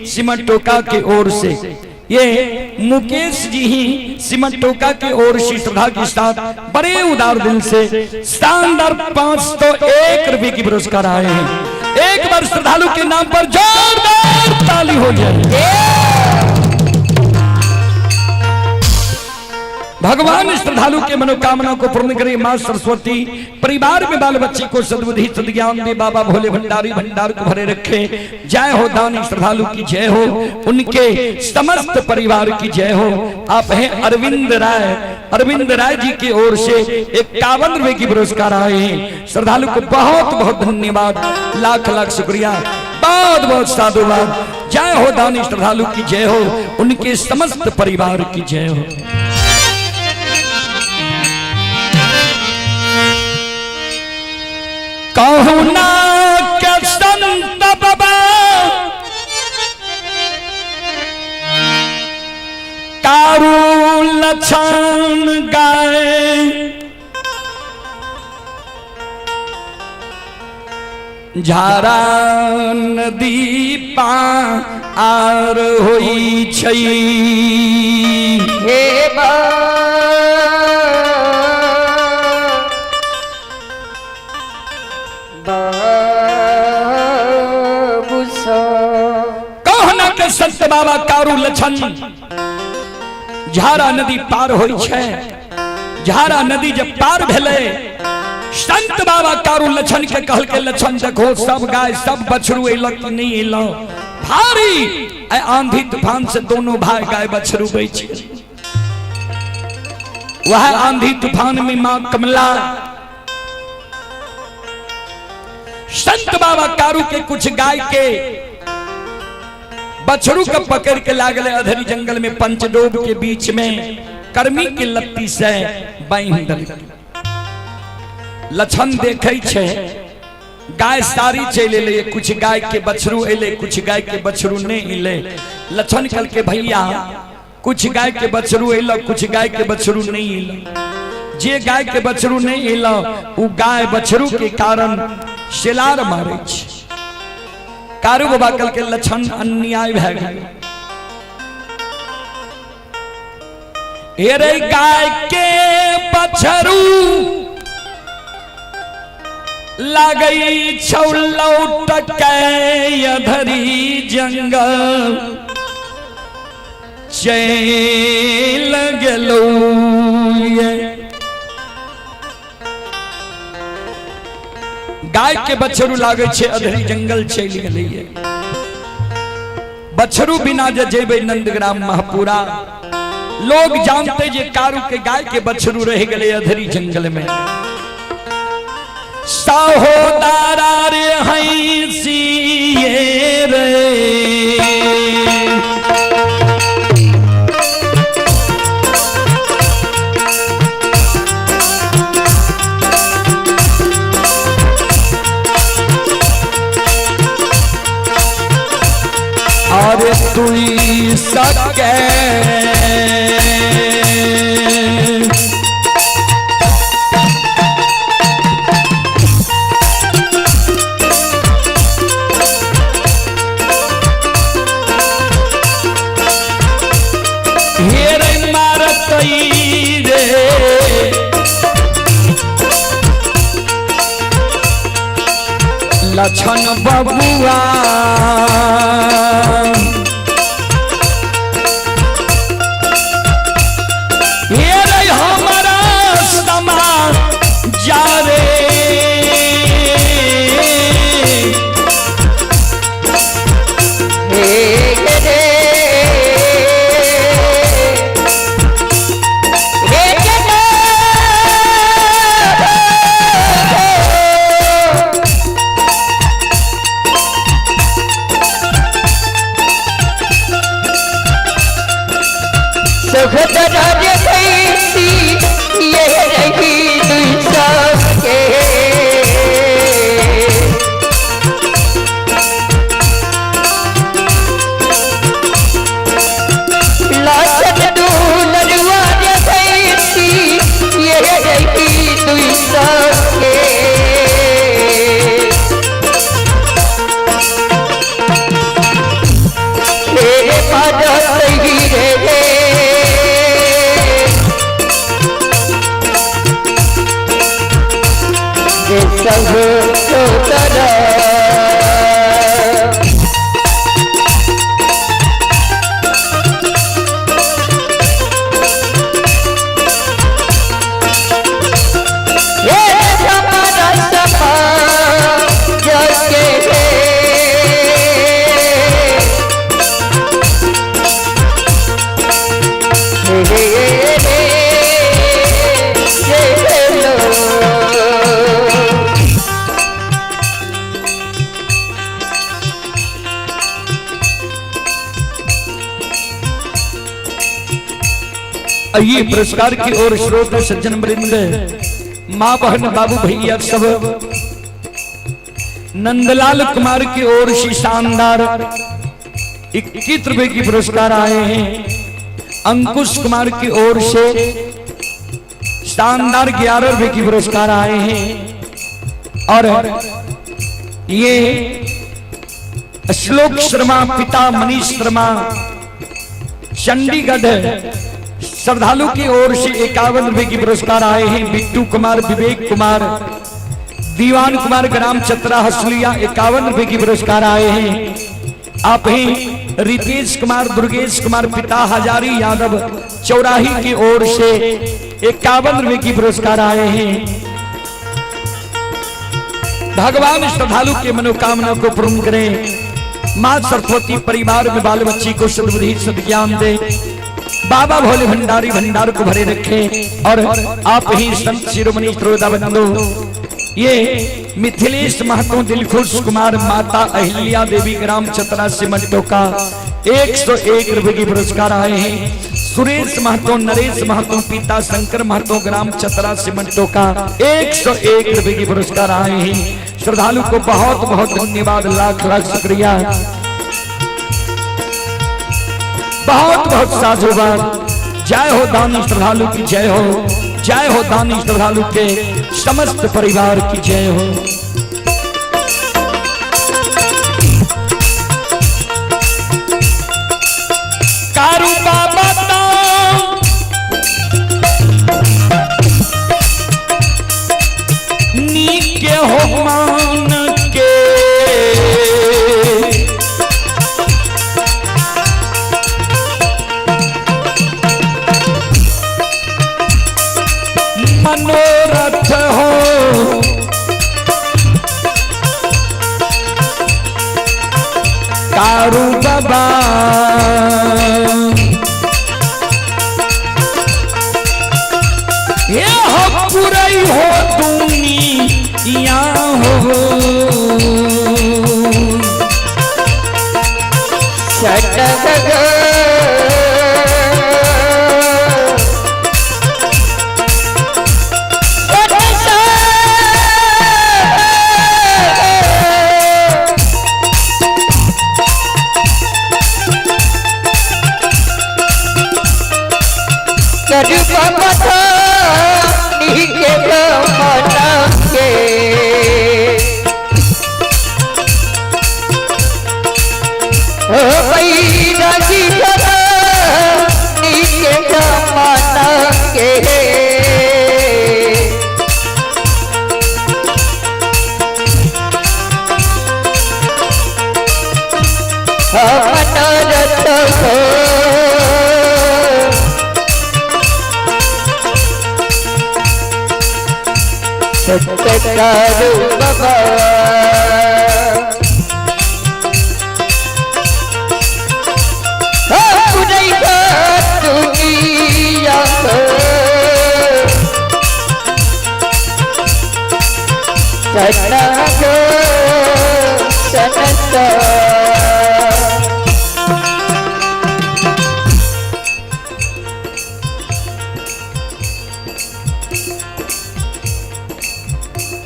सिमटोका के ओर से, ये मुकेश जी ही सिमटोका के ओर से श्रद्धा के साथ बड़े उदार दिल से शानदार 501 रुपए की पुरस्कार आए हैं। एक बार श्रद्धालु के नाम पर जोरदार ताली हो जाए। भगवान श्रद्धालु के मनोकामना को पूर्ण करे। मां सरस्वती परिवार में बाल बच्चे को सद्बुद्धि सद्ज्ञान दे। बाबा भोले भंडारी भंडार को भरे रखे। जय हो दानी श्रद्धालु की जय हो, उनके समस्त परिवार की जय हो। आप हैं अरविंद राय जी की ओर से 51 रुपए की पुरस्कार आए हैं। श्रद्धालु को बहुत बहुत धन्यवाद, लाख लाख शुक्रिया, बहुत बहुत साधुवाद। जय हो दानी श्रद्धालु की जय हो, उनके समस्त परिवार की जय हो। कहूना के संत बाबा कारू लछन गाए, झारा नदी पार होई छई। हे कहना के संत बाबा कारू लछन झारा नदी पार होई छे। झारा नदी जब पार भेले, संत बाबा कारू लछन के कहल के लछन देखो सब गाय सब बछरू एलक कि नहीं एलो, भारी आंधी तूफान से दोनों भाई गाय बछरू बेचे। वह आंधी तूफान में मां कमला संत बाबा कारू के कुछ गाय के बछड़ू का पकड़ के लागले अधरी जंगल में पंचडोब के बीच में कर्मी के लत्ती से बांध दल। लछन देखे छे गाय सारी चले ले, कुछ गाय के बछड़ू एले, कुछ गाय के बछड़ू नहीं एले। लछन कल के भैया कुछ गाय के बछड़ू एला, कुछ गाय के बछड़ू नहीं एला। जे गाय के बछड़ू नहीं एला उ गाय बछड़ू के कारण शिलार मारे छे। कारू बाबा कल के लछन अन्याय भए गेल। रे गाय के बछड़ू लागई छौलौट के अधरी जंगल चल गेलो ये। गाय के बछरू लागे छे अधरी जंगल चल गेलिए। बछरू बिना जेबे नंदग्राम महपुरा। लोग जानते जे कारू के गाय के बछरू रह गए अधरी जंगल में। साहोदारा रे हंसिए रे अरे तुई सके हेरे मारतई रे लछन बबुआ जा रे ये पुरस्कार की ओर श्रोता सज्जन वृंद, माँ बहन बाबू भैया सब, नंदलाल कुमार की ओर से शानदार 21 रुपए की पुरस्कार आए हैं। अंकुश कुमार की ओर से शानदार 11 रुपए की पुरस्कार आए हैं। और ये श्लोक शर्मा पिता मनीष शर्मा चंडीगढ़ श्रद्धालु की ओर से 51 रुपए की पुरस्कार आए हैं। बिट्टू कुमार, विवेक कुमार, दीवान कुमार, ग्राम चतरा हसलिया 51 रुपए की पुरस्कार आए हैं। आप हैं रितेश कुमार, दुर्गेश कुमार पिता हजारी यादव चौराही की ओर से 51 रुपए की पुरस्कार आए हैं। भगवान श्रद्धालु के मनोकामना को पूर्ण करें। मां सरस्वती परिवार में बाल बच्ची को सद्बुद्धि सद्ज्ञान दे। बाबा भोले भंडारी भंडार को भरे रखे। और आप ही संत शिरोमणि श्रोता बंधु, ये मिथिलेश महतो, दिलखुश कुमार, माता अहिल्या देवी ग्राम चतरा सिमंटो का 101 रुपए की पुरस्कार आए हैं। सुरेश महतो, नरेश महतो, पिता शंकर महतो, ग्राम चतरा सिमंटो का 101 रुपए की पुरस्कार आए हैं। श्रद्धालु को बहुत बहुत धन्यवाद, लाख लाख शुक्रिया, बहुत बहुत साधुवाद। जय हो दानी श्रद्धालु की जय हो, जय हो दानी श्रद्धालु के समस्त परिवार की जय हो। कारू बाबा नी के हो करुपा पठानी के जमाना के ओ बैरागी रानी के जमाना के मनरत हो सत्कारू बाबा दुनिया सना गो सनता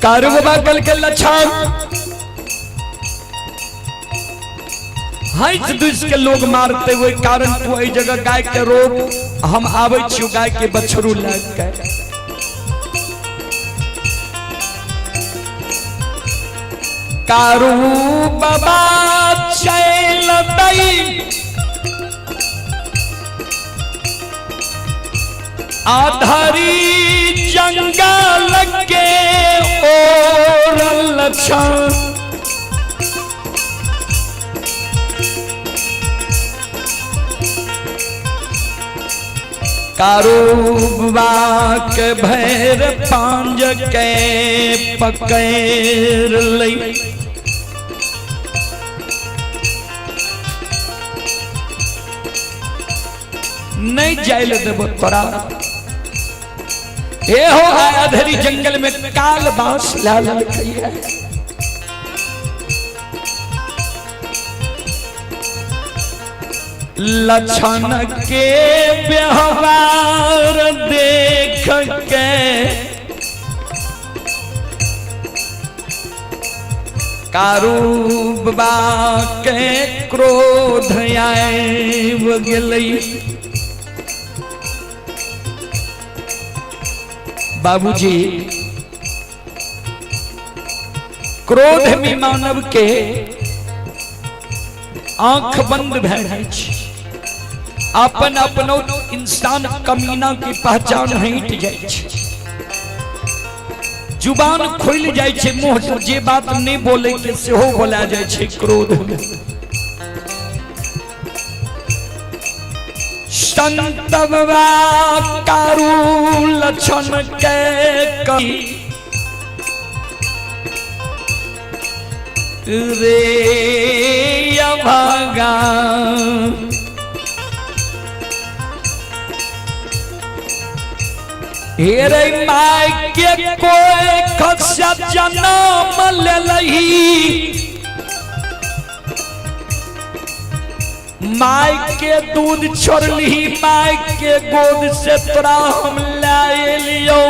कारू बाबा कल के लछाओ हाइट दुस के लोग मारते हुए कारण तू ई जगह गाय के रोक हम आवे छियो गाय के बछरू लाग के कारू बाबा चल दई आधारी जंगल के ओरल छन कारूबा के भैर पांज के पकड़ लई नहीं जाइल देव तोरा ए हो अधरी जंगल में काल बांस लाल लिखिया लछन के व्यवहार देख के कारूबा के क्रोध आए गेलई बाबूजी क्रोध में मानव के आंख बंद भै जाइ छै अपन अपनो इंसान कमीना की पहचान हट जाइ छै जुबान खोल जाइ छै मुंह से जे बात नहीं बोले के सेहो बोला जाइ छै क्रोध में संतवा कारू लछन के कई रे भागा हेरे माय के कोई खसा जन्म ले लही माय के दूध छोड़ली माय के गोद से तोरा हम लाए लियो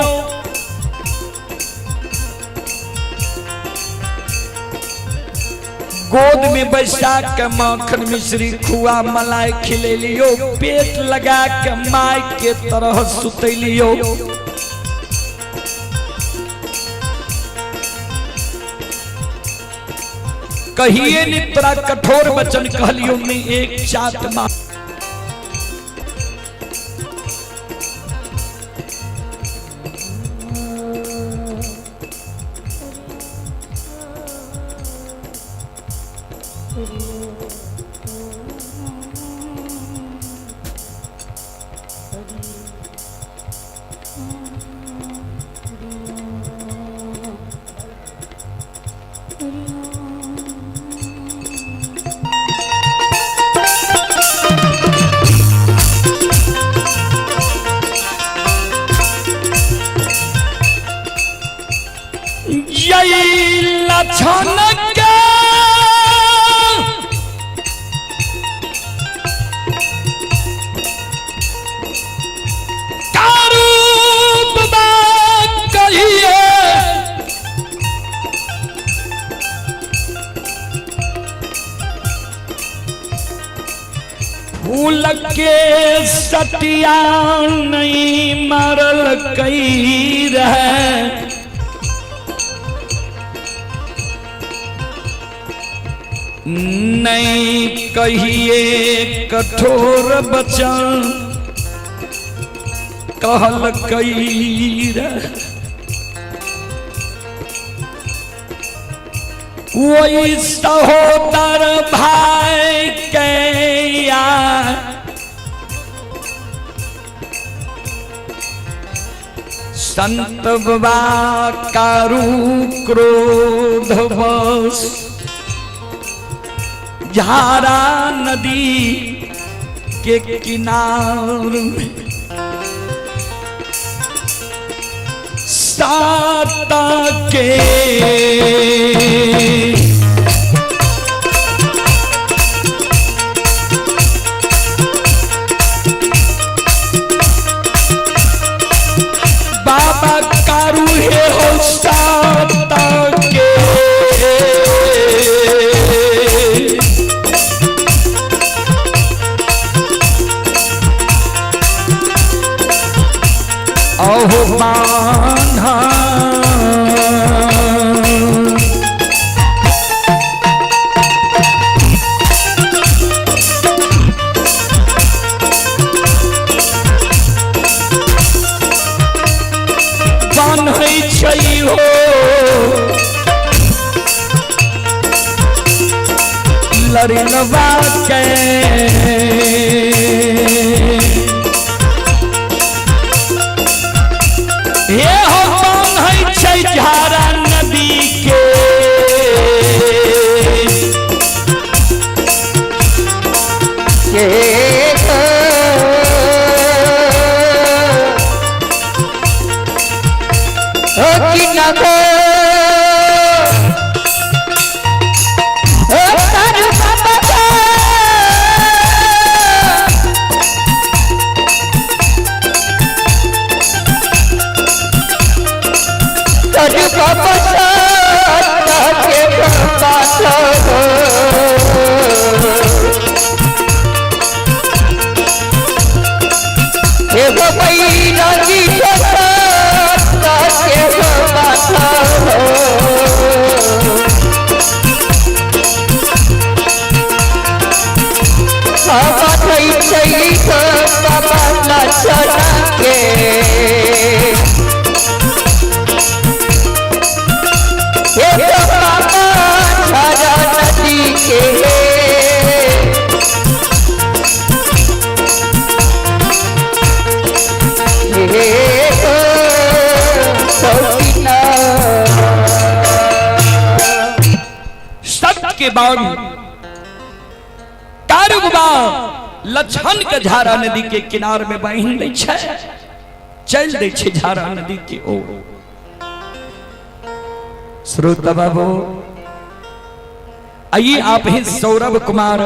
गोद में बैसा के माखन मिश्री खुआ मलाई खिले लियो पेट लगा के माय के तरह सुतलियो कहिए नि तोरा कठोर वचन कहलियो में एक चाट मार के सटिया नहीं मरल कई रहे, नहीं कहिए कठोर बचन कहल कई रहे, वही सहोदर भाई के यार संत बाबा कारू क्रोध बस झारा नदी के किनार में साता के बाबा कारू है हो साता के बांधा बान्है छै हो लड़नवा के ये हो बान्है छै झारा नदी के के बाद कारुबा लछन के झारा नदी के किनार में बहिन दै छै, चल दै छै झारा नदी के ओर। श्रोता बाबू आइए आप हैं सौरभ कुमार,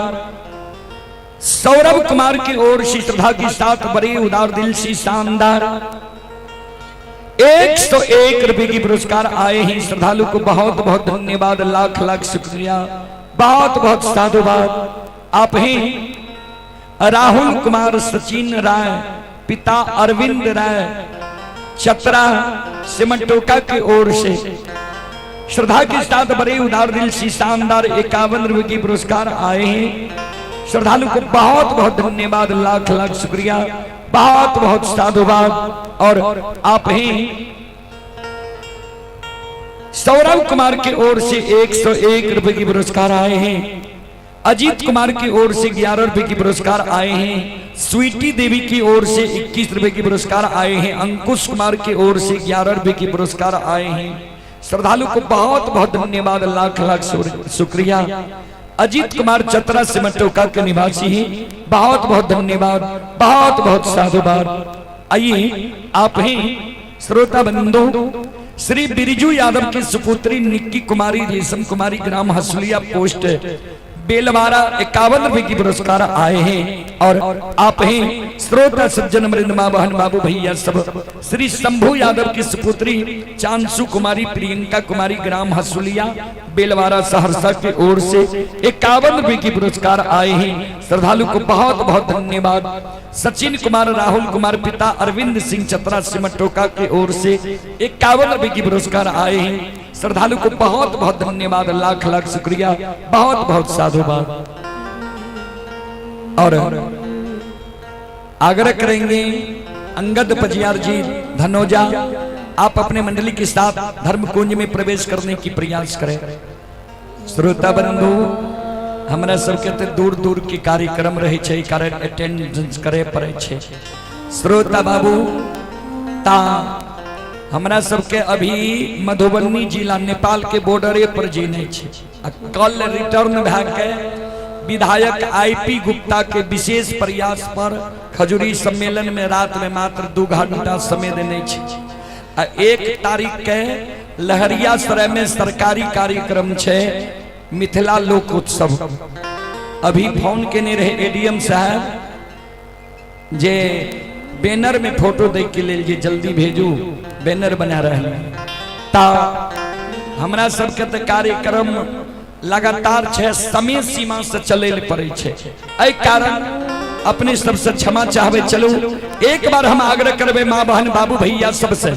सौरभ कुमार की ओर से श्रद्धा के साथ बड़े उदार दिल से शानदार 101 रुपए की पुरस्कार आए हैं। श्रद्धालु को बहुत बहुत धन्यवाद, लाख लाख शुक्रिया, बहुत बहुत साधुवाद। आप हैं राहुल कुमार सचिन राय, पिता अरविंद राय, चतरा सिमटोका की ओर से श्रद्धा के साथ बड़े उदार दिल से शानदार 51 रुपए की पुरस्कार आए हैं। श्रद्धालु को बहुत बहुत धन्यवाद, लाख लाख शुक्रिया, बहुत बहुत साधुवाद। और आप हैं सौरभ कुमार की ओर से 101 रुपए की पुरस्कार आए हैं। अजीत कुमार की ओर से 11 रुपए की पुरस्कार आए हैं। स्वीटी देवी की ओर से 21 रुपए की पुरस्कार आए हैं। अंकुश कुमार की ओर से 11 रुपए की पुरस्कार आए हैं। श्रद्धालु को बहुत बहुत धन्यवाद, लाख लाख शुक्रिया। अजीत कुमार चतरा सिमटोका के निवासी हैं, बहुत बहुत धन्यवाद, बहुत बहुत साधुवाद। आइए आप हैं श्रोता बंधु श्री बिरजू यादव की सुपुत्री निक्की कुमारी रेशम कुमारी, ग्राम हसुलिया, पोस्ट बेलवारा, 51 रुपए की पुरस्कार आए हैं। और आप हैं श्रोता सज्जन मृद माँ बहन बाबू भैया सब श्री शंभू यादव की सुपुत्री चांसू कुमारी प्रियंका कुमारी ग्राम हसुलिया बेलवारा सहरसा की ओर से 51 रुपए की पुरस्कार आए हैं। श्रद्धालु को बहुत बहुत धन्यवाद। सचिन कुमार राहुल कुमार पिता अरविंद सिंह चतरा सिमटोका की ओर से 51 रुपए की पुरस्कार आए हैं। श्रद्धालु को बहुत बहुत धन्यवाद, लाख लाख शुक्रिया, बहुत बहुत साधुवाद। और आग्रह करेंगे अंगद पजियार जी धनोजा, आप अपने मंडली के साथ धर्म कुंज में प्रवेश करने की प्रयास करें। श्रोता बंधु हमरा सबके तो दूर दूर के कार्यक्रम रहे छे, कारण अटेंडेंस करे पड़े छे। श्रोता बाबू ता हमरा सबके अभी मधुबनी जिला नेपाल के बॉर्डरे पर जीने छे। कल रिटर्न भए के विधायक आईपी गुप्ता के विशेष प्रयास पर खजूरी सम्मेलन में रात में मात्र 2 घंटा समय देने छे। 1 तारीख के लहरिया सराय में सरकारी कार्यक्रम छे मिथिला लोक उत्सव। अभी फोन केने रहे एडीएम साहब जे बैनर में फोटो देख के ले जल्दी भेजू, बैनर बना रहे ता हमरा सबके तो कार्यक्रम लगातार छे, समय सीमा से चले पड़े छे। एहि कारण अपने सबसे क्षमा चाहबे। चलो एक बार हम आग्रह करबे माँ बहन बाबू भैया सबसे,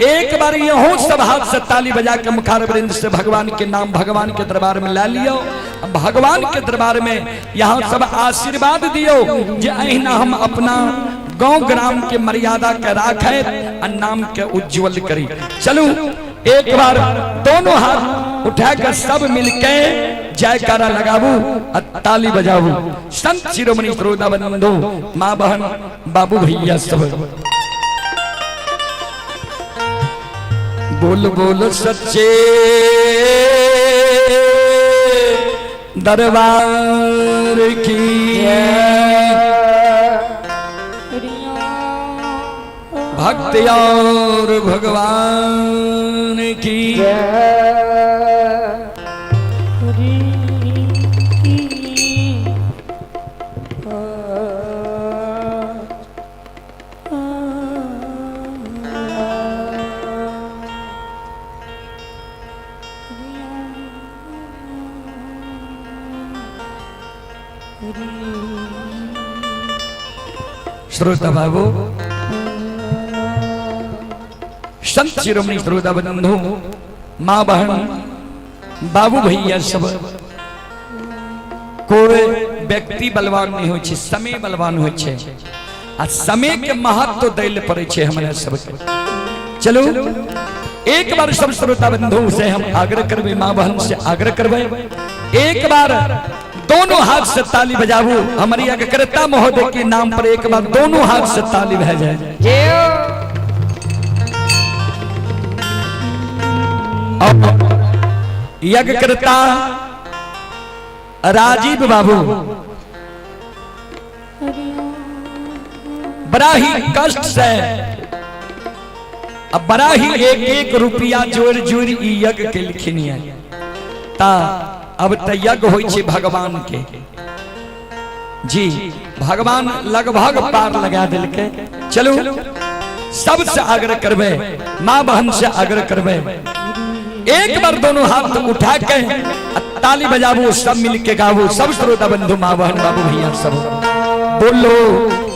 एक बार यहों सब हाथ से ताली बजा के मुखारबिंद से भगवान के नाम भगवान के दरबार में ला लियो। भगवान के दरबार में यहाँ सब आशीर्वाद दियो जे अहिना हम अपना गांव ग्राम के मर्यादा के राखे और नाम के उज्जवल करी। चलो एक बार दोनों हाथ उठा कर सब मिलके जयकारा लगाबू और ताली बजाबू। संत शिरोमणि श्रोता बंधु माँ बहन बाबू भैया सब बोल बोल सच्चे दरबार की भक्त और भगवान की श्रोता बाबू संत शिरोमणि श्रोता बंधु माँ बहन बाबू भैया सब कोई व्यक्ति बलवान नहीं होय छे, समय बलवान होय छे आ समय के महत्व दैल पड़े छे हमरा सबके। चलो एक बार सब श्रोता बंधु से हम आग्रह करबे, माँ बहन से आग्रह करबे, एक बार दोनों हाथ से ताली बजाबू। हमारी अग्रता महोदय के नाम पर एक बार दोनों हाथ से ताली बजा जाए। यज्ञकर्ता राजीव बाबू बड़ा ही कष्ट से अब बड़ा ही 1-1 रुपया जोड़ जोड़ यज्ञ के लिखनी है ता अब तो यज्ञ होय छे भगवान के जी। भगवान लगभग पार लगा दिल के। चलो सबसे आग्रह करबे, माँ बहन से आग्रह करबे, एक बार दोनों हाथ उठा के ताली बजाबो, सब मिल के गावो। सब श्रोता बंधु माँ बहन बाबू भैया सब बोलो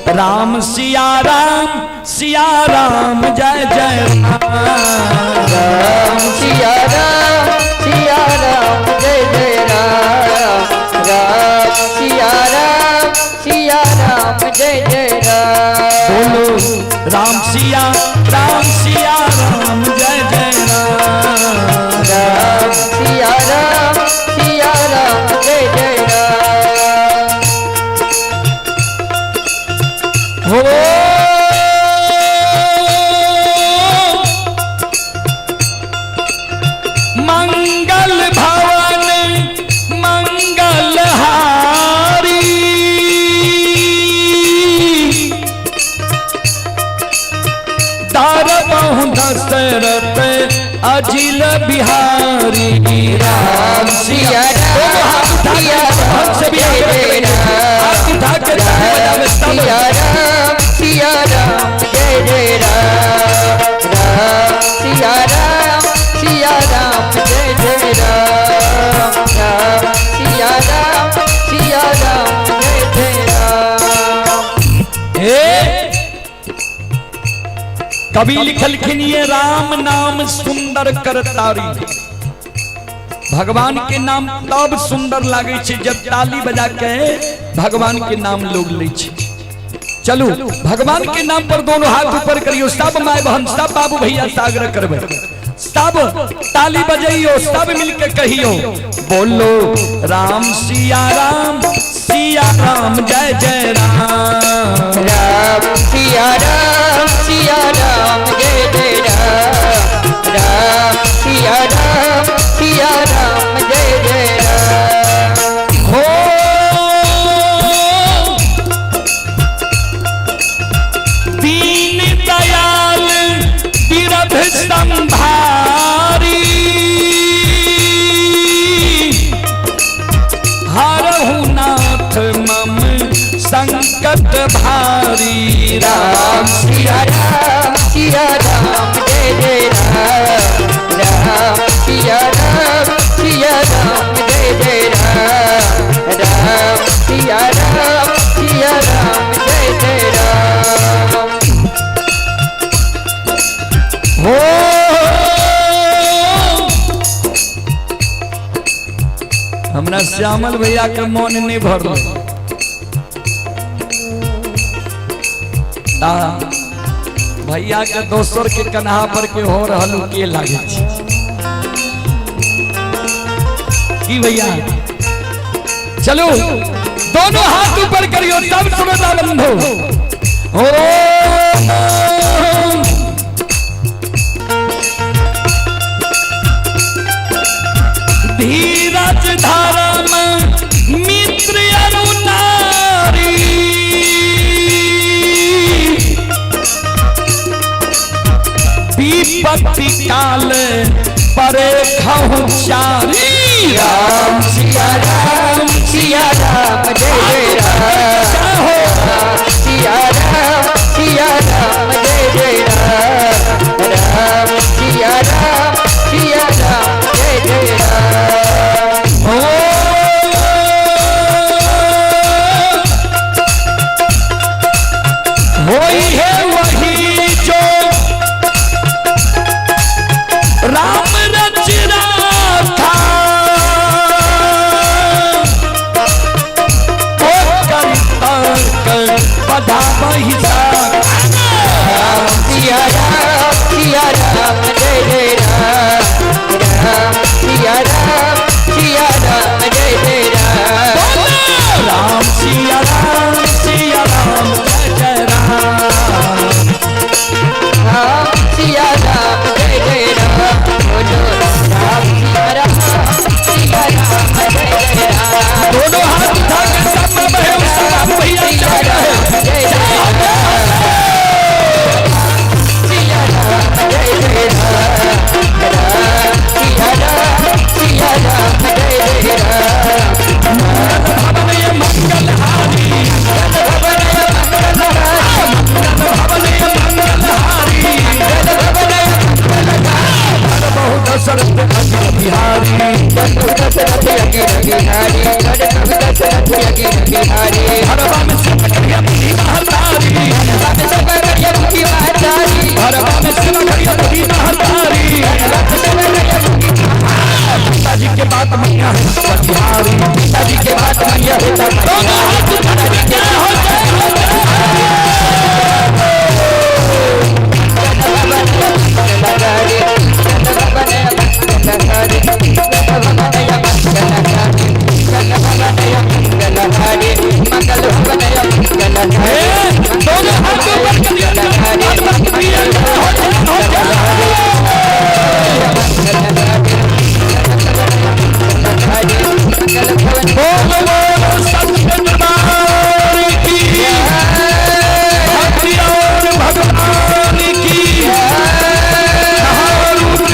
राम सिया राम जय जय राम सिया राम जय जय राम सिया राम जय जय राम। बोलो राम सिया राम जय जय राम सिया राम जय जय राम। हो मंगल भवन मंगल हारी दार बहु दशरथ अजिल बिहारी। राम सिया राम जय जय राम सिया राम कवि लिखलखिन ये राम नाम सुंदर करतारी। भगवान के नाम तब सुंदर लागे छे जब ताली बजा के भगवान के नाम लोग ले छे। चलू भगवान के नाम पर दोनों हाथ ऊपर करियो, सब माय बहन, सब बाबू भैया सागर करबे, सब ताली बजाइयो, सब मिलके कहियो बोलो राम सिया राम जय जय राम। राम सिया राम जय जय राम। राम सिया राम जय जय राम। हो दीन दयाल बिरध संभारी, हरहु नाथ मम संकट भारी। राम सिया राम जय जय राम। राम सिया राम जय जय राम। राम सिया राम जय जय राम। हो हमरा श्यामल भैया के मन नहीं भरल, भैया के दोसर के कन्हा पर के हो रहल के लागे छै की भैया। चलो दोनों हाथ ऊपर करियो, सब सुनता बंधो। हो धीरज धर्म मित्र अरुणारी, विपत्ति काल परे खहु चारी। राम सिया राम जय जय राम। राम सिया राम जय जय राम। राम सिया राम जय जय राम। होई है वही जो राम रच था, ओ करता कर बधा वही राम सिया राम जय जय राम। राम सिया राम जय जय राम। राम सिया राम जय जय राम। राम सिया राम जय जय राम। बोलो राम सिया राम जय जय राम। दोनों हाथ उठा के सब में बहे सलाम भैया जय जय जय जय राम। सिया राम जय जय राम। राम सिया राम जय जय राम। भवनय मंगलहारी, भवनय मंगलहारी, बहु दशरथ अग्र बिहारी। हरवा में सब करिया बुद्धि महतारी, हरवा में सब करिया बुद्धि महतारी। पिताजी के बात मैया है पटिहारी, पिताजी के बात मैया है दोनों हाथ उठा के क्या हो दोनों हाथ ऊपर कर दिया। बोलो बोलो सच्चे दरबार की, भक्ति और भगवान की,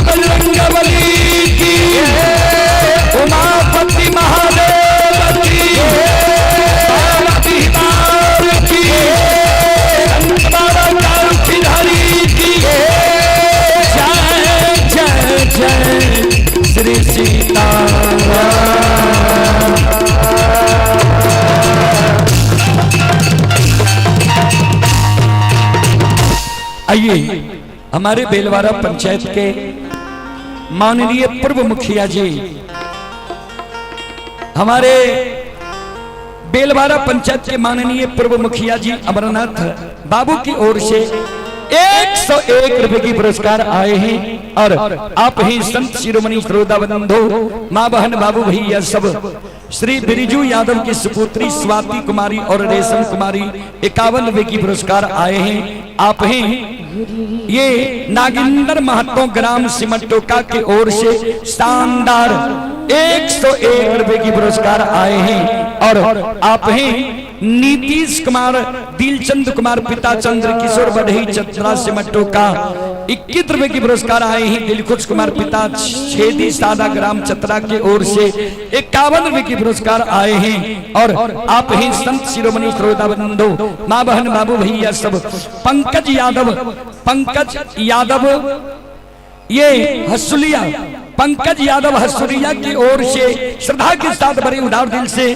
बजरंगबली की, उमापति महादेव की, पार्वती मार की, संत बाबा कालखिधारी की। जय जय जय श्री सीताराम। आइए हमारे बेलवारा पंचायत के माननीय पूर्व मुखिया जी, हमारे बेलवारा पंचायत के माननीय पूर्व मुखिया जी अमरनाथ बाबू की ओर से 101 रुपए की पुरस्कार आए हैं। और आप ही संत शिरोमणि श्रोताबंधु मां बहन बाबू भैया सब श्री बिरजू यादव की सुपुत्री स्वाति कुमारी और रेशम कुमारी 51 रुपए की पुरस्कार आए हैं। आप ही ये नागिंदर महतो ग्राम सिमटोका की ओर से शानदार 101 रुपए की पुरस्कार आए हैं। और आप ही नीतीश कुमार, दिलचंद कुमार, पिता चंद्र किशोर बढ़ई चतरा सिमटो का 21 रुपए की पुरस्कार आए हैं। दिलखुश कुमार पिता छेदी सादा ग्राम चतरा की ओर से 51 रुपए की पुरस्कार आए हैं। और आप ही संत शिरोमणि श्रोताबंधु मां बहन बाबू भैया सब पंकज यादव ये हसुलिया, पंकज यादव हसुलिया की ओर से श्रद्धा के साथ बड़े उदार दिल से,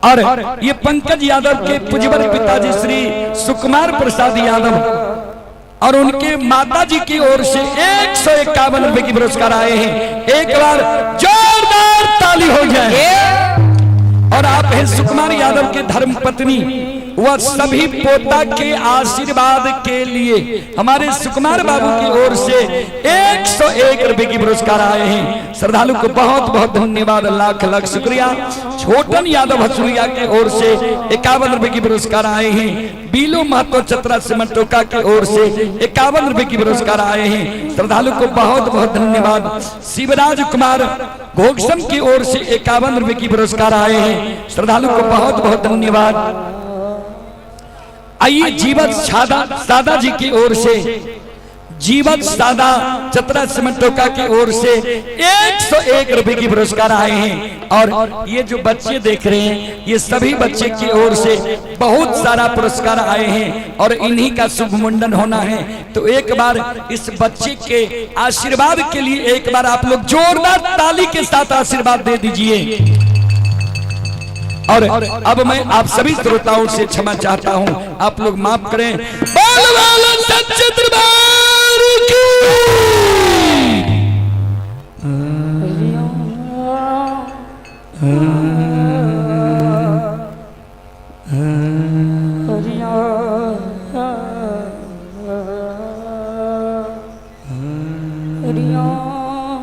और ये पंकज यादव के पुजवर पिताजी श्री सुकुमार प्रसाद यादव और उनके माता जी की ओर से 151 रुपए की पुरस्कार आए हैं। एक बार जोरदार ताली हो जाए। और आप हैं सुकुमार यादव के धर्म पत्नी, वह सभी पोता के आशीर्वाद के लिए हमारे सुकुमार बाबू की ओर से 101 रुपए की पुरस्कार आए हैं। श्रद्धालु को बहुत बहुत धन्यवाद, लाख लाख शुक्रिया। छोटन यादव हसुरिया की ओर से 51 रुपए की पुरस्कार आए हैं। बीलो महतो चतरा सिमटोका की ओर से 51 रुपए की पुरस्कार आए हैं। श्रद्धालु को बहुत बहुत धन्यवाद। शिवराज कुमार घोषम की ओर से 51 रुपए की पुरस्कार आए हैं। श्रद्धालु को बहुत बहुत धन्यवाद। आइए जीवत सादा जी की ओर से, जीवत सादा चतरा सिमटोका की ओर से 101 रुपए की पुरस्कार आए हैं। और ये जो बच्चे देख रहे हैं, ये सभी बच्चे की ओर से बहुत सारा पुरस्कार आए हैं और इन्हीं का शुभ मुंडन होना है। तो एक बार इस बच्चे के आशीर्वाद के लिए एक बार आप लोग जोरदार ताली के साथ आशीर्वाद दे दीजिए। और अब मैं आप सभी श्रोताओं से क्षमा चाहता हूं, आप लोग माफ करें। बोल बोल सच्चे दरबार की।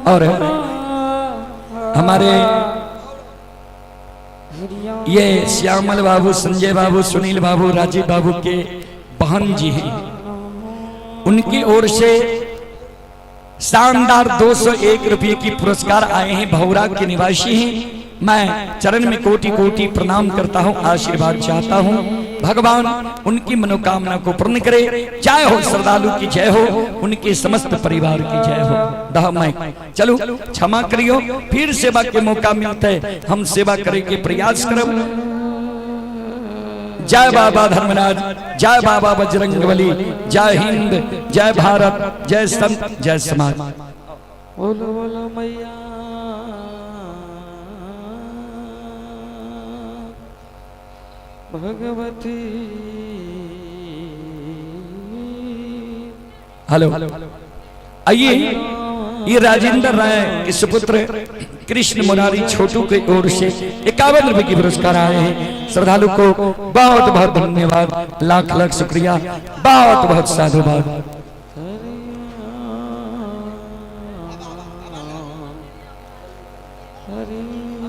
और हमारे ये श्यामल बाबू, संजय बाबू, सुनील बाबू, राजीव बाबू के बहन जी हैं, उनकी ओर से शानदार 201 रुपये की पुरस्कार आए हैं। भौरा के निवासी हैं। मैं चरण में कोटि कोटि प्रणाम करता हूं, आशीर्वाद चाहता हूं। भगवान उनकी मनोकामना को पूर्ण करे। जय हो श्रद्धालु की जय हो, उनके समस्त परिवार की जय हो। दह मैं चलो क्षमा करियो, फिर सेवा के मौका मिलता है, हम सेवा करे के प्रयास करब। जय बाबा धर्मराज, जय बाबा बजरंगबली, जय हिंद, जय भारत, जय संत, जय समाज। बोलो बोलो मैया भगवती। हेलो, आइए ये राजेंद्र राय के सुपुत्र कृष्ण मुरारी छोटू की ओर से 51 रुपए की पुरस्कार आए हैं। श्रद्धालु को बहुत बहुत धन्यवाद, लाख लाख शुक्रिया, बहुत बहुत साधुवाद।